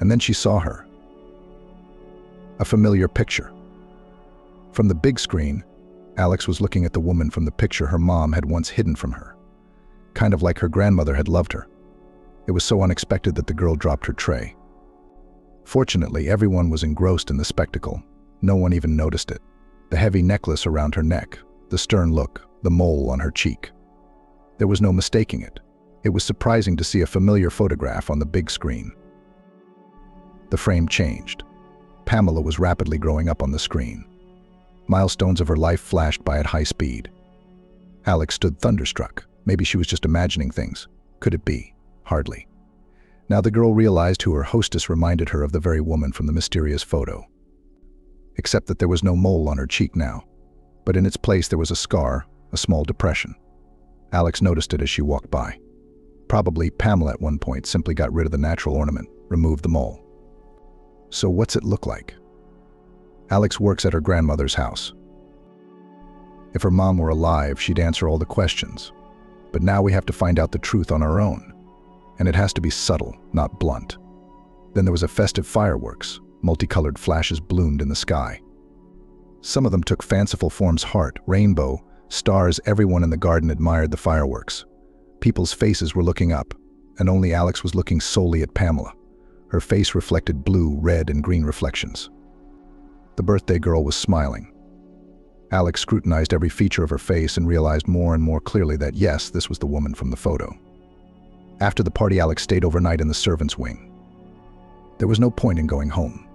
And then she saw her. A familiar picture. From the big screen, Alex was looking at the woman from the picture her mom had once hidden from her. Kind of like her grandmother had loved her. It was so unexpected that the girl dropped her tray. Fortunately, everyone was engrossed in the spectacle. No one even noticed it. The heavy necklace around her neck, the stern look, the mole on her cheek. There was no mistaking it. It was surprising to see a familiar photograph on the big screen. The frame changed. Pamela was rapidly growing up on the screen. Milestones of her life flashed by at high speed. Alex stood thunderstruck. Maybe she was just imagining things. Could it be? Hardly. Now the girl realized who her hostess reminded her of the very woman from the mysterious photo. Except that there was no mole on her cheek now. But in its place there was a scar, a small depression. Alex noticed it as she walked by. Probably Pamela at one point simply got rid of the natural ornament, removed the mole. So what's it look like? Alex works at her grandmother's house. If her mom were alive, she'd answer all the questions. But now we have to find out the truth on our own. And it has to be subtle, not blunt. Then there was a festive fireworks. Multicolored flashes bloomed in the sky. Some of them took fanciful forms: heart, rainbow, stars. Everyone in the garden admired the fireworks. People's faces were looking up, and only Alex was looking solely at Pamela. Her face reflected blue, red, and green reflections. The birthday girl was smiling. Alex scrutinized every feature of her face and realized more and more clearly that yes, this was the woman from the photo. After the party, Alex stayed overnight in the servants' wing. There was no point in going home.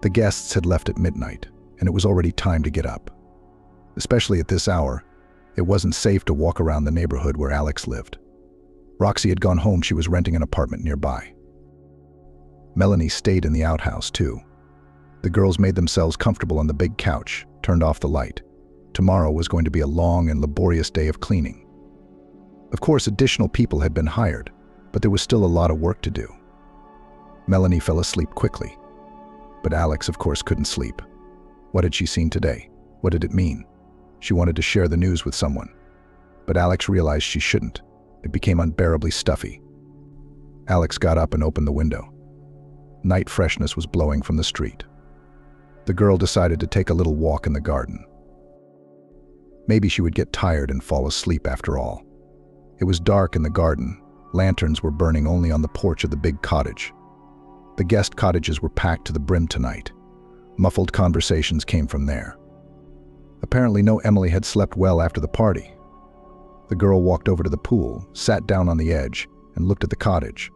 The guests had left at midnight, and it was already time to get up. Especially at this hour, it wasn't safe to walk around the neighborhood where Alex lived. Roxy had gone home. She was renting an apartment nearby. Melanie stayed in the outhouse, too. The girls made themselves comfortable on the big couch, turned off the light. Tomorrow was going to be a long and laborious day of cleaning. Of course, additional people had been hired, but there was still a lot of work to do. Melanie fell asleep quickly. But Alex, of course, couldn't sleep. What had she seen today? What did it mean? She wanted to share the news with someone. But Alex realized she shouldn't. It became unbearably stuffy. Alex got up and opened the window. Night freshness was blowing from the street. The girl decided to take a little walk in the garden. Maybe she would get tired and fall asleep after all. It was dark in the garden. Lanterns were burning only on the porch of the big cottage. The guest cottages were packed to the brim tonight. Muffled conversations came from there. Apparently Emily had slept well after the party. The girl walked over to the pool, sat down on the edge, and looked at the cottage.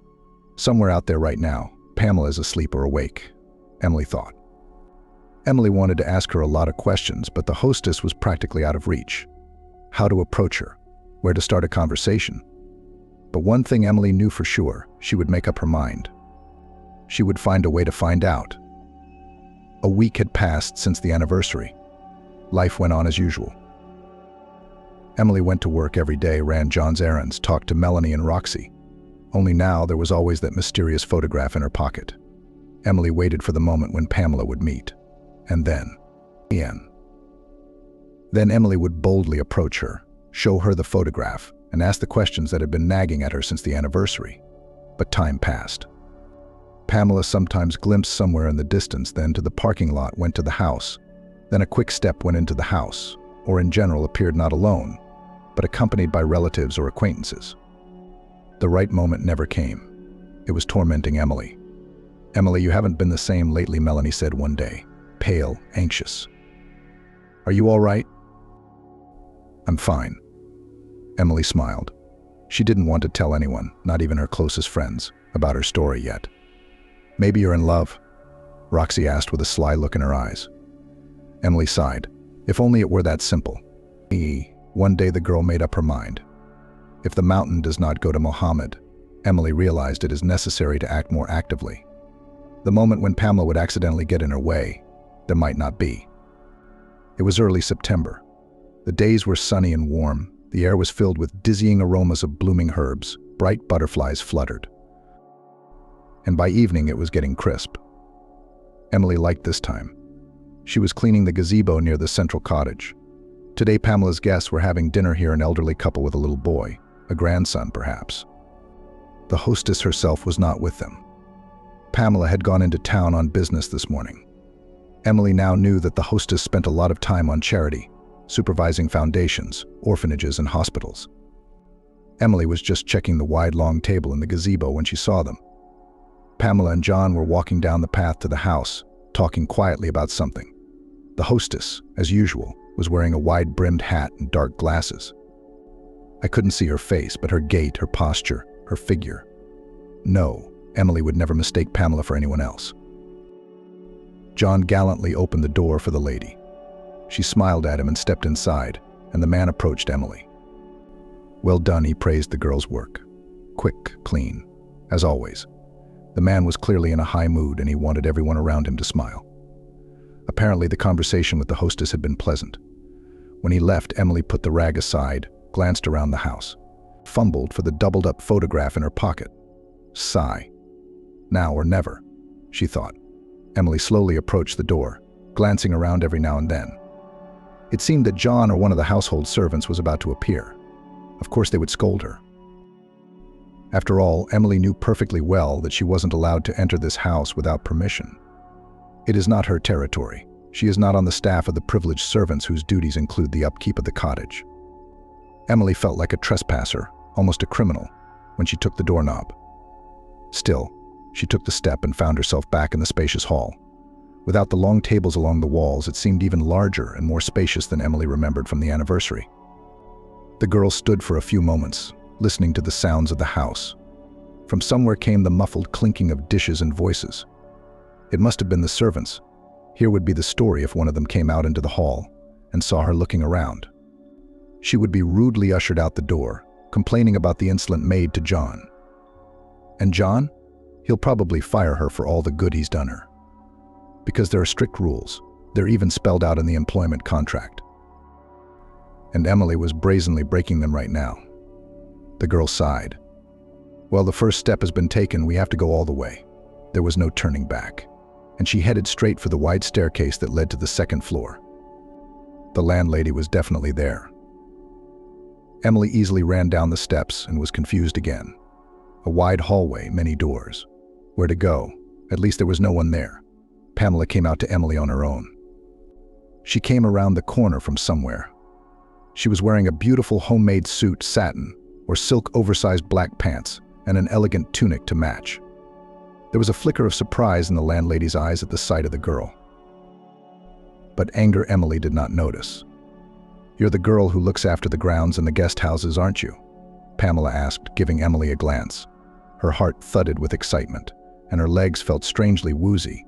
Somewhere out there right now, Pamela is asleep or awake, Emily thought. Emily wanted to ask her a lot of questions, but the hostess was practically out of reach. How to approach her, where to start a conversation. But one thing Emily knew for sure, she would make up her mind. She would find a way to find out. A week had passed since the anniversary. Life went on as usual. Emily went to work every day, ran John's errands, talked to Melanie and Roxy. Only now there was always that mysterious photograph in her pocket. Emily waited for the moment when Pamela would meet. And then, Ian. Then Emily would boldly approach her, show her the photograph, and ask the questions that had been nagging at her since the anniversary. But time passed. Pamela sometimes glimpsed somewhere in the distance, then to the parking lot, went to the house. Then a quick step went into the house, or in general appeared not alone, but accompanied by relatives or acquaintances. The right moment never came. It was tormenting Emily. "Emily, you haven't been the same lately," Melanie said one day, pale, anxious. "Are you all right?" "I'm fine." Emily smiled. She didn't want to tell anyone, not even her closest friends, about her story yet. "Maybe you're in love?" Roxy asked with a sly look in her eyes. Emily sighed. If only it were that simple. One day the girl made up her mind. If the mountain does not go to Mohammed, Emily realized it is necessary to act more actively. The moment when Pamela would accidentally get in her way, there might not be. It was early September. The days were sunny and warm. The air was filled with dizzying aromas of blooming herbs. Bright butterflies fluttered. And by evening it was getting crisp. Emily liked this time. She was cleaning the gazebo near the central cottage. Today Pamela's guests were having dinner here, an elderly couple with a little boy, a grandson perhaps. The hostess herself was not with them. Pamela had gone into town on business this morning. Emily now knew that the hostess spent a lot of time on charity, supervising foundations, orphanages, and hospitals. Emily was just checking the wide, long table in the gazebo when she saw them. Pamela and John were walking down the path to the house, talking quietly about something. The hostess, as usual, was wearing a wide-brimmed hat and dark glasses. I couldn't see her face, but her gait, her posture, her figure. No, Emily would never mistake Pamela for anyone else. John gallantly opened the door for the lady. She smiled at him and stepped inside, and the man approached Emily. "Well done," he praised the girl's work. Quick, clean, as always. The man was clearly in a high mood, and he wanted everyone around him to smile. Apparently, the conversation with the hostess had been pleasant. When he left, Emily put the rag aside, glanced around the house, fumbled for the doubled-up photograph in her pocket. Sigh. Now or never, she thought. Emily slowly approached the door, glancing around every now and then. It seemed that John or one of the household servants was about to appear. Of course, they would scold her. After all, Emily knew perfectly well that she wasn't allowed to enter this house without permission. It is not her territory. She is not on the staff of the privileged servants whose duties include the upkeep of the cottage. Emily felt like a trespasser, almost a criminal, when she took the doorknob. Still, she took the step and found herself back in the spacious hall. Without the long tables along the walls, it seemed even larger and more spacious than Emily remembered from the anniversary. The girl stood for a few moments, listening to the sounds of the house. From somewhere came the muffled clinking of dishes and voices. It must have been the servants. Here would be the story if one of them came out into the hall and saw her looking around. She would be rudely ushered out the door, complaining about the insolent maid to John. And John? He'll probably fire her for all the good he's done her. Because there are strict rules. They're even spelled out in the employment contract. And Emily was brazenly breaking them right now. The girl sighed. Well, the first step has been taken. We have to go all the way. There was no turning back. And she headed straight for the wide staircase that led to the second floor. The landlady was definitely there. Emily easily ran down the steps and was confused again. A wide hallway, many doors. Where to go? At least there was no one there. Pamela came out to Emily on her own. She came around the corner from somewhere. She was wearing a beautiful homemade suit, satin, or silk oversized black pants and an elegant tunic to match. There was a flicker of surprise in the landlady's eyes at the sight of the girl. But anger Emily did not notice. "You're the girl who looks after the grounds and the guest houses, aren't you?" Pamela asked, giving Emily a glance. Her heart thudded with excitement, and her legs felt strangely woozy.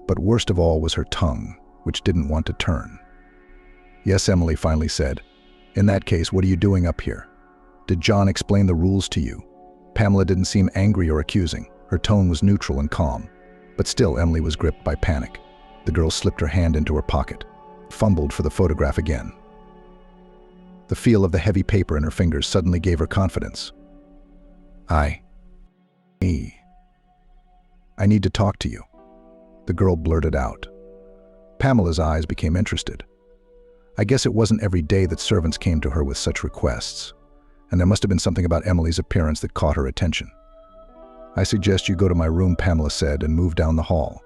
But worst of all was her tongue, which didn't want to turn. "Yes," Emily finally said. "In that case, what are you doing up here? Did John explain the rules to you?" Pamela didn't seem angry or accusing. Her tone was neutral and calm. But still, Emily was gripped by panic. The girl slipped her hand into her pocket, fumbled for the photograph again. The feel of the heavy paper in her fingers suddenly gave her confidence. I need to talk to you," the girl blurted out. Pamela's eyes became interested. I guess it wasn't every day that servants came to her with such requests, and there must have been something about Emily's appearance that caught her attention. "I suggest you go to my room," Pamela said, and moved down the hall.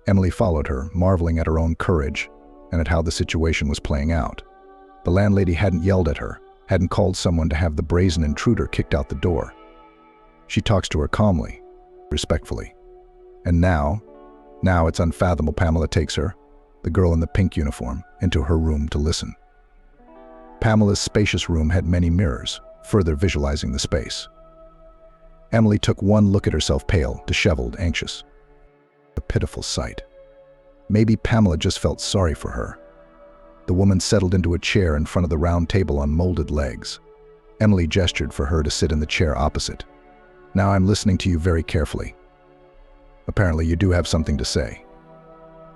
Emily followed her, marveling at her own courage and at how the situation was playing out. The landlady hadn't yelled at her, hadn't called someone to have the brazen intruder kicked out the door. She talks to her calmly, respectfully. And now it's unfathomable. Pamela takes her, the girl in the pink uniform, into her room to listen. Pamela's spacious room had many mirrors, further visualizing the space. Emily took one look at herself, pale, disheveled, anxious. A pitiful sight. Maybe Pamela just felt sorry for her. The woman settled into a chair in front of the round table on molded legs. Emily gestured for her to sit in the chair opposite. "Now I'm listening to you very carefully. Apparently you do have something to say."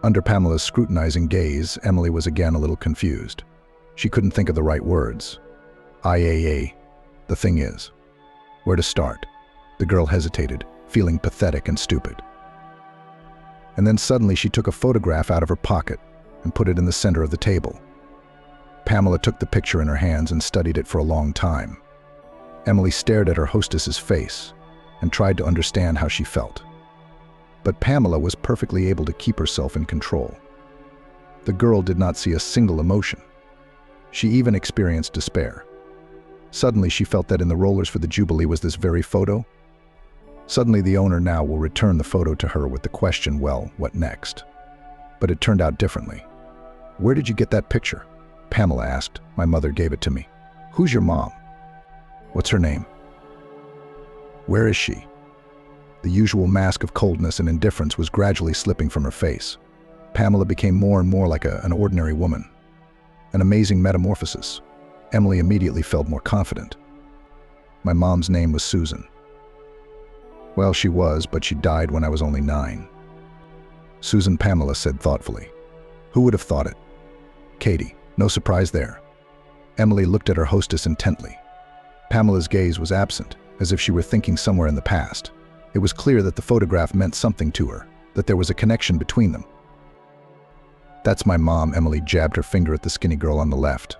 Under Pamela's scrutinizing gaze, Emily was again a little confused. She couldn't think of the right words. The thing is. Where to start? The girl hesitated, feeling pathetic and stupid. And then suddenly she took a photograph out of her pocket and put it in the center of the table. Pamela took the picture in her hands and studied it for a long time. Emily stared at her hostess's face and tried to understand how she felt. But Pamela was perfectly able to keep herself in control. The girl did not see a single emotion. She even experienced despair. Suddenly she felt that in the rollers for the Jubilee was this very photo. Suddenly the owner now will return the photo to her with the question, well, what next? But it turned out differently. "Where did you get that picture?" Pamela asked. "My mother gave it to me." "Who's your mom?" "What's her name?" "Where is she?" The usual mask of coldness and indifference was gradually slipping from her face. Pamela became more and more like an ordinary woman. An amazing metamorphosis. Emily immediately felt more confident. "My mom's name was Susan." "Well, she was, but she died when I was only 9. Susan," Pamela said thoughtfully. "Who would have thought it?" "Katie. No surprise there." Emily looked at her hostess intently. Pamela's gaze was absent, as if she were thinking somewhere in the past. It was clear that the photograph meant something to her, that there was a connection between them. "That's my mom," Emily jabbed her finger at the skinny girl on the left.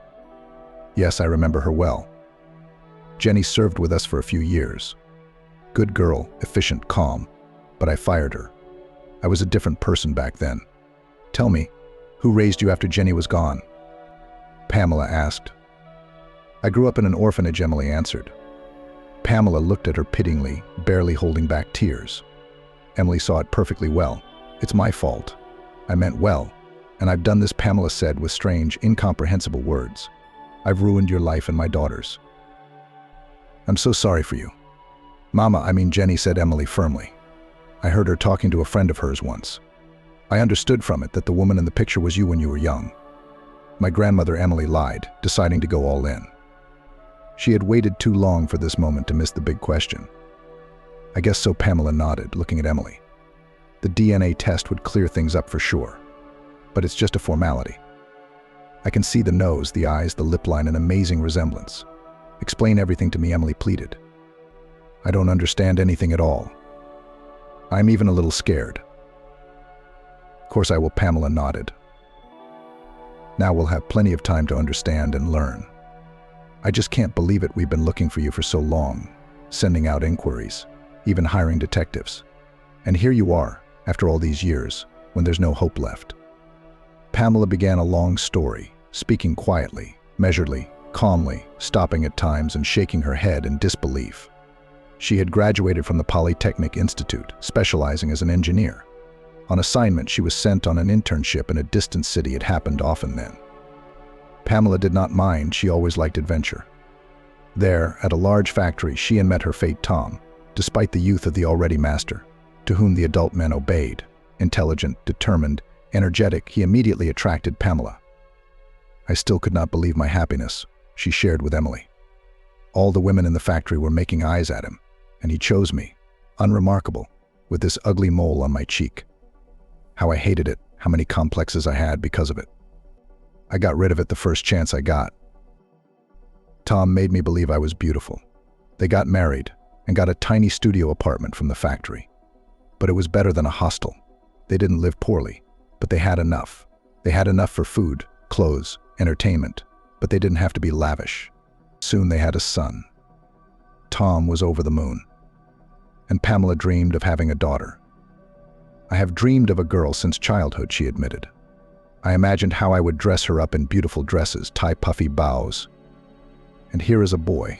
"Yes, I remember her well. Jenny served with us for a few years. Good girl, efficient, calm, but I fired her. I was a different person back then. Tell me, who raised you after Jenny was gone?" Pamela asked. "I grew up in an orphanage," Emily answered. Pamela looked at her pityingly, barely holding back tears. Emily saw it perfectly well. "It's my fault. I meant well, and I've done this," Pamela said with strange, incomprehensible words. "I've ruined your life and my daughter's. I'm so sorry for you." Jenny," said Emily firmly. "I heard her talking to a friend of hers once. I understood from it that the woman in the picture was you when you were young." My grandmother, Emily lied, deciding to go all in. She had waited too long for this moment to miss the big question. "I guess so," Pamela nodded, looking at Emily. "The DNA test would clear things up for sure. But it's just a formality. I can see the nose, the eyes, the lip line, an amazing resemblance. Explain everything to me," Emily pleaded. "I don't understand anything at all. I'm even a little scared." "Of course I will," Pamela nodded. "Now we'll have plenty of time to understand and learn. I just can't believe it. We've been looking for you for so long, sending out inquiries, even hiring detectives. And here you are, after all these years, when there's no hope left." Pamela began a long story, speaking quietly, measuredly, calmly, stopping at times and shaking her head in disbelief. She had graduated from the Polytechnic Institute, specializing as an engineer. On assignment, she was sent on an internship in a distant city. It happened often then. Pamela did not mind. She always liked adventure. There, at a large factory, she had met her fate Tom, despite the youth of the already master, to whom the adult men obeyed. Intelligent, determined, energetic, he immediately attracted Pamela. I still could not believe my happiness, she shared with Emily. All the women in the factory were making eyes at him, and he chose me, unremarkable, with this ugly mole on my cheek. How I hated it, how many complexes I had because of it. I got rid of it the first chance I got. Tom made me believe I was beautiful. They got married and got a tiny studio apartment from the factory. But it was better than a hostel. They didn't live poorly, but they had enough. They had enough for food, clothes, entertainment, but they didn't have to be lavish. Soon they had a son. Tom was over the moon. And Pamela dreamed of having a daughter. I have dreamed of a girl since childhood, she admitted. I imagined how I would dress her up in beautiful dresses, tie puffy bows. And here is a boy.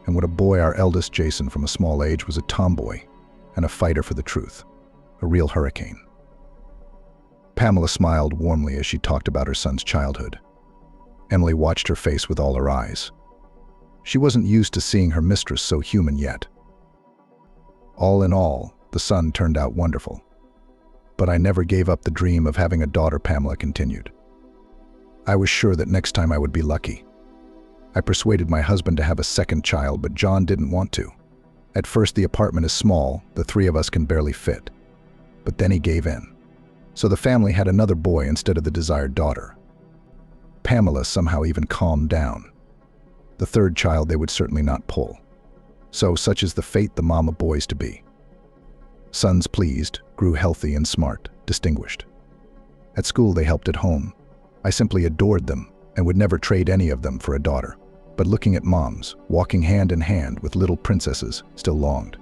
And what a boy, our eldest Jason from a small age was a tomboy and a fighter for the truth, a real hurricane. Pamela smiled warmly as she talked about her son's childhood. Emily watched her face with all her eyes. She wasn't used to seeing her mistress so human yet. All in all, the son turned out wonderful. But I never gave up the dream of having a daughter, Pamela continued. I was sure that next time I would be lucky. I persuaded my husband to have a second child, but John didn't want to. At first, the apartment is small, the three of us can barely fit. But then he gave in. So the family had another boy instead of the desired daughter. Pamela somehow even calmed down. The third child they would certainly not pull. So such is the fate the mama boys to be. Sons pleased, grew healthy and smart, distinguished. At school they helped at home. I simply adored them and would never trade any of them for a daughter. But looking at moms, walking hand in hand with little princesses, still longed.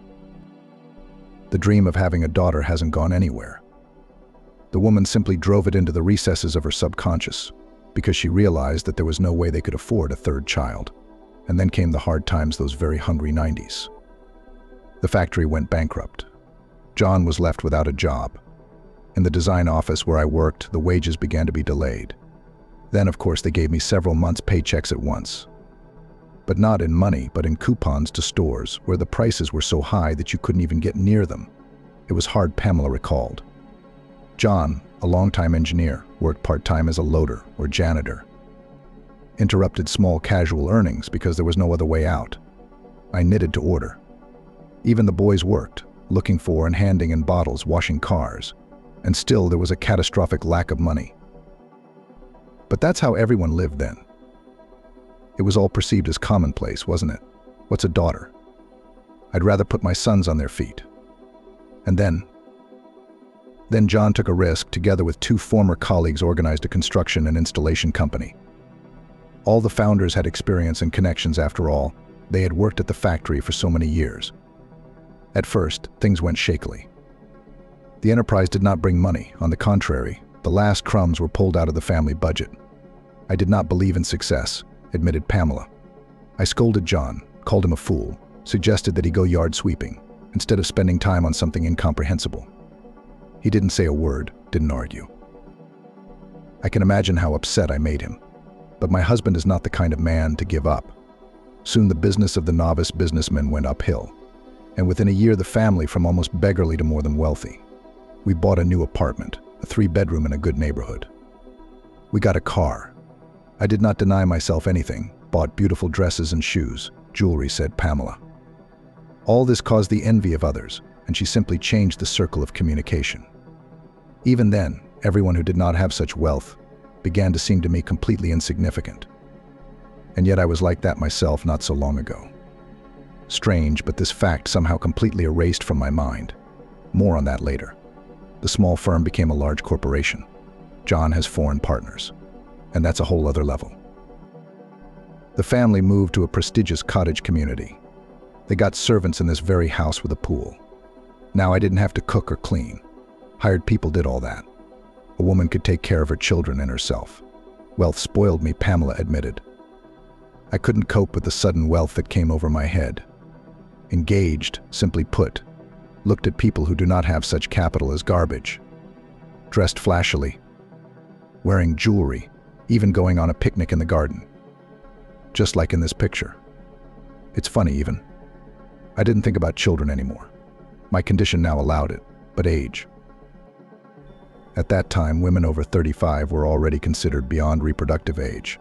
The dream of having a daughter hasn't gone anywhere. The woman simply drove it into the recesses of her subconscious because she realized that there was no way they could afford a third child. And then came the hard times, those very hungry 90s. The factory went bankrupt. John was left without a job. In the design office where I worked, the wages began to be delayed. Then, of course, they gave me several months' paychecks at once. But not in money, but in coupons to stores where the prices were so high that you couldn't even get near them. It was hard, Pamela recalled. John, a longtime engineer, worked part-time as a loader or janitor. Interrupted small casual earnings because there was no other way out. I knitted to order. Even the boys worked, looking for and handing in bottles, washing cars. And still there was a catastrophic lack of money. But that's how everyone lived then. It was all perceived as commonplace, wasn't it? What's a daughter? I'd rather put my sons on their feet. And then John took a risk. Together with two former colleagues, organized a construction and installation company. All the founders had experience and connections. After all, they had worked at the factory for so many years. At first, things went shakily. The enterprise did not bring money. On the contrary, the last crumbs were pulled out of the family budget. I did not believe in success, admitted Pamela. I scolded John, called him a fool, suggested that he go yard sweeping, instead of spending time on something incomprehensible. He didn't say a word, didn't argue. I can imagine how upset I made him. But my husband is not the kind of man to give up. Soon the business of the novice businessman went uphill. And within a year, the family from almost beggarly to more than wealthy. We bought a new apartment, a 3-bedroom in a good neighborhood. We got a car. I did not deny myself anything, bought beautiful dresses and shoes, jewelry, said Pamela. All this caused the envy of others, and she simply changed the circle of communication. Even then, everyone who did not have such wealth began to seem to me completely insignificant. And yet I was like that myself not so long ago. Strange, but this fact somehow completely erased from my mind. More on that later. The small firm became a large corporation. John has foreign partners. And that's a whole other level. The family moved to a prestigious cottage community. They got servants in this very house with a pool. Now I didn't have to cook or clean. Hired people did all that. A woman could take care of her children and herself. Wealth spoiled me, Pamela admitted. I couldn't cope with the sudden wealth that came over my head. Engaged, simply put, looked at people who do not have such capital as garbage. Dressed flashily, wearing jewelry, even going on a picnic in the garden. Just like in this picture. It's funny even. I didn't think about children anymore. My condition now allowed it, but age. At that time, women over 35 were already considered beyond reproductive age.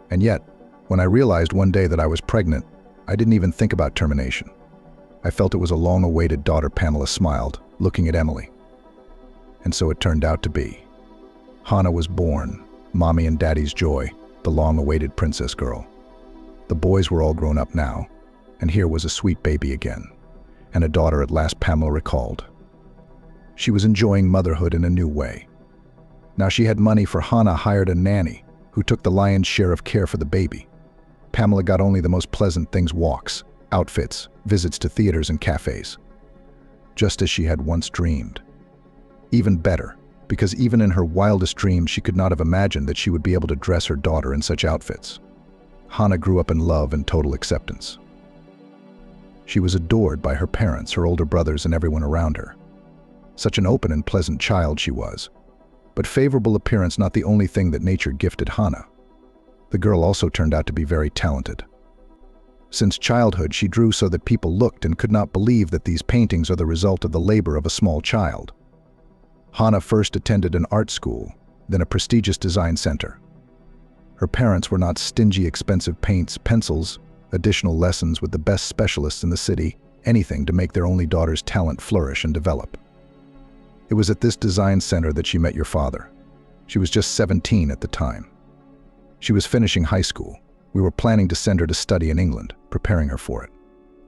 And yet, when I realized one day that I was pregnant, I didn't even think about termination. I felt it was a long-awaited daughter. Pamela smiled, looking at Emily. And so it turned out to be. Hannah was born, mommy and daddy's joy, the long-awaited princess girl. The boys were all grown up now, and here was a sweet baby again, and a daughter at last, Pamela recalled. She was enjoying motherhood in a new way. Now she had money, for Hannah hired a nanny who took the lion's share of care for the baby. Pamela got only the most pleasant things: walks, outfits, visits to theaters and cafes. Just as she had once dreamed. Even better, because even in her wildest dreams she could not have imagined that she would be able to dress her daughter in such outfits. Hannah grew up in love and total acceptance. She was adored by her parents, her older brothers, and everyone around her. Such an open and pleasant child she was. But favorable appearance not the only thing that nature gifted Hannah. The girl also turned out to be very talented. Since childhood, she drew so that people looked and could not believe that these paintings are the result of the labor of a small child. Hannah first attended an art school, then a prestigious design center. Her parents were not stingy, expensive paints, pencils, additional lessons with the best specialists in the city, anything to make their only daughter's talent flourish and develop. It was at this design center that she met your father. She was just 17 at the time. She was finishing high school. We were planning to send her to study in England, preparing her for it.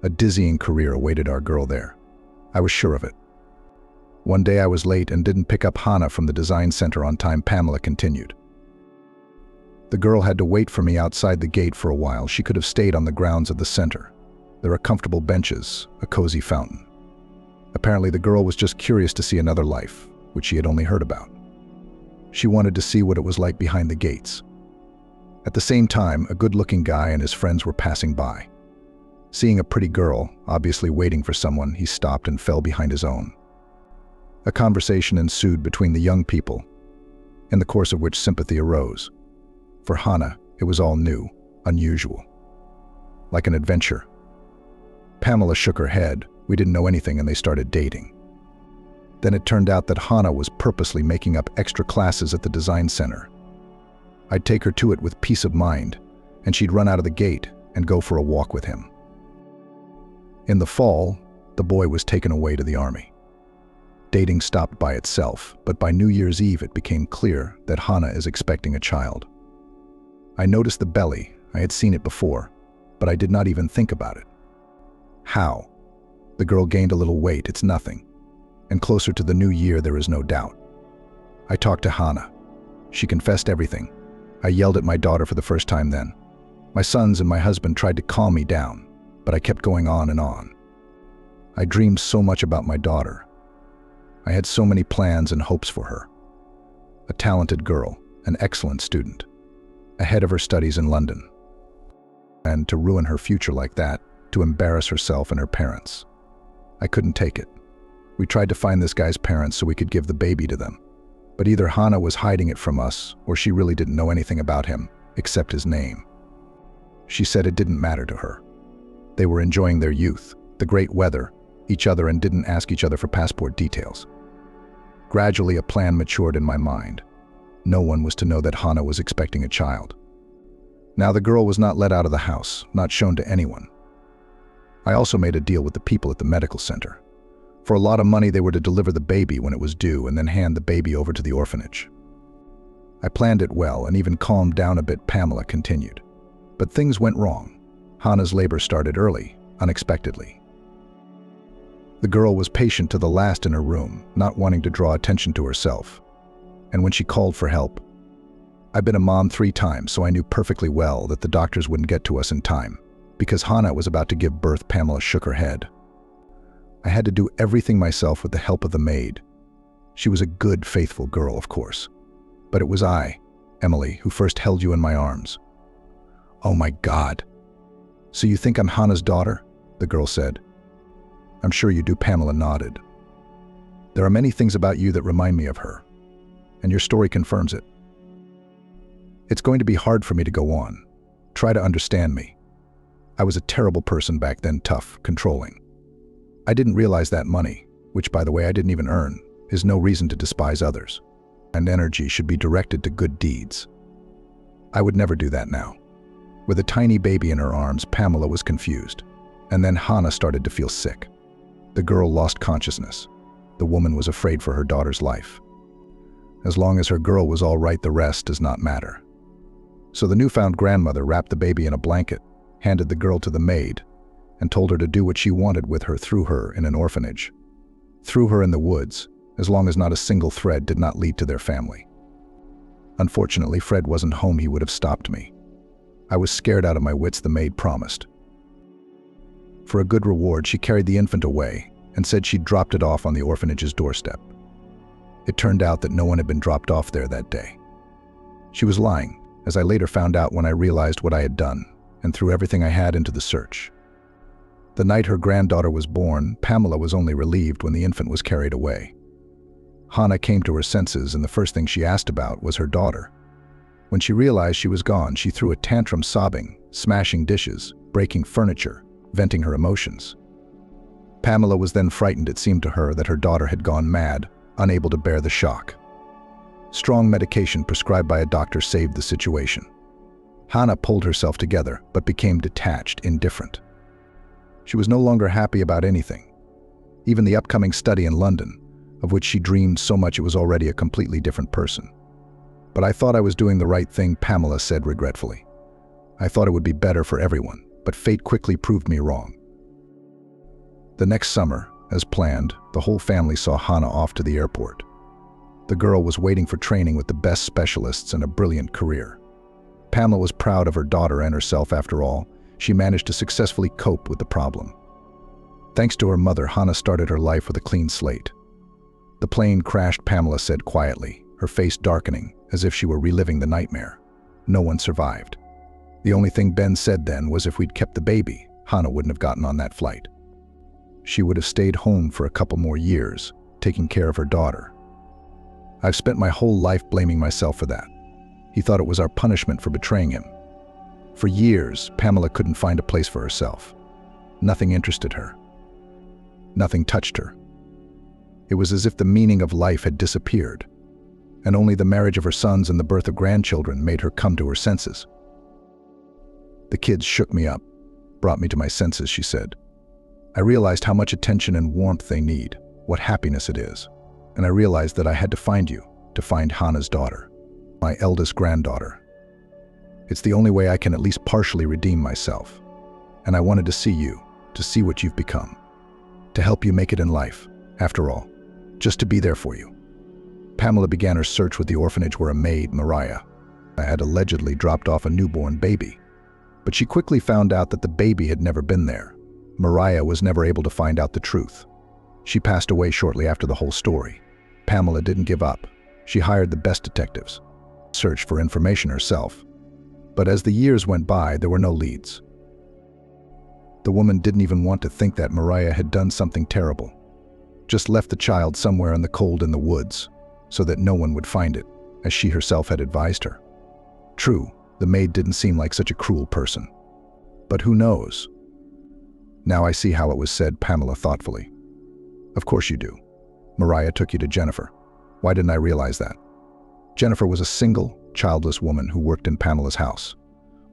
A dizzying career awaited our girl there. I was sure of it. One day I was late and didn't pick up Hannah from the design center on time. Pamela continued. The girl had to wait for me outside the gate for a while. She could have stayed on the grounds of the center. There are comfortable benches, a cozy fountain. Apparently the girl was just curious to see another life, which she had only heard about. She wanted to see what it was like behind the gates. At the same time, a good-looking guy and his friends were passing by. Seeing a pretty girl, obviously waiting for someone, he stopped and fell behind his own. A conversation ensued between the young people, in the course of which sympathy arose. For Hannah, it was all new, unusual. Like an adventure. Pamela shook her head. We didn't know anything and they started dating. Then it turned out that Hannah was purposely making up extra classes at the design center. I'd take her to it with peace of mind, and she'd run out of the gate and go for a walk with him. In the fall, the boy was taken away to the army. Dating stopped by itself, but by New Year's Eve it became clear that Hannah is expecting a child. I noticed the belly. I had seen it before, but I did not even think about it. How? The girl gained a little weight, it's nothing. And closer to the new year, there is no doubt. I talked to Hannah. She confessed everything. I yelled at my daughter for the first time then. My sons and my husband tried to calm me down, but I kept going on and on. I dreamed so much about my daughter. I had so many plans and hopes for her. A talented girl, an excellent student, ahead of her studies in London. And to ruin her future like that, to embarrass herself and her parents. I couldn't take it. We tried to find this guy's parents so we could give the baby to them. But either Hannah was hiding it from us, or she really didn't know anything about him, except his name. She said it didn't matter to her. They were enjoying their youth, the great weather, each other, and didn't ask each other for passport details. Gradually, a plan matured in my mind. No one was to know that Hannah was expecting a child. Now the girl was not let out of the house, not shown to anyone. I also made a deal with the people at the medical center. For a lot of money, they were to deliver the baby when it was due and then hand the baby over to the orphanage. I planned it well and even calmed down a bit. Pamela continued. But things went wrong. Hannah's labor started early, unexpectedly. The girl was patient to the last in her room, not wanting to draw attention to herself. And when she called for help, I've been a mom 3 times, so I knew perfectly well that the doctors wouldn't get to us in time. Because Hannah was about to give birth, Pamela shook her head. I had to do everything myself with the help of the maid. She was a good, faithful girl, of course. But it was I, Emily, who first held you in my arms. Oh my God, "So you think I'm Hannah's daughter?" the girl said. "I'm sure you do," Pamela nodded. "There are many things about you that remind me of her, and your story confirms it. It's going to be hard for me to go on. Try to understand me. I was a terrible person back then, tough, controlling. I didn't realize that money, which by the way I didn't even earn, is no reason to despise others, and energy should be directed to good deeds. I would never do that now." With a tiny baby in her arms, Pamela was confused, and then Hannah started to feel sick. The girl lost consciousness. The woman was afraid for her daughter's life. As long as her girl was all right, the rest does not matter. So the newfound grandmother wrapped the baby in a blanket, handed the girl to the maid, and told her to do what she wanted with her, threw her in an orphanage. Threw her in the woods, as long as not a single thread did not lead to their family. Unfortunately, Fred wasn't home. He would have stopped me. I was scared out of my wits, the maid promised. For a good reward, she carried the infant away and said she'd dropped it off on the orphanage's doorstep. It turned out that no one had been dropped off there that day. She was lying, as I later found out when I realized what I had done and threw everything I had into the search. The night her granddaughter was born, Pamela was only relieved when the infant was carried away. Hannah came to her senses, and the first thing she asked about was her daughter. When she realized she was gone, she threw a tantrum, sobbing, smashing dishes, breaking furniture, venting her emotions. Pamela was then frightened. It seemed to her that her daughter had gone mad, unable to bear the shock. Strong medication prescribed by a doctor saved the situation. Hannah pulled herself together, but became detached, indifferent. She was no longer happy about anything. Even the upcoming study in London, of which she dreamed so much, it was already a completely different person. "But I thought I was doing the right thing," Pamela said regretfully. "I thought it would be better for everyone, but fate quickly proved me wrong." The next summer, as planned, the whole family saw Hannah off to the airport. The girl was waiting for training with the best specialists and a brilliant career. Pamela was proud of her daughter and herself. After all, she managed to successfully cope with the problem. Thanks to her mother, Hannah started her life with a clean slate. "The plane crashed," Pamela said quietly, her face darkening, as if she were reliving the nightmare. "No one survived. The only thing Ben said then was if we'd kept the baby, Hannah wouldn't have gotten on that flight. She would have stayed home for a couple more years, taking care of her daughter. I've spent my whole life blaming myself for that. He thought it was our punishment for betraying him." For years, Pamela couldn't find a place for herself. Nothing interested her. Nothing touched her. It was as if the meaning of life had disappeared, and only the marriage of her sons and the birth of grandchildren made her come to her senses. "The kids shook me up, brought me to my senses," she said. "I realized how much attention and warmth they need, what happiness it is. And I realized that I had to find you, to find Hannah's daughter, my eldest granddaughter. It's the only way I can at least partially redeem myself. And I wanted to see you, to see what you've become, to help you make it in life, after all, just to be there for you." Pamela began her search with the orphanage where a maid, Mariah, had allegedly dropped off a newborn baby. But she quickly found out that the baby had never been there. Mariah was never able to find out the truth. She passed away shortly after the whole story. Pamela didn't give up. She hired the best detectives, searched for information herself. But as the years went by, there were no leads. The woman didn't even want to think that Mariah had done something terrible. Just left the child somewhere in the cold in the woods, so that no one would find it, as she herself had advised her. True, the maid didn't seem like such a cruel person. But who knows? "Now I see how it was said," Pamela thoughtfully. "Of course you do. Mariah took you to Jennifer. Why didn't I realize that?" Jennifer was a single, childless woman who worked in Pamela's house.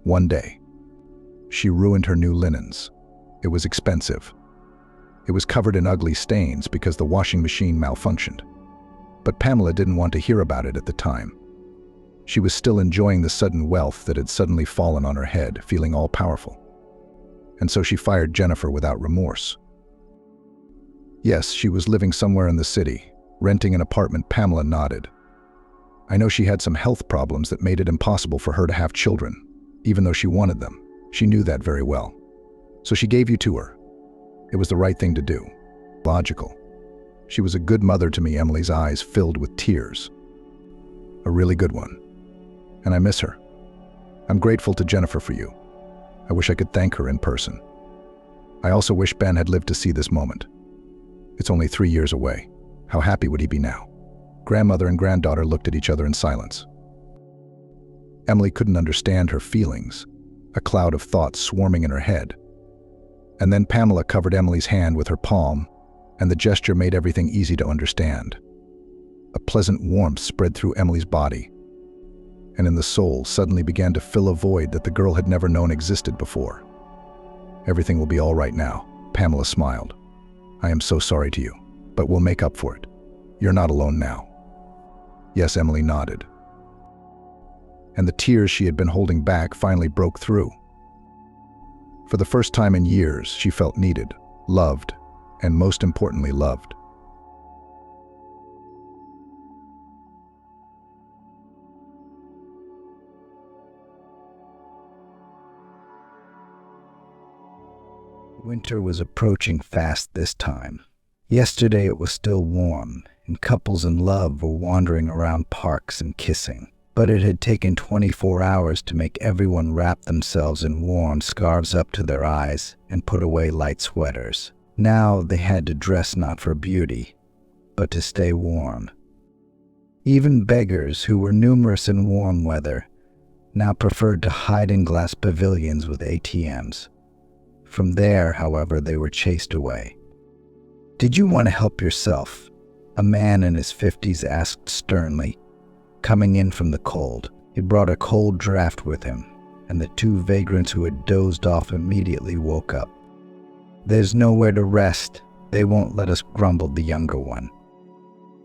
One day, she ruined her new linens. It was expensive. It was covered in ugly stains because the washing machine malfunctioned. But Pamela didn't want to hear about it at the time. She was still enjoying the sudden wealth that had suddenly fallen on her head, feeling all-powerful. And so she fired Jennifer without remorse. Yes, she was living somewhere in the city, renting an apartment. Pamela nodded. I know she had some health problems that made it impossible for her to have children, even though she wanted them. She knew that very well. So she gave you to her. It was the right thing to do. Logical. She was a good mother to me. Emily's eyes filled with tears. A really good one. And I miss her. I'm grateful to Jennifer for you. I wish I could thank her in person. I also wish Ben had lived to see this moment. It's only 3 years away. How happy would he be now? Grandmother and granddaughter looked at each other in silence. Emily couldn't understand her feelings, a cloud of thoughts swarming in her head. And then Pamela covered Emily's hand with her palm, and the gesture made everything easy to understand. A pleasant warmth spread through Emily's body, and in the soul suddenly began to fill a void that the girl had never known existed before. Everything will be all right now, Pamela smiled. I am so sorry to you, but we'll make up for it. You're not alone now. Yes, Emily nodded. And the tears she had been holding back finally broke through. For the first time in years, she felt needed, loved, and most importantly, loved. Winter was approaching fast this time. Yesterday it was still warm, and couples in love were wandering around parks and kissing. But it had taken 24 hours to make everyone wrap themselves in warm scarves up to their eyes and put away light sweaters. Now they had to dress not for beauty, but to stay warm. Even beggars, who were numerous in warm weather, now preferred to hide in glass pavilions with ATMs. From there, however, they were chased away. "Did you want to help yourself?" a man in his 50s asked sternly, coming in from the cold. He brought a cold draft with him, and the two vagrants who had dozed off immediately woke up. "There's nowhere to rest. They won't let us," grumbled the younger one.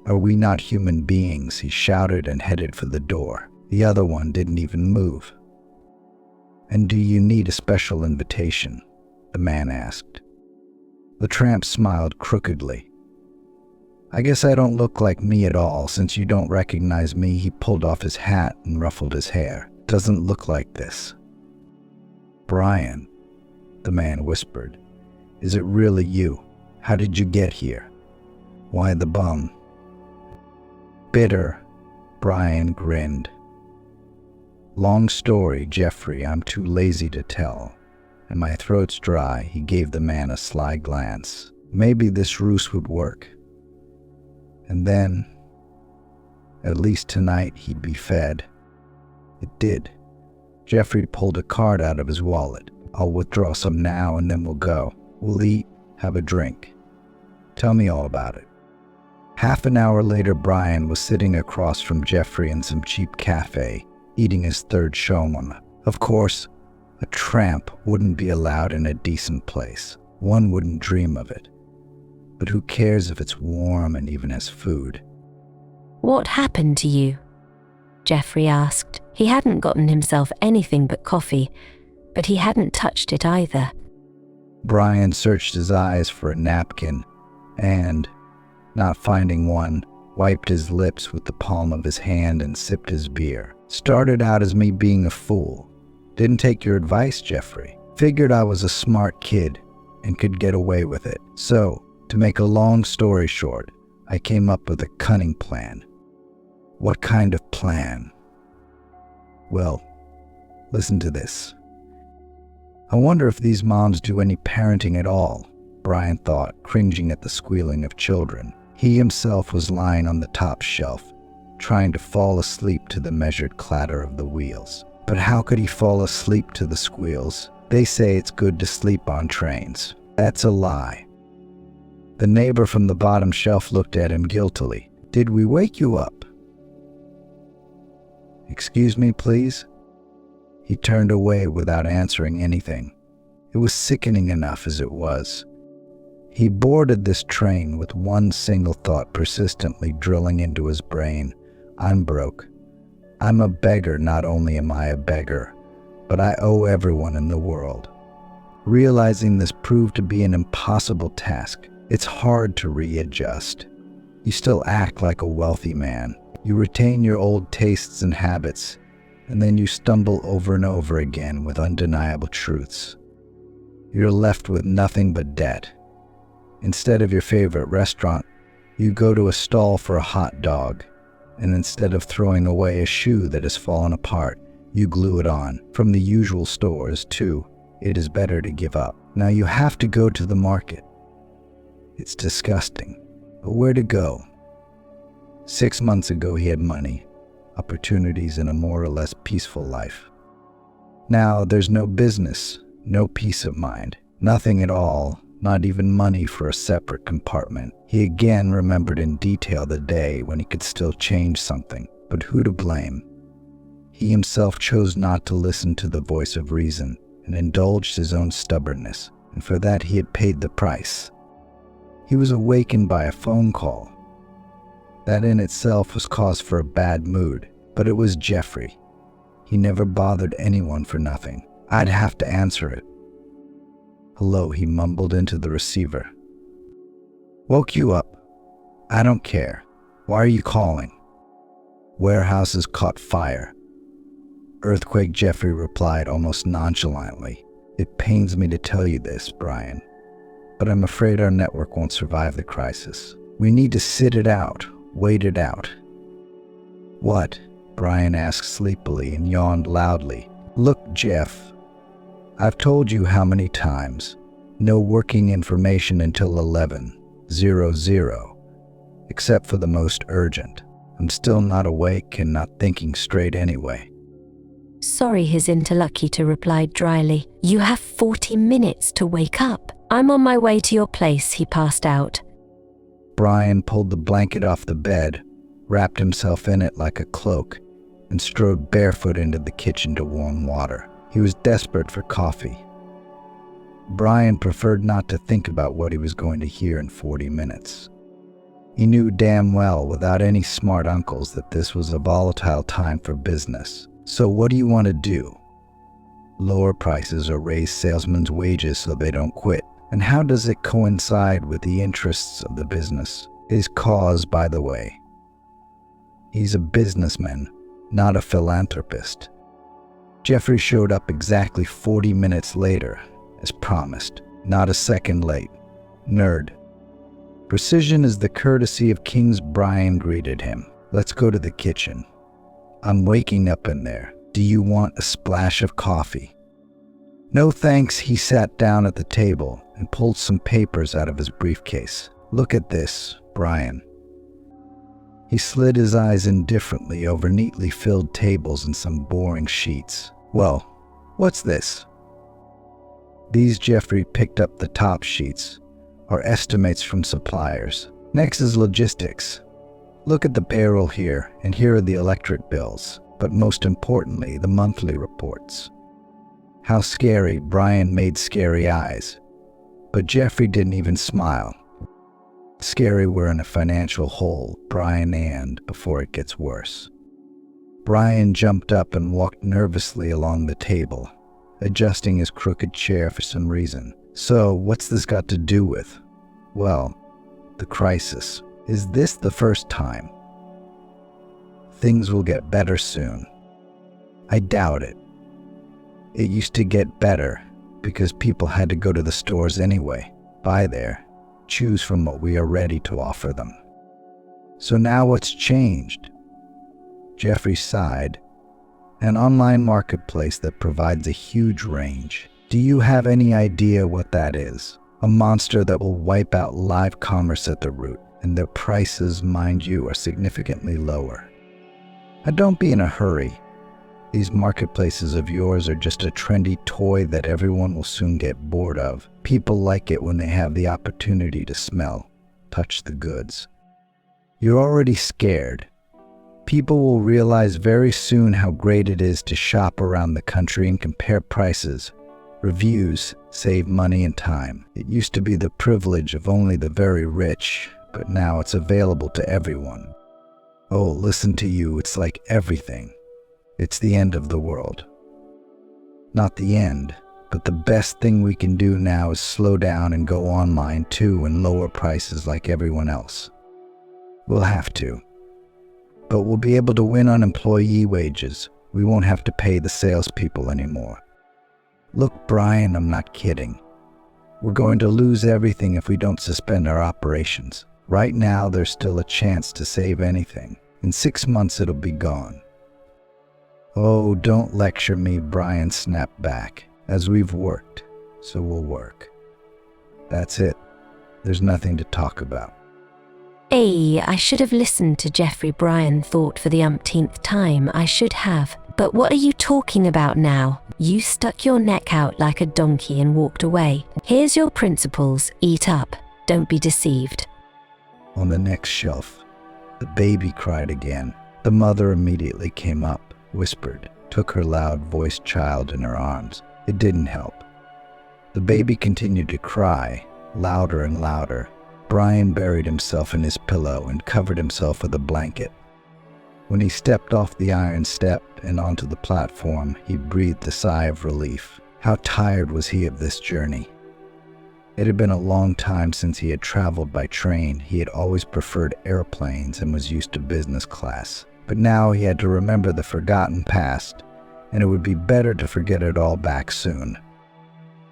"Are we not human beings?" he shouted and headed for the door. The other one didn't even move. "And do you need a special invitation?" the man asked. The tramp smiled crookedly. "I guess I don't look like me at all, since you don't recognize me." He pulled off his hat and ruffled his hair. "Doesn't look like this." "Brian," the man whispered. "Is it really you? How did you get here?" "Why the bum?" "Bitter," Brian grinned. "Long story, Jeffrey, I'm too lazy to tell. And my throat's dry." He gave the man a sly glance. Maybe this ruse would work. And then, at least tonight, he'd be fed. It did. Jeffrey pulled a card out of his wallet. "I'll withdraw some now and then we'll go. We'll eat, have a drink. Tell me all about it." Half an hour later, Brian was sitting across from Jeffrey in some cheap cafe, eating his third shawarma. Of course, a tramp wouldn't be allowed in a decent place. One wouldn't dream of it. But who cares if it's warm and even has food? "What happened to you?" Jeffrey asked. He hadn't gotten himself anything but coffee, but he hadn't touched it either. Brian searched his eyes for a napkin and, not finding one, wiped his lips with the palm of his hand and sipped his beer. "Started out as me being a fool. Didn't take your advice, Jeffrey. Figured I was a smart kid and could get away with it. So, to make a long story short, I came up with a cunning plan." "What kind of plan?" "Well, listen to this. I wonder if these moms do any parenting at all," Brian thought, cringing at the squealing of children. He himself was lying on the top shelf, trying to fall asleep to the measured clatter of the wheels. But how could he fall asleep to the squeals? They say it's good to sleep on trains. That's a lie. The neighbor from the bottom shelf looked at him guiltily. "Did we wake you up?" "Excuse me, please?" He turned away without answering anything. It was sickening enough as it was. He boarded this train with one single thought persistently drilling into his brain. "I'm broke. I'm a beggar. Not only am I a beggar, but I owe everyone in the world." Realizing this proved to be an impossible task. It's hard to readjust. You still act like a wealthy man. You retain your old tastes and habits, and then you stumble over and over again with undeniable truths. You're left with nothing but debt. Instead of your favorite restaurant, you go to a stall for a hot dog. And instead of throwing away a shoe that has fallen apart, you glue it on. From the usual stores, too. It is better to give up. Now you have to go to the market. It's disgusting. But where to go? 6 months ago he had money, opportunities, and a more or less peaceful life. Now there's no business, no peace of mind, nothing at all, not even money for a separate compartment. He again remembered in detail the day when he could still change something, but who to blame? He himself chose not to listen to the voice of reason and indulged his own stubbornness, and for that he had paid the price. He was awakened by a phone call. That in itself was cause for a bad mood, but it was Jeffrey. He never bothered anyone for nothing. I'd have to answer it. Hello, he mumbled into the receiver. Woke you up. I don't care. Why are you calling? Warehouses caught fire. Earthquake, Jeffrey replied almost nonchalantly. It pains me to tell you this, Brian, but I'm afraid our network won't survive the crisis. We need to sit it out, wait it out. What? Brian asked sleepily and yawned loudly. Look, Jeff, I've told you how many times. No working information until 11:00, except for the most urgent. I'm still not awake and not thinking straight anyway. Sorry, his interlocutor replied dryly. You have 40 minutes to wake up. I'm on my way to your place, he passed out. Brian pulled the blanket off the bed, wrapped himself in it like a cloak, and strode barefoot into the kitchen to warm water. He was desperate for coffee. Brian preferred not to think about what he was going to hear in 40 minutes. He knew damn well, without any smart uncles, that this was a volatile time for business. So what do you want to do? Lower prices or raise salesmen's wages so they don't quit? And how does it coincide with the interests of the business? His cause, by the way. He's a businessman, not a philanthropist. Jeffrey showed up exactly 40 minutes later, as promised, not a second late. Nerd. Precision is the courtesy of kings, Brian greeted him. Let's go to the kitchen. I'm waking up in there. Do you want a splash of coffee? No thanks, he sat down at the table and pulled some papers out of his briefcase. Look at this, Brian. He slid his eyes indifferently over neatly filled tables and some boring sheets. Well, what's this? These, Jeffrey picked up the top sheets, are estimates from suppliers. Next is logistics. Look at the payroll here, and here are the electric bills, but most importantly, the monthly reports. How scary, Brian made scary eyes. But Jeffrey didn't even smile. Scary we're in a financial hole, Brian, and before it gets worse. Brian jumped up and walked nervously along the table, adjusting his crooked chair for some reason. So, what's this got to do with? Well, the crisis. Is this the first time? Things will get better soon. I doubt it. It used to get better because people had to go to the stores anyway, buy there, choose from what we are ready to offer them. So now what's changed? Jeffrey sighed. An online marketplace that provides a huge range. Do you have any idea what that is? A monster that will wipe out live commerce at the root, and their prices, mind you, are significantly lower. Don't be in a hurry. These marketplaces of yours are just a trendy toy that everyone will soon get bored of. People like it when they have the opportunity to smell, touch the goods. You're already scared. People will realize very soon how great it is to shop around the country and compare prices. Reviews save money and time. It used to be the privilege of only the very rich, but now it's available to everyone. Oh, listen to you, it's like everything. It's the end of the world. Not the end, but the best thing we can do now is slow down and go online too and lower prices like everyone else. We'll have to. But we'll be able to win on employee wages. We won't have to pay the salespeople anymore. Look, Brian, I'm not kidding. We're going to lose everything if we don't suspend our operations. Right now, there's still a chance to save anything. In 6 months, it'll be gone. Oh, don't lecture me, Brian snapped back. As we've worked, so we'll work. That's it. There's nothing to talk about. I should have listened to Jeffrey. Brian thought for the umpteenth time. I should have. But what are you talking about now? You stuck your neck out like a donkey and walked away. Here's your principles. Eat up. Don't be deceived. On the next shelf, the baby cried again. The mother immediately came up, whispered, took her loud-voiced child in her arms. It didn't help. The baby continued to cry, louder and louder. Brian buried himself in his pillow and covered himself with a blanket. When he stepped off the iron step and onto the platform, he breathed a sigh of relief. How tired was he of this journey? It had been a long time since he had traveled by train. He had always preferred airplanes and was used to business class. But now he had to remember the forgotten past, and it would be better to forget it all back soon.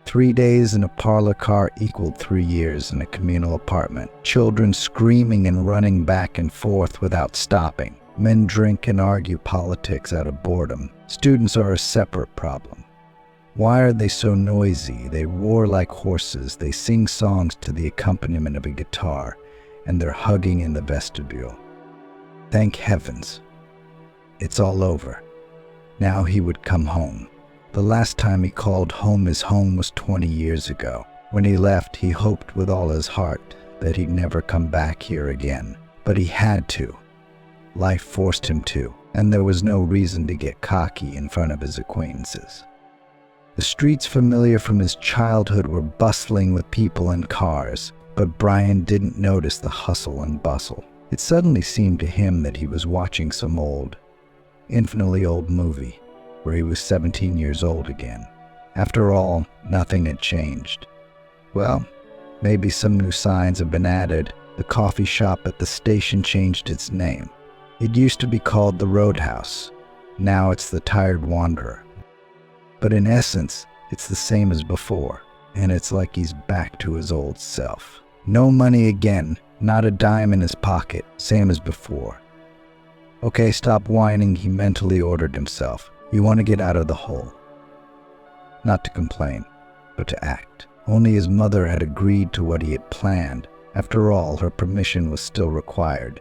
3 days in a parlor car equaled 3 years in a communal apartment. Children screaming and running back and forth without stopping. Men drink and argue politics out of boredom. Students are a separate problem. Why are they so noisy? They roar like horses. They sing songs to the accompaniment of a guitar, and they're hugging in the vestibule. Thank heavens. It's all over. Now he would come home. The last time he called home his home was 20 years ago. When he left, he hoped with all his heart that he'd never come back here again. But he had to. Life forced him to, and there was no reason to get cocky in front of his acquaintances. The streets familiar from his childhood were bustling with people and cars, but Brian didn't notice the hustle and bustle. It suddenly seemed to him that he was watching some infinitely old movie, where he was 17 years old again. After all, nothing had changed. Well, maybe some new signs have been added. The coffee shop at the station changed its name. It used to be called the Roadhouse. Now it's the Tired Wanderer. But in essence, it's the same as before, and it's like he's back to his old self. No money again, not a dime in his pocket, same as before. Okay, stop whining, he mentally ordered himself. You want to get out of the hole. Not to complain, but to act. Only his mother had agreed to what he had planned. After all, her permission was still required.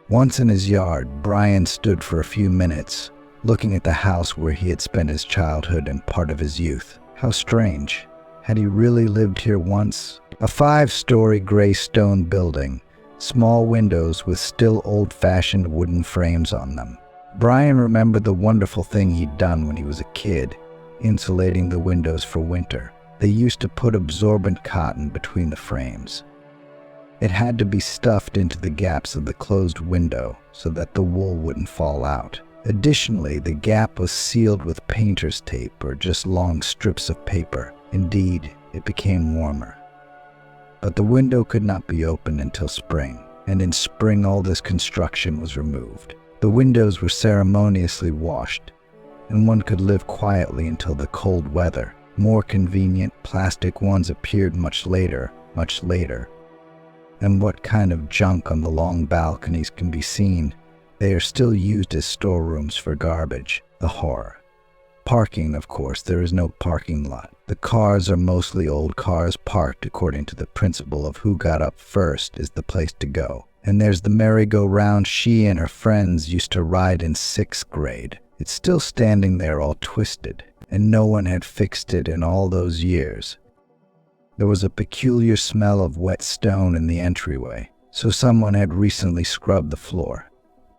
Once in his yard, Brian stood for a few minutes, looking at the house where he had spent his childhood and part of his youth. How strange. Had he really lived here once? A 5-story gray stone building, small windows with still old-fashioned wooden frames on them. Brian remembered the wonderful thing he'd done when he was a kid, insulating the windows for winter. They used to put absorbent cotton between the frames. It had to be stuffed into the gaps of the closed window so that the wool wouldn't fall out. Additionally, the gap was sealed with painter's tape or just long strips of paper. Indeed, it became warmer. But the window could not be opened until spring, and in spring all this construction was removed. The windows were ceremoniously washed, and one could live quietly until the cold weather. More convenient plastic ones appeared much later. And what kind of junk on the long balconies can be seen? They are still used as storerooms for garbage. The horror. Parking, of course, there is no parking lot. The cars are mostly old cars parked according to the principle of who got up first is the place to go. And there's the merry-go-round she and her friends used to ride in 6th grade. It's still standing there all twisted, and no one had fixed it in all those years. There was a peculiar smell of wet stone in the entryway, so someone had recently scrubbed the floor.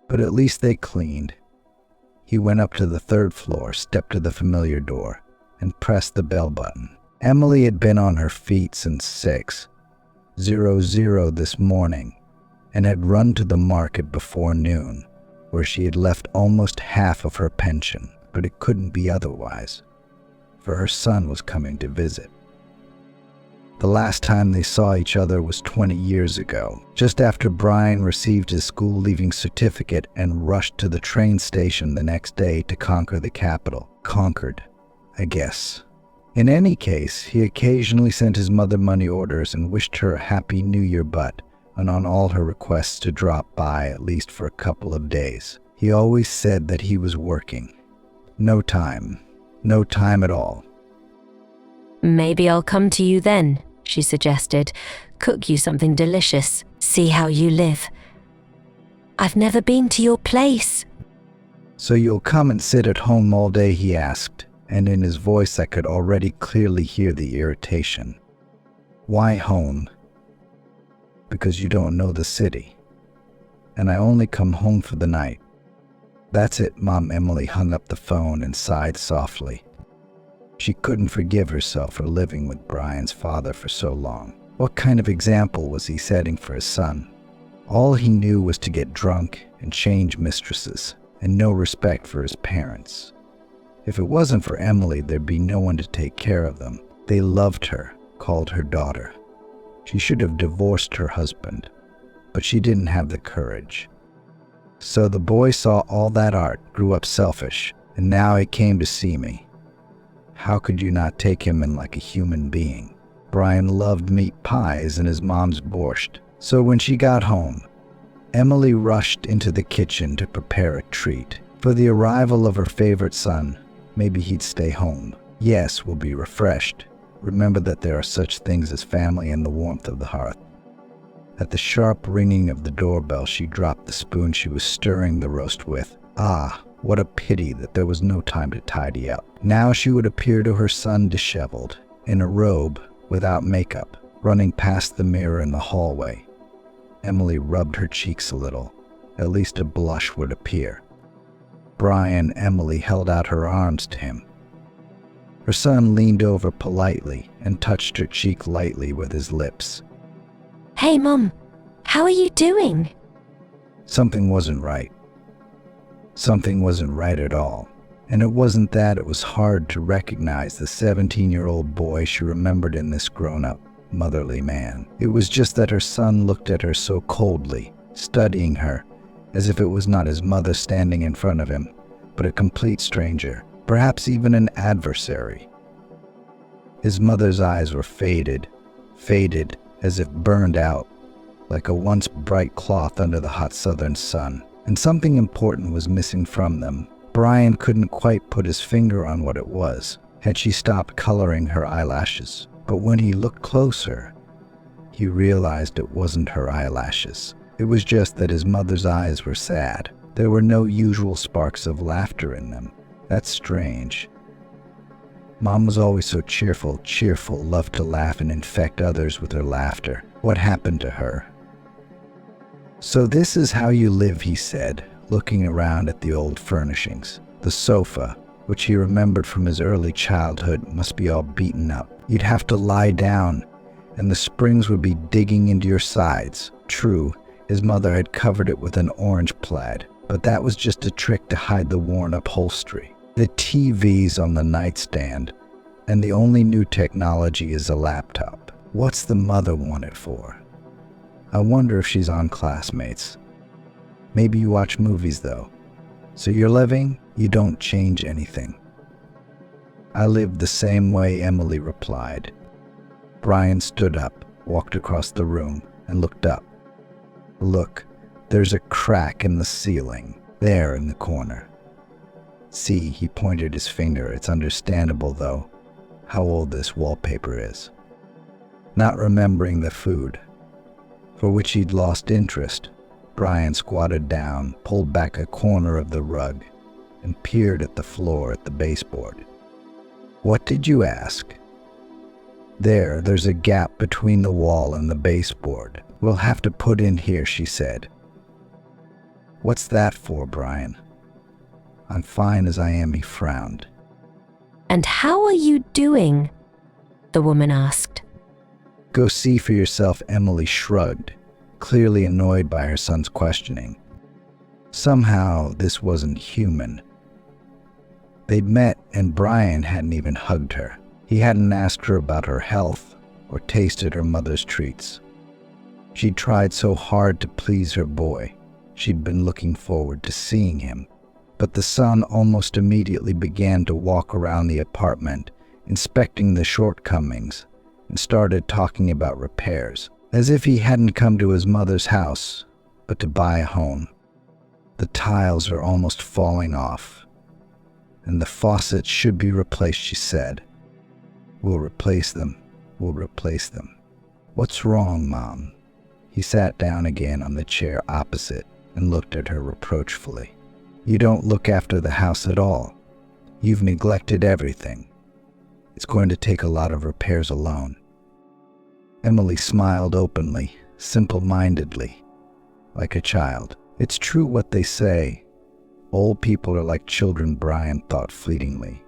But at least they cleaned. He went up to the 3rd floor, stepped to the familiar door, and pressed the bell button. Emily had been on her feet since 6:00 this morning, and had run to the market before noon, where she had left almost half of her pension, but it couldn't be otherwise, for her son was coming to visit. The last time they saw each other was 20 years ago, just after Brian received his school-leaving certificate and rushed to the train station the next day to conquer the capital. Conquered, I guess. In any case, he occasionally sent his mother money orders and wished her a happy New Year and on all her requests to drop by at least for a couple of days. He always said that he was working. No time at all. Maybe I'll come to you then, she suggested. Cook you something delicious. See how you live. I've never been to your place. So you'll come and sit at home all day, he asked, and in his voice I could already clearly hear the irritation. Why home? Because you don't know the city. And I only come home for the night. That's it, Mom. Emily hung up the phone and sighed softly. She couldn't forgive herself for living with Brian's father for so long. What kind of example was he setting for his son? All he knew was to get drunk and change mistresses, and no respect for his parents. If it wasn't for Emily, there'd be no one to take care of them. They loved her, called her daughter. She should have divorced her husband, but she didn't have the courage. So the boy saw all that art, grew up selfish, and now he came to see me. How could you not take him in like a human being? Brian loved meat pies and his mom's borscht. So when she got home, Emily rushed into the kitchen to prepare a treat. For the arrival of her favorite son, maybe he'd stay home. Yes, we'll be refreshed. Remember that there are such things as family and the warmth of the hearth. At the sharp ringing of the doorbell, she dropped the spoon she was stirring the roast with. Ah, what a pity that there was no time to tidy up. Now she would appear to her son disheveled, in a robe, without makeup, running past the mirror in the hallway. Emily rubbed her cheeks a little. At least a blush would appear. Emily held out her arms to him. Her son leaned over politely and touched her cheek lightly with his lips. Hey, Mom, how are you doing? Something wasn't right. Something wasn't right at all. And it wasn't that it was hard to recognize the 17-year-old boy she remembered in this grown-up, motherly man. It was just that her son looked at her so coldly, studying her, as if it was not his mother standing in front of him, but a complete stranger, perhaps even an adversary. His mother's eyes were faded as if burned out, like a once bright cloth under the hot southern sun. And something important was missing from them. Brian couldn't quite put his finger on what it was. Had she stopped coloring her eyelashes? But when he looked closer, he realized it wasn't her eyelashes. It was just that his mother's eyes were sad. There were no usual sparks of laughter in them. That's strange. Mom was always so cheerful, loved to laugh and infect others with her laughter. What happened to her? So this is how you live, he said, looking around at the old furnishings. The sofa, which he remembered from his early childhood, must be all beaten up. You'd have to lie down, and the springs would be digging into your sides. True, his mother had covered it with an orange plaid, but that was just a trick to hide the worn upholstery. The TV's on the nightstand, and the only new technology is a laptop. What's the mother want it for? I wonder if she's on Classmates. Maybe you watch movies, though. So you're living, you don't change anything. I lived the same way, Emily replied. Brian stood up, walked across the room, and looked up. Look, there's a crack in the ceiling, there in the corner. See, he pointed his finger. It's understandable, though, how old this wallpaper is. Not remembering the food, for which he'd lost interest, Brian squatted down, pulled back a corner of the rug, and peered at the floor at the baseboard. What did you ask? There's a gap between the wall and the baseboard. We'll have to put in here, she said. What's that for, Brian? I'm fine as I am, he frowned. And how are you doing? The woman asked. Go see for yourself, Emily shrugged, clearly annoyed by her son's questioning. Somehow, this wasn't human. They'd met, and Brian hadn't even hugged her. He hadn't asked her about her health or tasted her mother's treats. She'd tried so hard to please her boy. She'd been looking forward to seeing him. But the son almost immediately began to walk around the apartment, inspecting the shortcomings, and started talking about repairs, as if he hadn't come to his mother's house, but to buy a home. The tiles are almost falling off, and the faucet should be replaced, she said. We'll replace them. We'll replace them. What's wrong, Mom? He sat down again on the chair opposite and looked at her reproachfully. You don't look after the house at all. You've neglected everything. It's going to take a lot of repairs alone. Emily smiled openly, simple-mindedly, like a child. It's true what they say. Old people are like children, Brian thought fleetingly.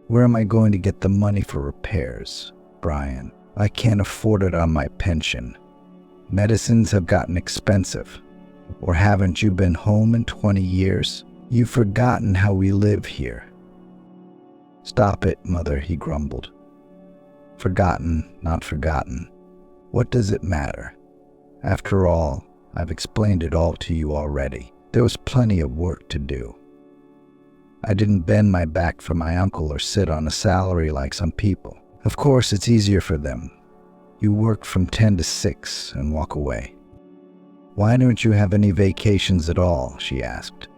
Where am I going to get the money for repairs, Brian? I can't afford it on my pension. Medicines have gotten expensive. Or haven't you been home in 20 years? You've forgotten how we live here. Stop it, Mother, he grumbled. Forgotten, not forgotten. What does it matter? After all, I've explained it all to you already. There was plenty of work to do. I didn't bend my back for my uncle or sit on a salary like some people. Of course, it's easier for them. You work from 10 to 6 and walk away. Why don't you have any vacations at all? She asked.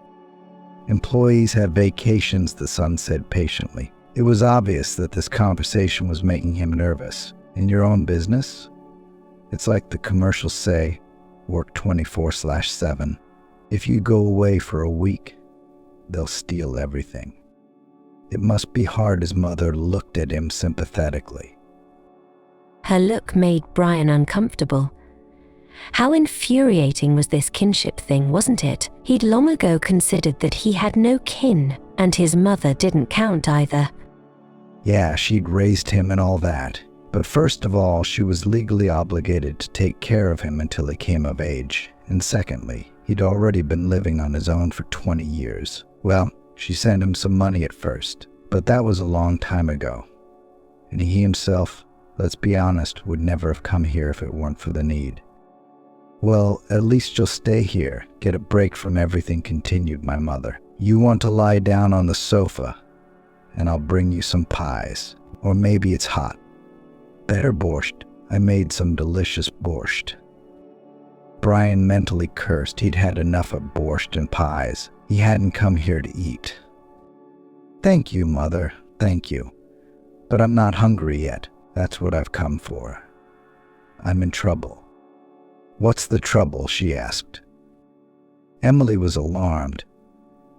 Employees have vacations, the son said patiently. It was obvious that this conversation was making him nervous. In your own business? It's like the commercials say, work 24/7. If you go away for a week, they'll steal everything. It must be hard. His mother looked at him sympathetically. Her look made Brian uncomfortable. How infuriating was this kinship thing, wasn't it? He'd long ago considered that he had no kin, and his mother didn't count either. Yeah, she'd raised him and all that. But first of all, she was legally obligated to take care of him until he came of age. And secondly, he'd already been living on his own for 20 years. Well, she sent him some money at first, but that was a long time ago. And he himself, let's be honest, would never have come here if it weren't for the need. Well, at least you'll stay here, get a break from everything, continued my mother. You want to lie down on the sofa, and I'll bring you some pies. Or maybe it's hot. Better borscht. I made some delicious borscht. Brian mentally cursed. He'd had enough of borscht and pies. He hadn't come here to eat. Thank you, Mother, thank you. But I'm not hungry yet. That's what I've come for. I'm in trouble. What's the trouble? She asked. Emily was alarmed.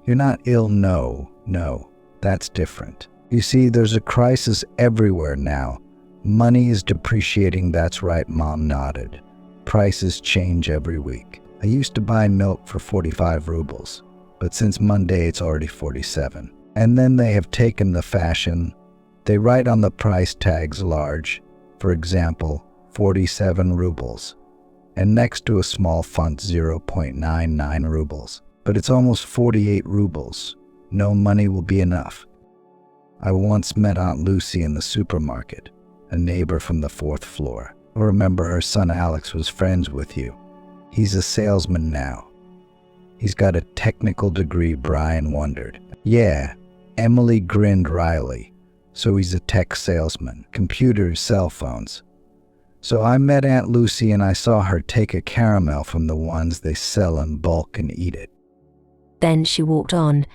You're not ill, no, that's different. You see, there's a crisis everywhere now. Money is depreciating, that's right, Mom nodded. Prices change every week. I used to buy milk for 45 rubles, but since Monday it's already 47. And then they have taken the fashion. They write on the price tags large, for example, 47 rubles. And next to a small font 0.99 rubles. But it's almost 48 rubles. No money will be enough. I once met Aunt Lucy in the supermarket, a neighbor from the 4th floor. I remember her son Alex was friends with you. He's a salesman now. He's got a technical degree, Brian wondered. Yeah, Emily grinned wryly. So he's a tech salesman, computers, cell phones. So I met Aunt Lucy and I saw her take a caramel from the ones they sell in bulk and eat it. Then she walked on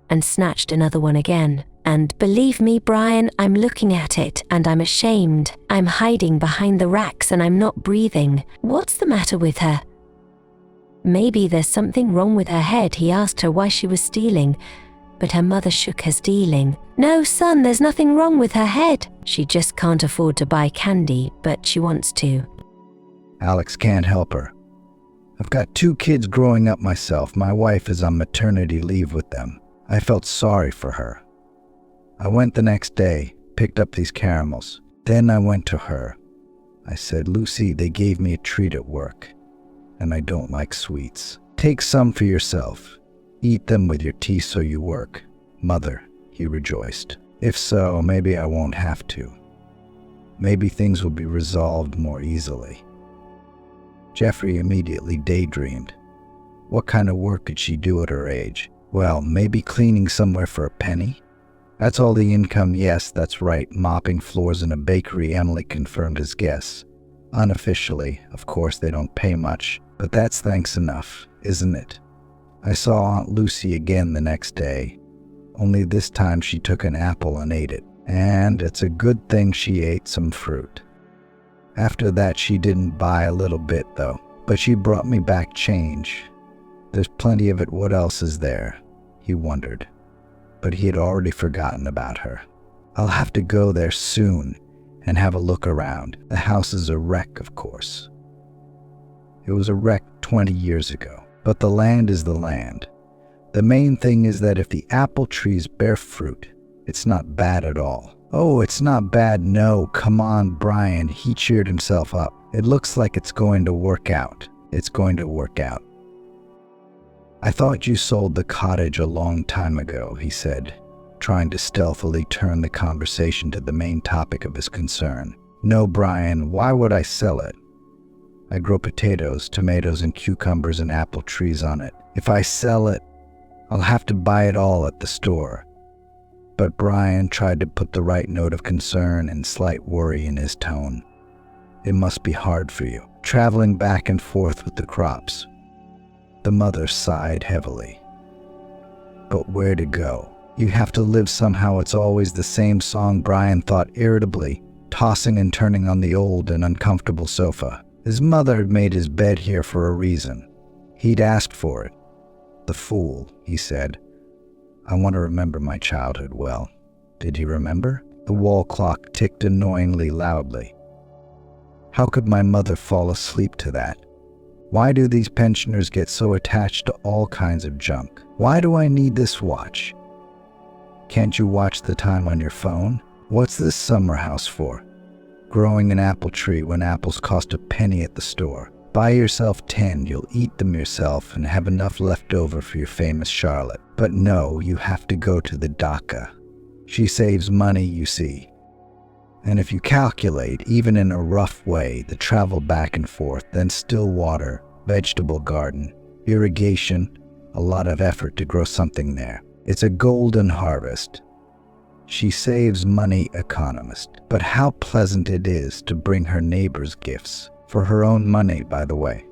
and snatched another one again. And believe me, Brian, I'm looking at it and I'm ashamed. I'm hiding behind the racks and I'm not breathing. What's the matter with her? Maybe there's something wrong with her head. He asked her why she was stealing, but her mother shook her stealing. No, son, there's nothing wrong with her head. She just can't afford to buy candy, but she wants to. Alex can't help her. I've got 2 kids growing up myself. My wife is on maternity leave with them. I felt sorry for her. I went the next day, picked up these caramels. Then I went to her. I said, Lucy, they gave me a treat at work, and I don't like sweets. Take some for yourself. Eat them with your tea so you work. Mother, he rejoiced. If so, maybe I won't have to. Maybe things will be resolved more easily. Jeffrey immediately daydreamed. What kind of work could she do at her age? Well, maybe cleaning somewhere for a penny? That's all the income. Yes, that's right, mopping floors in a bakery. Emily confirmed his guess. Unofficially, of course, they don't pay much, but that's thanks enough, isn't it? I saw Aunt Lucy again the next day, only this time she took an apple and ate it. And it's a good thing she ate some fruit. After that, she didn't buy a little bit, though. But she brought me back change. There's plenty of it. What else is there? He wondered. But he had already forgotten about her. I'll have to go there soon and have a look around. The house is a wreck, of course. It was a wreck 20 years ago. But the land is the land. The main thing is that if the apple trees bear fruit, it's not bad at all. Oh, it's not bad, no. Come on, Brian. He cheered himself up. It looks like it's going to work out. It's going to work out. I thought you sold the cottage a long time ago, he said, trying to stealthily turn the conversation to the main topic of his concern. No, Brian, why would I sell it? I grow potatoes, tomatoes, and cucumbers and apple trees on it. If I sell it, I'll have to buy it all at the store. But Brian tried to put the right note of concern and slight worry in his tone. It must be hard for you, traveling back and forth with the crops. The mother sighed heavily. But where to go? You have to live somehow. It's always the same song, Brian thought irritably, tossing and turning on the old and uncomfortable sofa. His mother had made his bed here for a reason. He'd asked for it. The fool, he said. I want to remember my childhood well. Did he remember? The wall clock ticked annoyingly loudly. How could my mother fall asleep to that? Why do these pensioners get so attached to all kinds of junk? Why do I need this watch? Can't you watch the time on your phone? What's this summer house for? Growing an apple tree when apples cost a penny at the store. Buy yourself 10, you'll eat them yourself and have enough left over for your famous Charlotte. But no, you have to go to the dacha. She saves money, you see. And if you calculate, even in a rough way, the travel back and forth, then still water, vegetable garden, irrigation, a lot of effort to grow something there. It's a golden harvest. She saves money, economist. But how pleasant it is to bring her neighbors gifts. For her own money, by the way.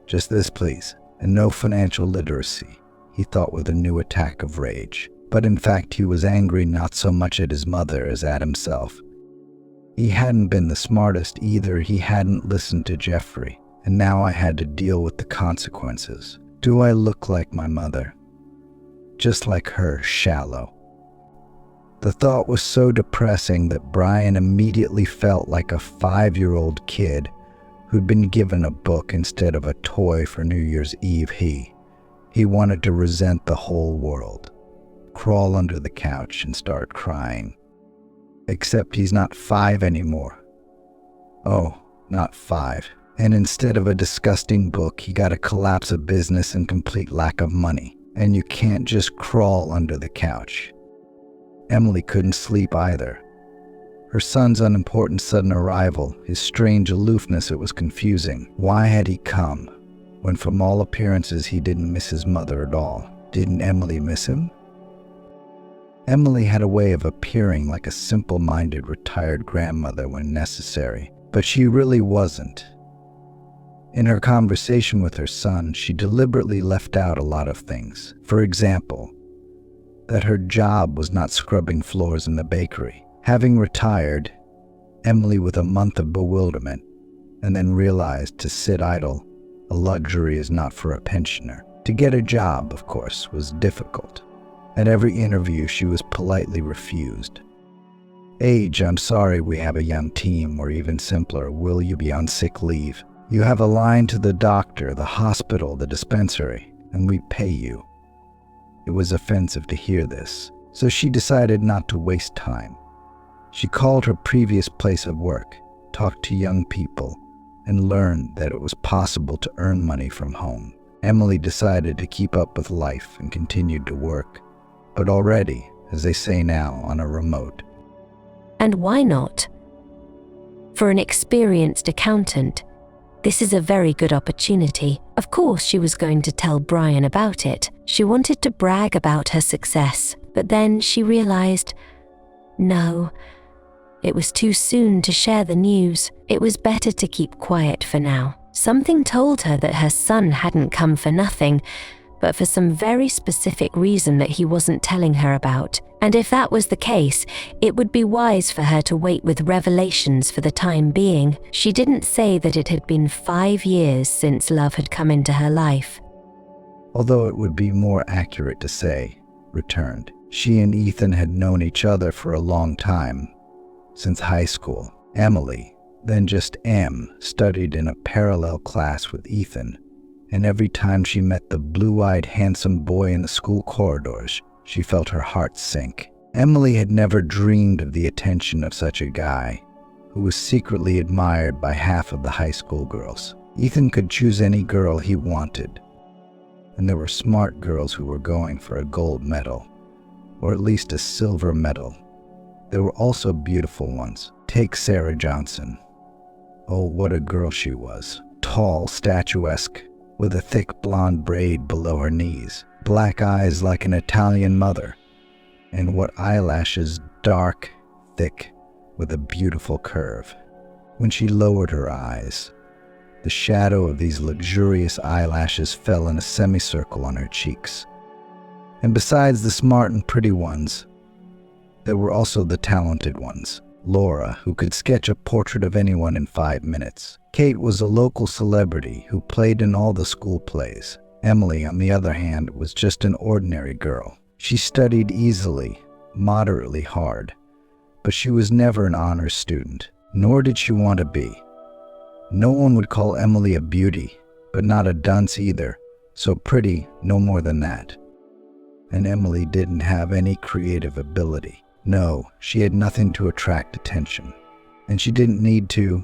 Just this, please, and no financial literacy, he thought with a new attack of rage. But in fact, he was angry not so much at his mother as at himself. He hadn't been the smartest either. He hadn't listened to Jeffrey, and now I had to deal with the consequences. Do I look like my mother? Just like her, shallow. The thought was so depressing that Brian immediately felt like a 5-year-old kid who'd been given a book instead of a toy for New Year's Eve. He wanted to resent the whole world, crawl under the couch and start crying. Except he's not 5 anymore. Oh, not 5. And instead of a disgusting book, he got a collapse of business and complete lack of money. And you can't just crawl under the couch. Emily couldn't sleep either. Her son's unimportant sudden arrival, his strange aloofness, it was confusing. Why had he come, when from all appearances he didn't miss his mother at all? Didn't Emily miss him? Emily had a way of appearing like a simple-minded retired grandmother when necessary, but she really wasn't. In her conversation with her son, she deliberately left out a lot of things. For example, that her job was not scrubbing floors in the bakery. Having retired, Emily with a month of bewilderment, and then realized to sit idle, a luxury is not for a pensioner. To get a job, of course, was difficult. At every interview, she was politely refused. Age, I'm sorry, we have a young team, or even simpler, will you be on sick leave? You have a line to the doctor, the hospital, the dispensary, and we pay you. It was offensive to hear this, so she decided not to waste time. She called her previous place of work, talked to young people, and learned that it was possible to earn money from home. Emily decided to keep up with life and continued to work, but already, as they say now, on a remote. And why not? For an experienced accountant, this is a very good opportunity. Of course, she was going to tell Brian about it. She wanted to brag about her success, but then she realized, no, it was too soon to share the news. It was better to keep quiet for now. Something told her that her son hadn't come for nothing, but for some very specific reason that he wasn't telling her about. And if that was the case, it would be wise for her to wait with revelations for the time being. She didn't say that it had been 5 years since love had come into her life. Although it would be more accurate to say, returned. She and Ethan had known each other for a long time, since high school. Emily, then just Em, studied in a parallel class with Ethan, and every time she met the blue-eyed handsome boy in the school corridors, she felt her heart sink. Emily had never dreamed of the attention of such a guy, who was secretly admired by half of the high school girls. Ethan could choose any girl he wanted, and there were smart girls who were going for a gold medal, or at least a silver medal. There were also beautiful ones. Take Sarah Johnson. Oh, what a girl she was. Tall, statuesque, with a thick blonde braid below her knees, black eyes like an Italian mother, and what eyelashes, dark, thick, with a beautiful curve. When she lowered her eyes, the shadow of these luxurious eyelashes fell in a semicircle on her cheeks. And besides the smart and pretty ones, there were also the talented ones. Laura, who could sketch a portrait of anyone in 5 minutes. Kate was a local celebrity who played in all the school plays. Emily, on the other hand, was just an ordinary girl. She studied easily, moderately hard, but she was never an honors student, nor did she want to be. No one would call Emily a beauty, but not a dunce either, so pretty, no more than that. And Emily didn't have any creative ability. No, she had nothing to attract attention, and she didn't need to.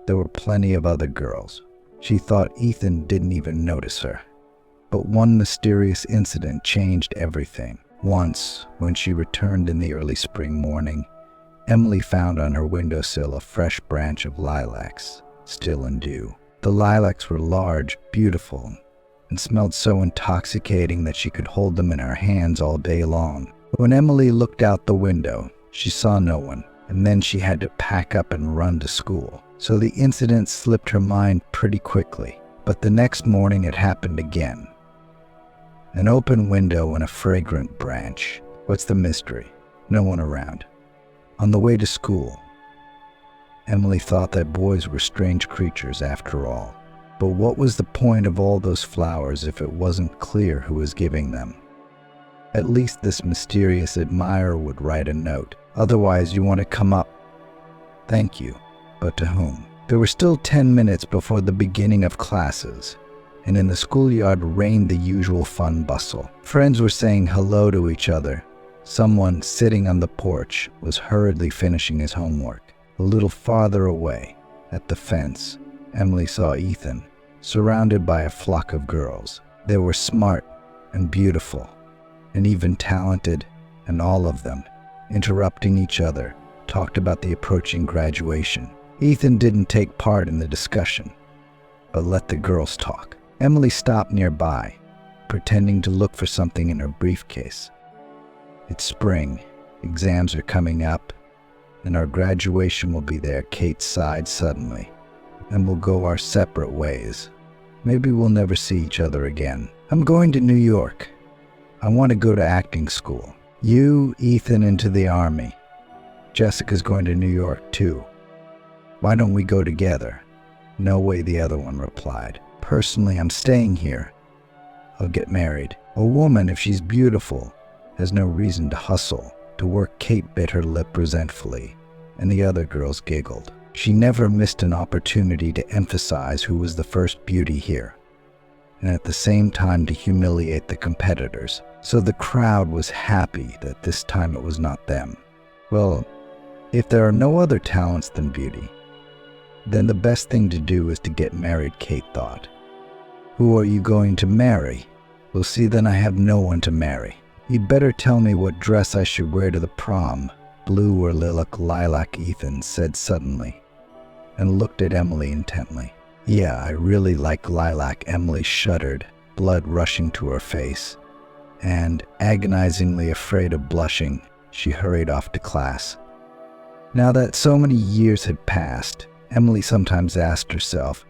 There were plenty of other girls. She thought Ethan didn't even notice her. But one mysterious incident changed everything. Once, when she returned in the early spring morning, Emily found on her windowsill a fresh branch of lilacs, still in dew. The lilacs were large, beautiful, and smelled so intoxicating that she could hold them in her hands all day long. When Emily looked out the window, she saw no one, and then she had to pack up and run to school. So the incident slipped her mind pretty quickly. But the next morning it happened again. An open window and a fragrant branch. What's the mystery? No one around. On the way to school, Emily thought that boys were strange creatures after all. But what was the point of all those flowers if it wasn't clear who was giving them? At least this mysterious admirer would write a note. Otherwise, you want to come up. Thank you. But to whom? There were still 10 minutes before the beginning of classes, and in the schoolyard reigned the usual fun bustle. Friends were saying hello to each other. Someone sitting on the porch was hurriedly finishing his homework. A little farther away, at the fence, Emily saw Ethan, surrounded by a flock of girls. They were smart and beautiful, and even talented, and all of them, interrupting each other, talked about the approaching graduation. Ethan didn't take part in the discussion, but let the girls talk. Emily stopped nearby, pretending to look for something in her briefcase. It's spring, exams are coming up, and our graduation will be there, Kate sighed suddenly, and we'll go our separate ways. Maybe we'll never see each other again. I'm going to New York. I want to go to acting school. You, Ethan, into the army. Jessica's going to New York too. Why don't we go together? No way, the other one replied. Personally, I'm staying here. I'll get married. A woman, if she's beautiful, has no reason to hustle. To work, Kate bit her lip resentfully, and the other girls giggled. She never missed an opportunity to emphasize who was the first beauty here, and at the same time to humiliate the competitors. So the crowd was happy that this time it was not them. Well, if there are no other talents than beauty, then the best thing to do is to get married, Kate thought. Who are you going to marry? Well, see, then I have no one to marry. You'd better tell me what dress I should wear to the prom. Blue or lilac, Ethan said suddenly, and looked at Emily intently. Yeah, I really like lilac, Emily shuddered, blood rushing to her face, and, agonizingly afraid of blushing, she hurried off to class. Now that so many years had passed, Emily sometimes asked herself,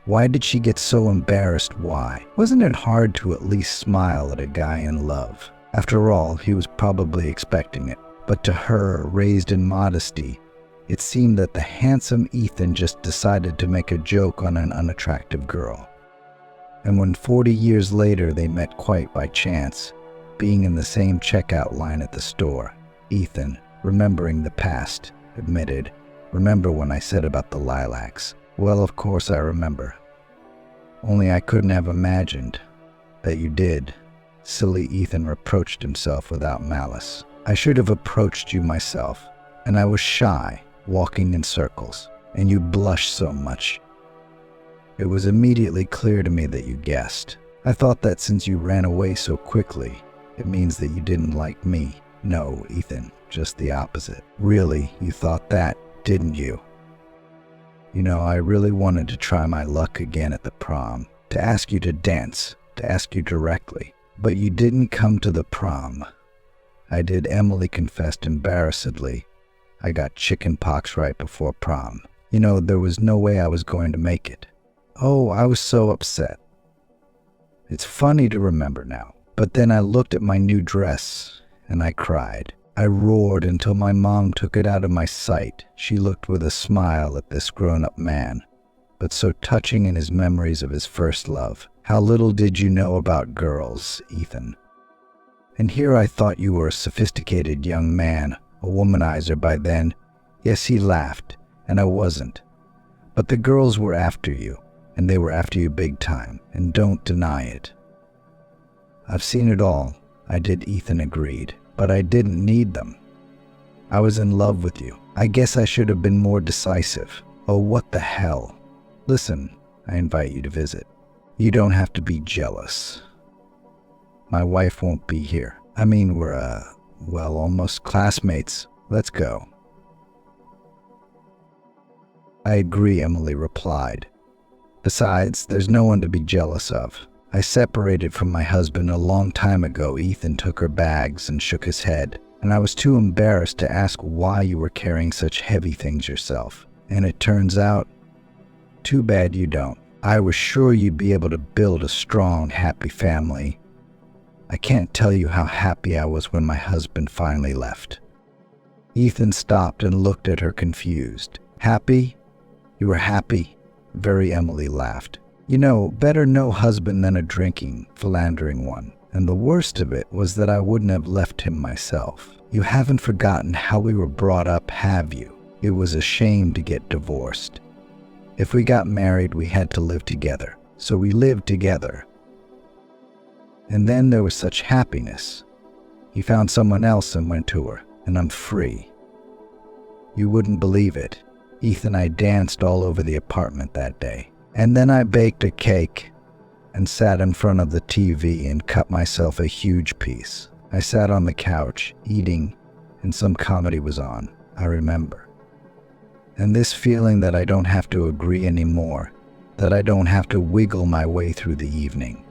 Why did she get so embarrassed? Why? Wasn't it hard to at least smile at a guy in love? After all, he was probably expecting it. But to her, raised in modesty, it seemed that the handsome Ethan just decided to make a joke on an unattractive girl. And when 40 years later they met quite by chance, being in the same checkout line at the store, Ethan, remembering the past, admitted, "Remember when I said about the lilacs?" Well, of course I remember. Only I couldn't have imagined that you did. Silly Ethan reproached himself without malice. I should have approached you myself, and I was shy, walking in circles, and you blushed so much. It was immediately clear to me that you guessed. I thought that since you ran away so quickly, it means that you didn't like me. No, Ethan, just the opposite. Really, you thought that, didn't you? You know, I really wanted to try my luck again at the prom, to ask you to dance, to ask you directly. But you didn't come to the prom. I did, Emily confessed embarrassedly. I got chicken pox right before prom. You know, there was no way I was going to make it. Oh, I was so upset. It's funny to remember now. But then I looked at my new dress, and I cried. I roared until my mom took it out of my sight. She looked with a smile at this grown-up man, but so touching in his memories of his first love. How little did you know about girls, Ethan? And here I thought you were a sophisticated young man, a womanizer by then. Yes, he laughed, and I wasn't. But the girls were after you, and they were after you big time, and don't deny it. I've seen it all. I did, Ethan agreed, but I didn't need them. I was in love with you. I guess I should have been more decisive. Oh, what the hell? Listen, I invite you to visit. You don't have to be jealous. My wife won't be here. I mean, we're, almost classmates. Let's go. I agree, Emily replied. Besides, there's no one to be jealous of. I separated from my husband a long time ago. Ethan took her bags and shook his head, and I was too embarrassed to ask why you were carrying such heavy things yourself. And it turns out, too bad you don't. I was sure you'd be able to build a strong, happy family. I can't tell you how happy I was when my husband finally left. Ethan stopped and looked at her confused. Happy? You were happy? Very Emily laughed. You know, better no husband than a drinking, philandering one. And the worst of it was that I wouldn't have left him myself. You haven't forgotten how we were brought up, have you? It was a shame to get divorced. If we got married, we had to live together. So we lived together. And then there was such happiness. He found someone else and went to her, and I'm free. You wouldn't believe it. Ethan, I danced all over the apartment that day. And then I baked a cake and sat in front of the TV and cut myself a huge piece. I sat on the couch, eating, and some comedy was on, I remember. And this feeling that I don't have to agree anymore, that I don't have to wiggle my way through the evening,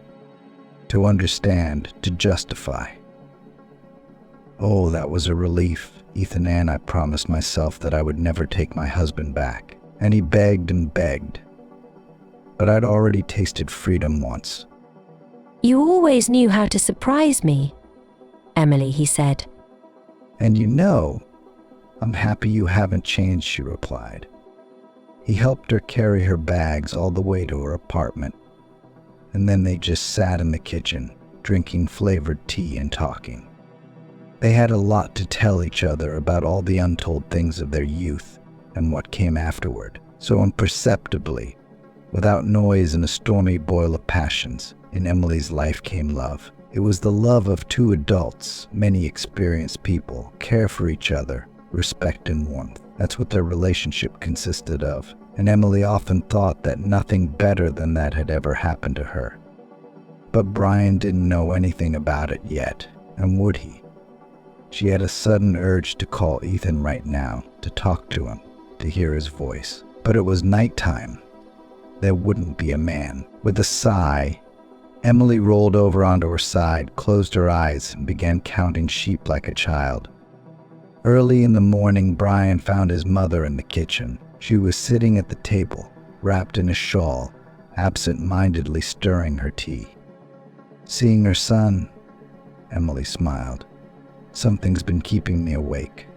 to understand, to justify. Oh, that was a relief. Ethan, and I promised myself that I would never take my husband back. And he begged and begged. But I'd already tasted freedom once. You always knew how to surprise me, Emily, he said. And you know, I'm happy you haven't changed, she replied. He helped her carry her bags all the way to her apartment, and then they just sat in the kitchen, drinking flavored tea and talking. They had a lot to tell each other about all the untold things of their youth and what came afterward, so imperceptibly, without noise and a stormy boil of passions, in Emily's life came love. It was the love of two adults, many experienced people, care for each other, respect and warmth. That's what their relationship consisted of, and Emily often thought that nothing better than that had ever happened to her. But Brian didn't know anything about it yet, and would he? She had a sudden urge to call Ethan right now, to talk to him, to hear his voice. But it was nighttime. There wouldn't be a man. With a sigh, Emily rolled over onto her side, closed her eyes, and began counting sheep like a child. Early in the morning, Brian found his mother in the kitchen. She was sitting at the table, wrapped in a shawl, absent-mindedly stirring her tea. Seeing her son, Emily smiled. Something's been keeping me awake.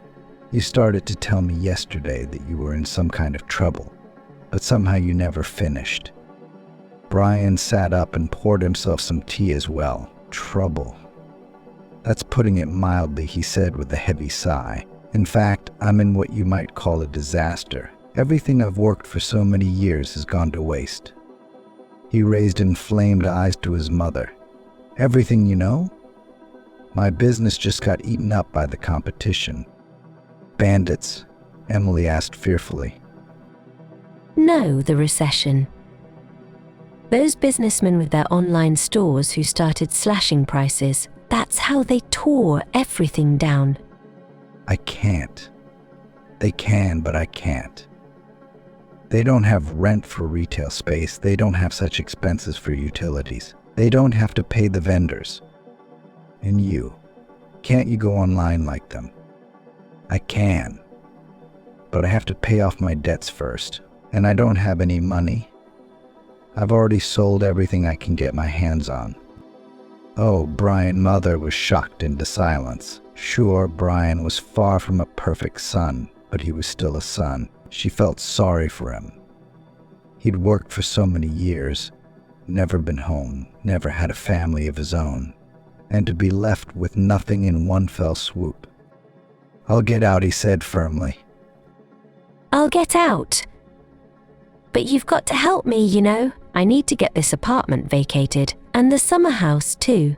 You started to tell me yesterday that you were in some kind of trouble, but somehow you never finished. Brian sat up and poured himself some tea as well. Trouble. That's putting it mildly, he said with a heavy sigh. In fact, I'm in what you might call a disaster. Everything I've worked for so many years has gone to waste. He raised inflamed eyes to his mother. Everything you know? My business just got eaten up by the competition. Bandits? Emily asked fearfully. No, the recession. Those businessmen with their online stores who started slashing prices, that's how they tore everything down. I can't. They can, but I can't. They don't have rent for retail space. They don't have such expenses for utilities. They don't have to pay the vendors. And you, can't you go online like them? I can. But I have to pay off my debts first. And I don't have any money. I've already sold everything I can get my hands on. Oh, Brian's mother was shocked into silence. Sure, Brian was far from a perfect son, but he was still a son. She felt sorry for him. He'd worked for so many years, never been home, never had a family of his own, and to be left with nothing in one fell swoop. I'll get out, he said firmly. I'll get out. But you've got to help me, you know. I need to get this apartment vacated, and the summer house too.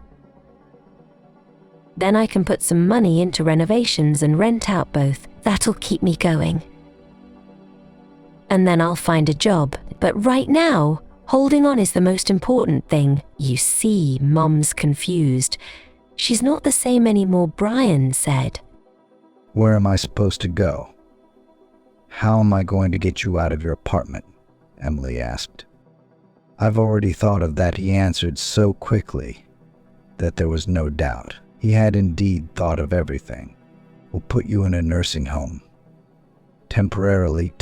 Then I can put some money into renovations and rent out both. That'll keep me going. And then I'll find a job. But right now, holding on is the most important thing. You see, Mom's confused. She's not the same anymore, Brian said. Where am I supposed to go? How am I going to get you out of your apartment? Emily asked. I've already thought of that, he answered so quickly that there was no doubt. He had indeed thought of everything. We'll put you in a nursing home. Temporarily,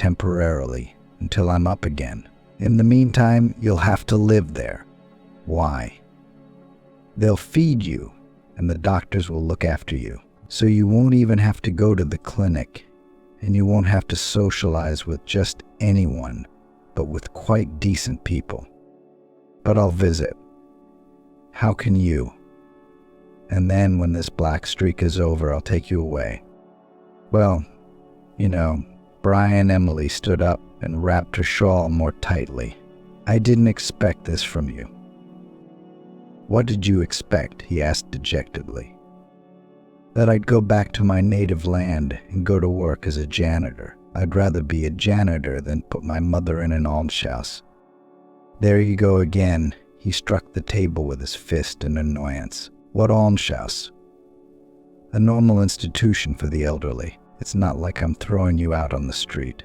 until I'm up again. In the meantime, you'll have to live there. Why? They'll feed you, and the doctors will look after you. So you won't even have to go to the clinic, and you won't have to socialize with just anyone, but with quite decent people. But I'll visit. How can you? And then when this black streak is over, I'll take you away. Well, you know, Brian Emily stood up and wrapped her shawl more tightly. I didn't expect this from you. What did you expect? He asked dejectedly. That I'd go back to my native land and go to work as a janitor. I'd rather be a janitor than put my mother in an almshouse. There you go again. He struck the table with his fist in annoyance. What almshouse? A normal institution for the elderly. It's not like I'm throwing you out on the street.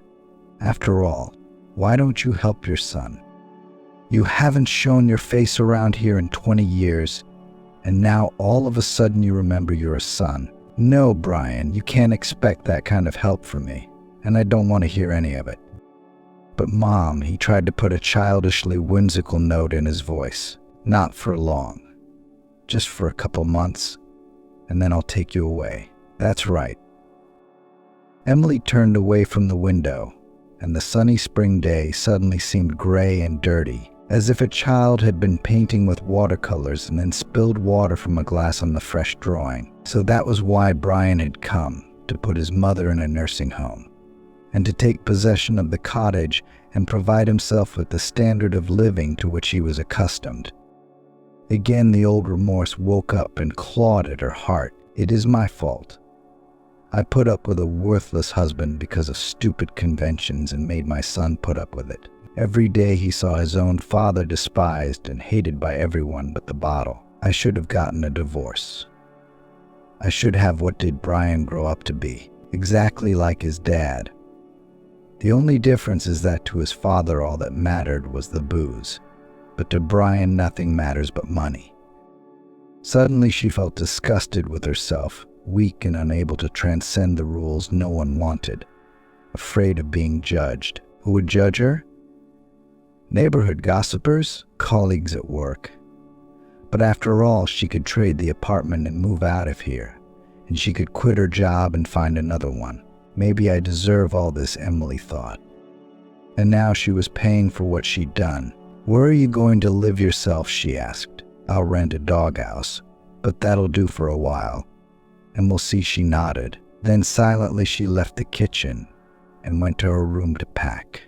After all, why don't you help your son? You haven't shown your face around here in 20 years, and now all of a sudden you remember you're a son. No, Brian, you can't expect that kind of help from me, and I don't want to hear any of it. But Mom, he tried to put a childishly whimsical note in his voice. Not for long. Just for a couple months, and then I'll take you away. That's right. Emily turned away from the window, and the sunny spring day suddenly seemed gray and dirty, as if a child had been painting with watercolors and then spilled water from a glass on the fresh drawing. So that was why Brian had come, to put his mother in a nursing home, and to take possession of the cottage and provide himself with the standard of living to which he was accustomed. Again the old remorse woke up and clawed at her heart. It is my fault. I put up with a worthless husband because of stupid conventions and made my son put up with it. Every day he saw his own father despised and hated by everyone but the bottle. I should have gotten a divorce. I should have what did Brian grow up to be, exactly like his dad. The only difference is that to his father all that mattered was the booze, but to Brian nothing matters but money. Suddenly she felt disgusted with herself, weak and unable to transcend the rules no one wanted, afraid of being judged. Who would judge her? Neighborhood gossipers, colleagues at work. But after all, she could trade the apartment and move out of here, and she could quit her job and find another one. Maybe I deserve all this, Emily thought. And now she was paying for what she'd done. Where are you going to live yourself, she asked. I'll rent a doghouse, but that'll do for a while. And we'll see, she nodded. Then silently she left the kitchen and went to her room to pack.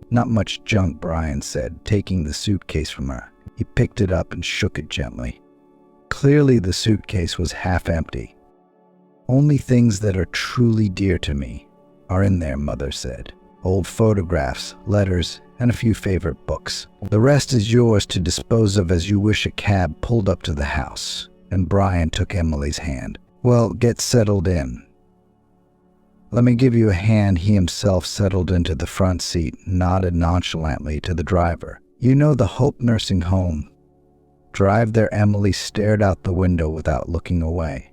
Not much junk, Brian said, taking the suitcase from her. He picked it up and shook it gently. Clearly the suitcase was half empty. Only things that are truly dear to me are in there, Mother said. Old photographs, letters, and a few favorite books. The rest is yours to dispose of as you wish. A cab pulled up to the house, and Brian took Emily's hand. Well, get settled in. Let me give you a hand. He himself settled into the front seat, nodded nonchalantly to the driver. You know the Hope Nursing Home. Drive there. Emily stared out the window without looking away.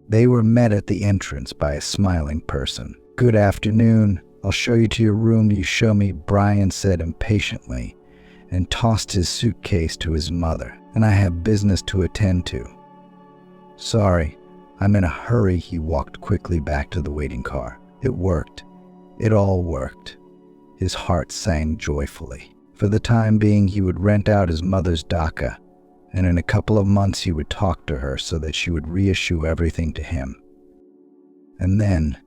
They were met at the entrance by a smiling person. Good afternoon. I'll show you to your room. You show me, Brian said impatiently, and tossed his suitcase to his mother. And I have business to attend to. Sorry, I'm in a hurry. He walked quickly back to the waiting car. It worked. It all worked. His heart sang joyfully. For the time being, he would rent out his mother's dacha, and in a couple of months he would talk to her so that she would reissue everything to him. And then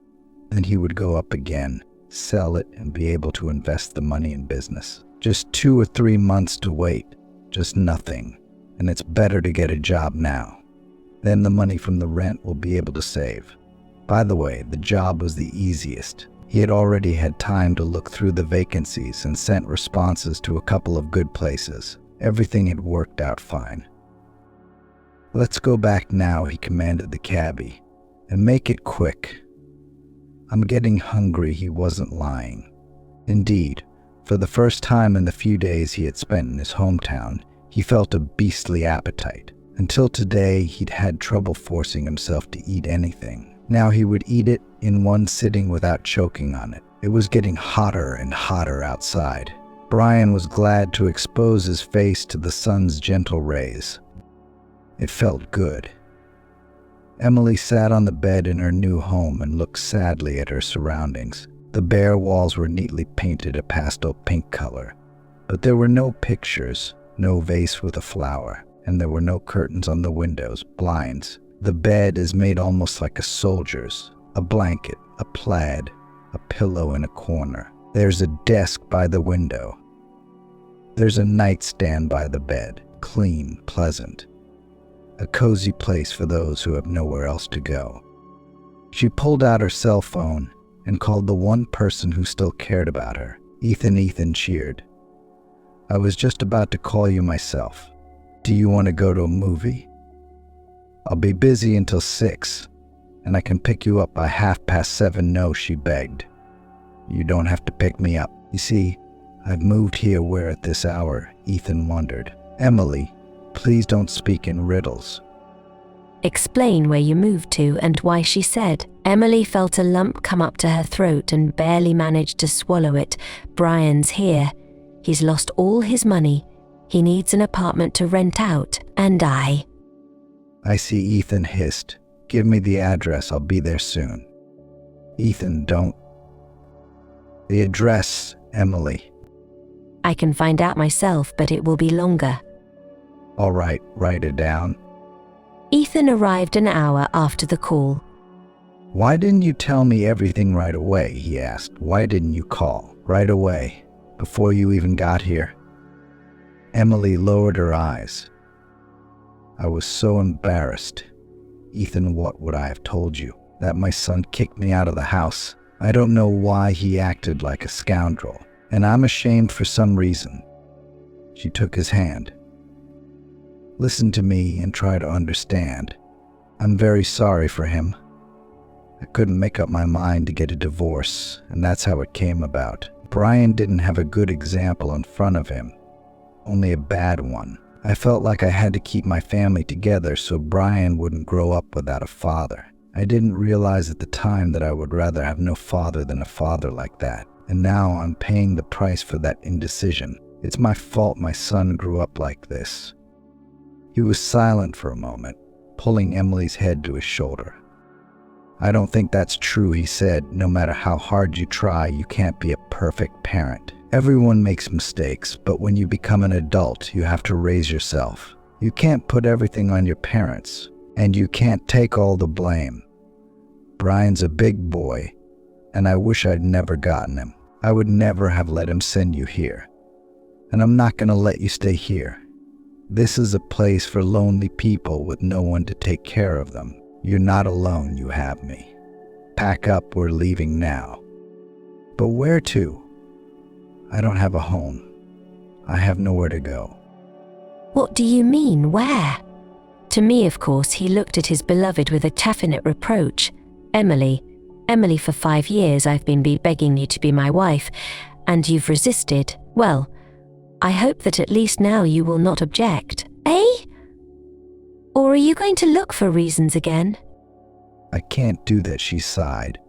he would go up again, sell it, and be able to invest the money in business. Just 2 or 3 months to wait. Just nothing. And it's better to get a job now. Then the money from the rent will be able to save. By the way, the job was the easiest. He had already had time to look through the vacancies and sent responses to a couple of good places. Everything had worked out fine. Let's go back now, he commanded the cabbie, and make it quick. I'm getting hungry. He wasn't lying. Indeed, for the first time in the few days he had spent in his hometown, he felt a beastly appetite. Until today, he'd had trouble forcing himself to eat anything. Now he would eat it in one sitting without choking on it. It was getting hotter and hotter outside. Brian was glad to expose his face to the sun's gentle rays. It felt good. Emily sat on the bed in her new home and looked sadly at her surroundings. The bare walls were neatly painted a pastel pink color, but there were no pictures, no vase with a flower, and there were no curtains on the windows, blinds. The bed is made almost like a soldier's, a blanket, a plaid, a pillow in a corner. There's a desk by the window. There's a nightstand by the bed, clean, pleasant. A cozy place for those who have nowhere else to go. She pulled out her cell phone and called the one person who still cared about her. Ethan. Ethan cheered. I was just about to call you myself. Do you want to go to a movie? I'll be busy until 6, and I can pick you up by 7:30. No, she begged. You don't have to pick me up. You see, I've moved here where at this hour, Ethan wondered. Emily, please don't speak in riddles. Explain where you moved to and why, she said. Emily felt a lump come up to her throat and barely managed to swallow it. Brian's here. He's lost all his money. He needs an apartment to rent out, and I see, Ethan hissed. Give me the address. I'll be there soon. Ethan, don't. The address, Emily. I can find out myself, but it will be longer. All right, write it down. Ethan arrived an hour after the call. Why didn't you tell me everything right away? He asked. Why didn't you call right away, before you even got here? Emily lowered her eyes. I was so embarrassed. Ethan, what would I have told you? That my son kicked me out of the house. I don't know why he acted like a scoundrel, and I'm ashamed for some reason. She took his hand. Listen to me and try to understand. I'm very sorry for him. I couldn't make up my mind to get a divorce, and that's how it came about. Brian didn't have a good example in front of him, only a bad one. I felt like I had to keep my family together so Brian wouldn't grow up without a father. I didn't realize at the time that I would rather have no father than a father like that. And now I'm paying the price for that indecision. It's my fault my son grew up like this." He was silent for a moment, pulling Emily's head to his shoulder. "I don't think that's true," he said. "No matter how hard you try, you can't be a perfect parent. Everyone makes mistakes, but when you become an adult, you have to raise yourself. You can't put everything on your parents, and you can't take all the blame. Brian's a big boy, and I wish I'd never gotten him. I would never have let him send you here. And I'm not going to let you stay here. This is a place for lonely people with no one to take care of them. You're not alone, you have me. Pack up, we're leaving now." "But where to?" "I don't have a home. I have nowhere to go." What do you mean, where? To me, of course, he looked at his beloved with a definite reproach. Emily, for 5 years I've been begging you to be my wife, and you've resisted. Well, I hope that at least now you will not object. Eh? Or are you going to look for reasons again? "I can't do that," she sighed.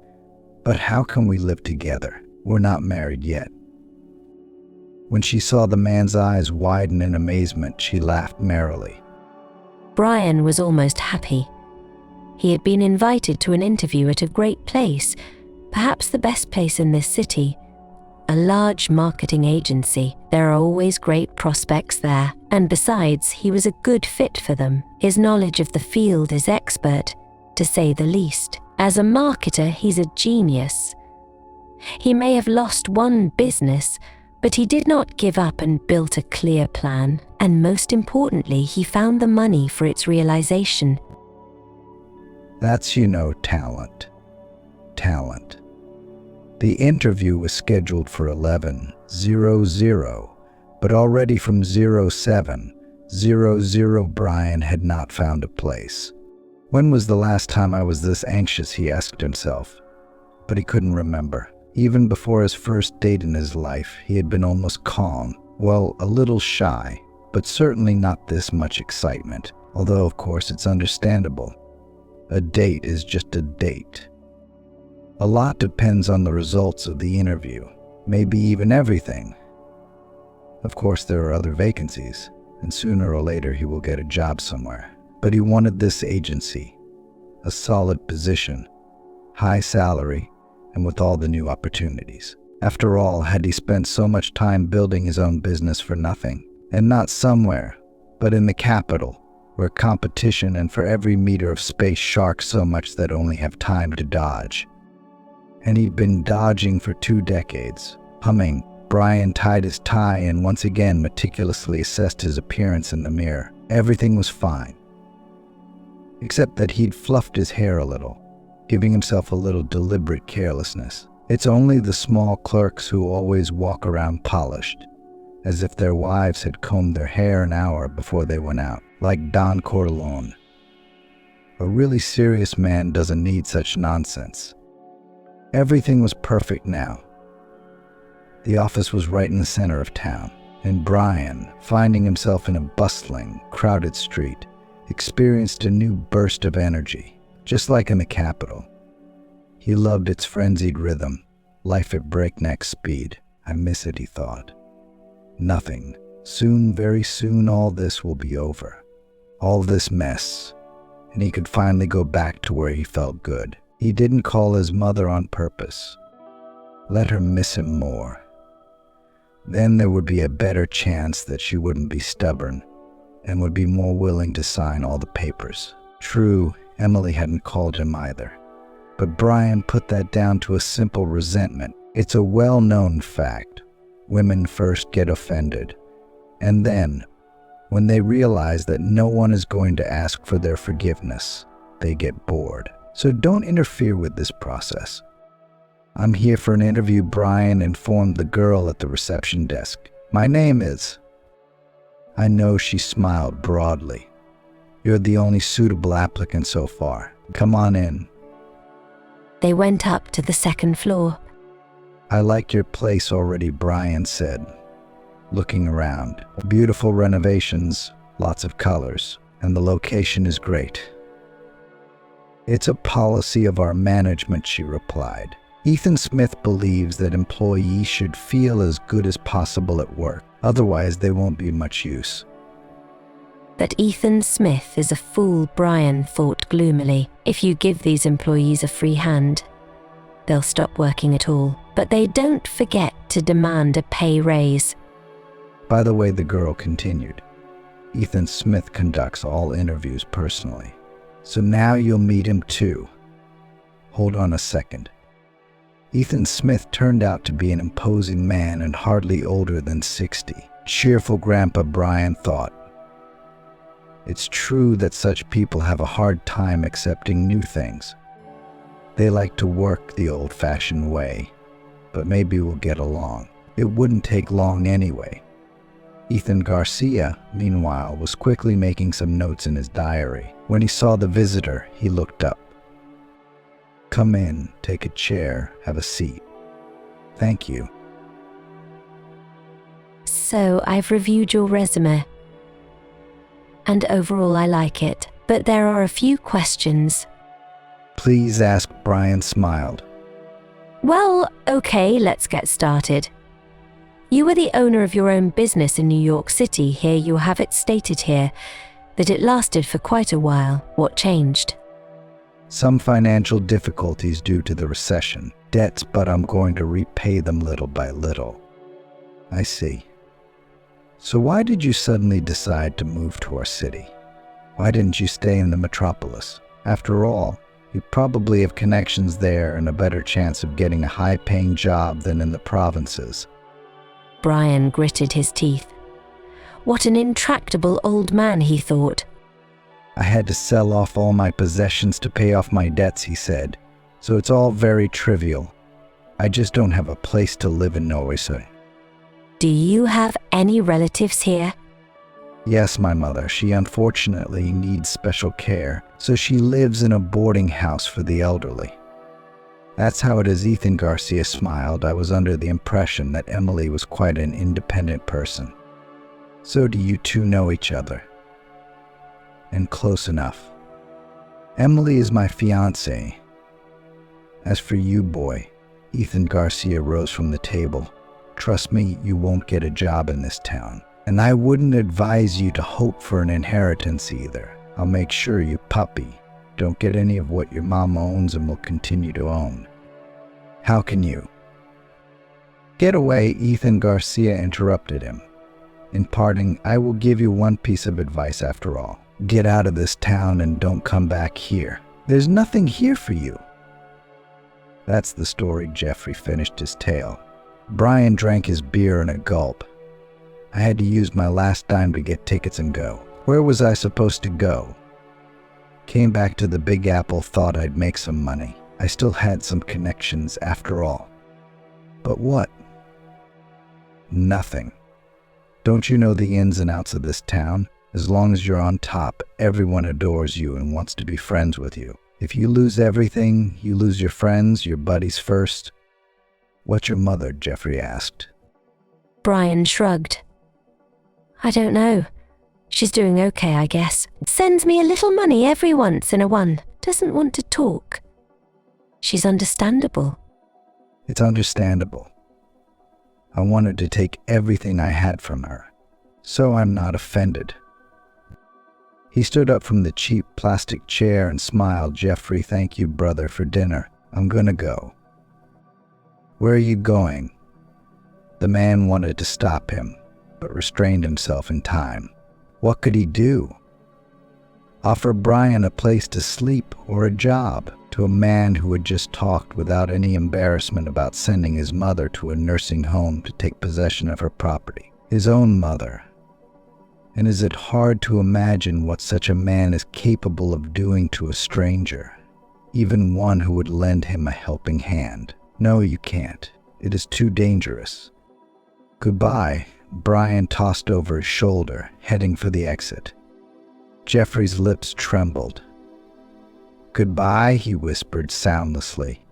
"But how can we live together? We're not married yet." When she saw the man's eyes widen in amazement, she laughed merrily. Brian was almost happy. He had been invited to an interview at a great place, perhaps the best place in this city. A large marketing agency. There are always great prospects there, and besides, he was a good fit for them. His knowledge of the field is expert, to say the least. As a marketer, he's a genius. He may have lost one business, but he did not give up and built a clear plan. And most importantly, he found the money for its realization. That's, talent. Talent. The interview was scheduled for 11:00, but already from 07:00, Brian had not found a place. When was the last time I was this anxious, he asked himself. But he couldn't remember. Even before his first date in his life, he had been almost calm. Well, a little shy, but certainly not this much excitement. Although, of course, it's understandable. A date is just a date. A lot depends on the results of the interview, maybe even everything. Of course, there are other vacancies, and sooner or later he will get a job somewhere. But he wanted this agency, a solid position, high salary, and with all the new opportunities. After all, had he spent so much time building his own business for nothing? And not somewhere, but in the capital, where competition and for every meter of space sharks so much that only have time to dodge. And he'd been dodging for 2 decades. Humming, Brian tied his tie and once again meticulously assessed his appearance in the mirror. Everything was fine. Except that he'd fluffed his hair a little, giving himself a little deliberate carelessness. It's only the small clerks who always walk around polished, as if their wives had combed their hair an hour before they went out, like Don Corleone. A really serious man doesn't need such nonsense. Everything was perfect now. The office was right in the center of town, and Brian, finding himself in a bustling, crowded street, experienced a new burst of energy. Just like in the capital. He loved its frenzied rhythm, life at breakneck speed. I miss it, he thought. Nothing. Soon, very soon, all this will be over. All this mess. And he could finally go back to where he felt good. He didn't call his mother on purpose. Let her miss him more. Then there would be a better chance that she wouldn't be stubborn and would be more willing to sign all the papers. True, Emily hadn't called him either. But Brian put that down to a simple resentment. It's a well-known fact. Women first get offended. And then, when they realize that no one is going to ask for their forgiveness, they get bored. So don't interfere with this process. "I'm here for an interview," Brian informed the girl at the reception desk. "My name is..." I know, she smiled broadly. "You're the only suitable applicant so far. Come on in." They went up to the second floor. "I like your place already," Brian said, looking around. "Beautiful renovations, lots of colors, and the location is great." "It's a policy of our management," she replied. "Ethan Smith believes that employees should feel as good as possible at work. Otherwise, they won't be much use. That Ethan Smith is a fool, Brian thought gloomily. If you give these employees a free hand, they'll stop working at all. But they don't forget to demand a pay raise. By the way, the girl continued, Ethan Smith conducts all interviews personally. So now you'll meet him too. Hold on a second. Ethan Smith turned out to be an imposing man and hardly older than 60. Cheerful Grandpa Brian thought. It's true that such people have a hard time accepting new things. They like to work the old-fashioned way, but maybe we'll get along. It wouldn't take long anyway. Ethan Garcia, meanwhile, was quickly making some notes in his diary. When he saw the visitor, he looked up. Come in, take a chair, have a seat. Thank you. So I've reviewed your resume. And overall I like it, but there are a few questions. Please ask, Brian smiled. Well, okay, let's get started. You were the owner of your own business in New York City. Here you have it stated here that it lasted for quite a while. What changed? Some financial difficulties due to the recession. Debts, but I'm going to repay them little by little. I see. So why did you suddenly decide to move to our city? Why didn't you stay in the metropolis? After all, you probably have connections there and a better chance of getting a high-paying job than in the provinces. Brian gritted his teeth. What an intractable old man, he thought. I had to sell off all my possessions to pay off my debts, he said. So it's all very trivial. I just don't have a place to live in Norway. Do you have any relatives here? Yes, my mother. She unfortunately needs special care, so she lives in a boarding house for the elderly. That's how it is. Ethan Garcia smiled. I was under the impression that Emily was quite an independent person. So do you two know each other? And close enough. Emily is my fiancée. As for you, boy, Ethan Garcia rose from the table. Trust me, you won't get a job in this town. And I wouldn't advise you to hope for an inheritance either. I'll make sure you puppy. Don't get any of what your mom owns and will continue to own. How can you? Get away, Ethan Garcia interrupted him. In parting, I will give you one piece of advice after all. Get out of this town and don't come back here. There's nothing here for you. That's the story. Jeffrey finished his tale. Brian drank his beer in a gulp. I had to use my last dime to get tickets and go. Where was I supposed to go? Came back to the Big Apple, thought I'd make some money. I still had some connections after all. But what? Nothing. Don't you know the ins and outs of this town? As long as you're on top, everyone adores you and wants to be friends with you. If you lose everything, you lose your friends, your buddies first. What's your mother? Jeffrey asked. Brian shrugged. I don't know. She's doing okay, I guess. Sends me a little money every once in a while. Doesn't want to talk. She's understandable. It's understandable. I wanted to take everything I had from her, so I'm not offended. He stood up from the cheap plastic chair and smiled. Jeffrey, thank you, brother, for dinner. I'm gonna go. Where are you going? The man wanted to stop him, but restrained himself in time. What could he do? Offer Brian a place to sleep or a job to a man who had just talked without any embarrassment about sending his mother to a nursing home to take possession of her property. His own mother. And is it hard to imagine what such a man is capable of doing to a stranger, even one who would lend him a helping hand? No, you can't. It is too dangerous. Goodbye. Brian tossed over his shoulder, heading for the exit. Jeffrey's lips trembled. Goodbye, he whispered soundlessly.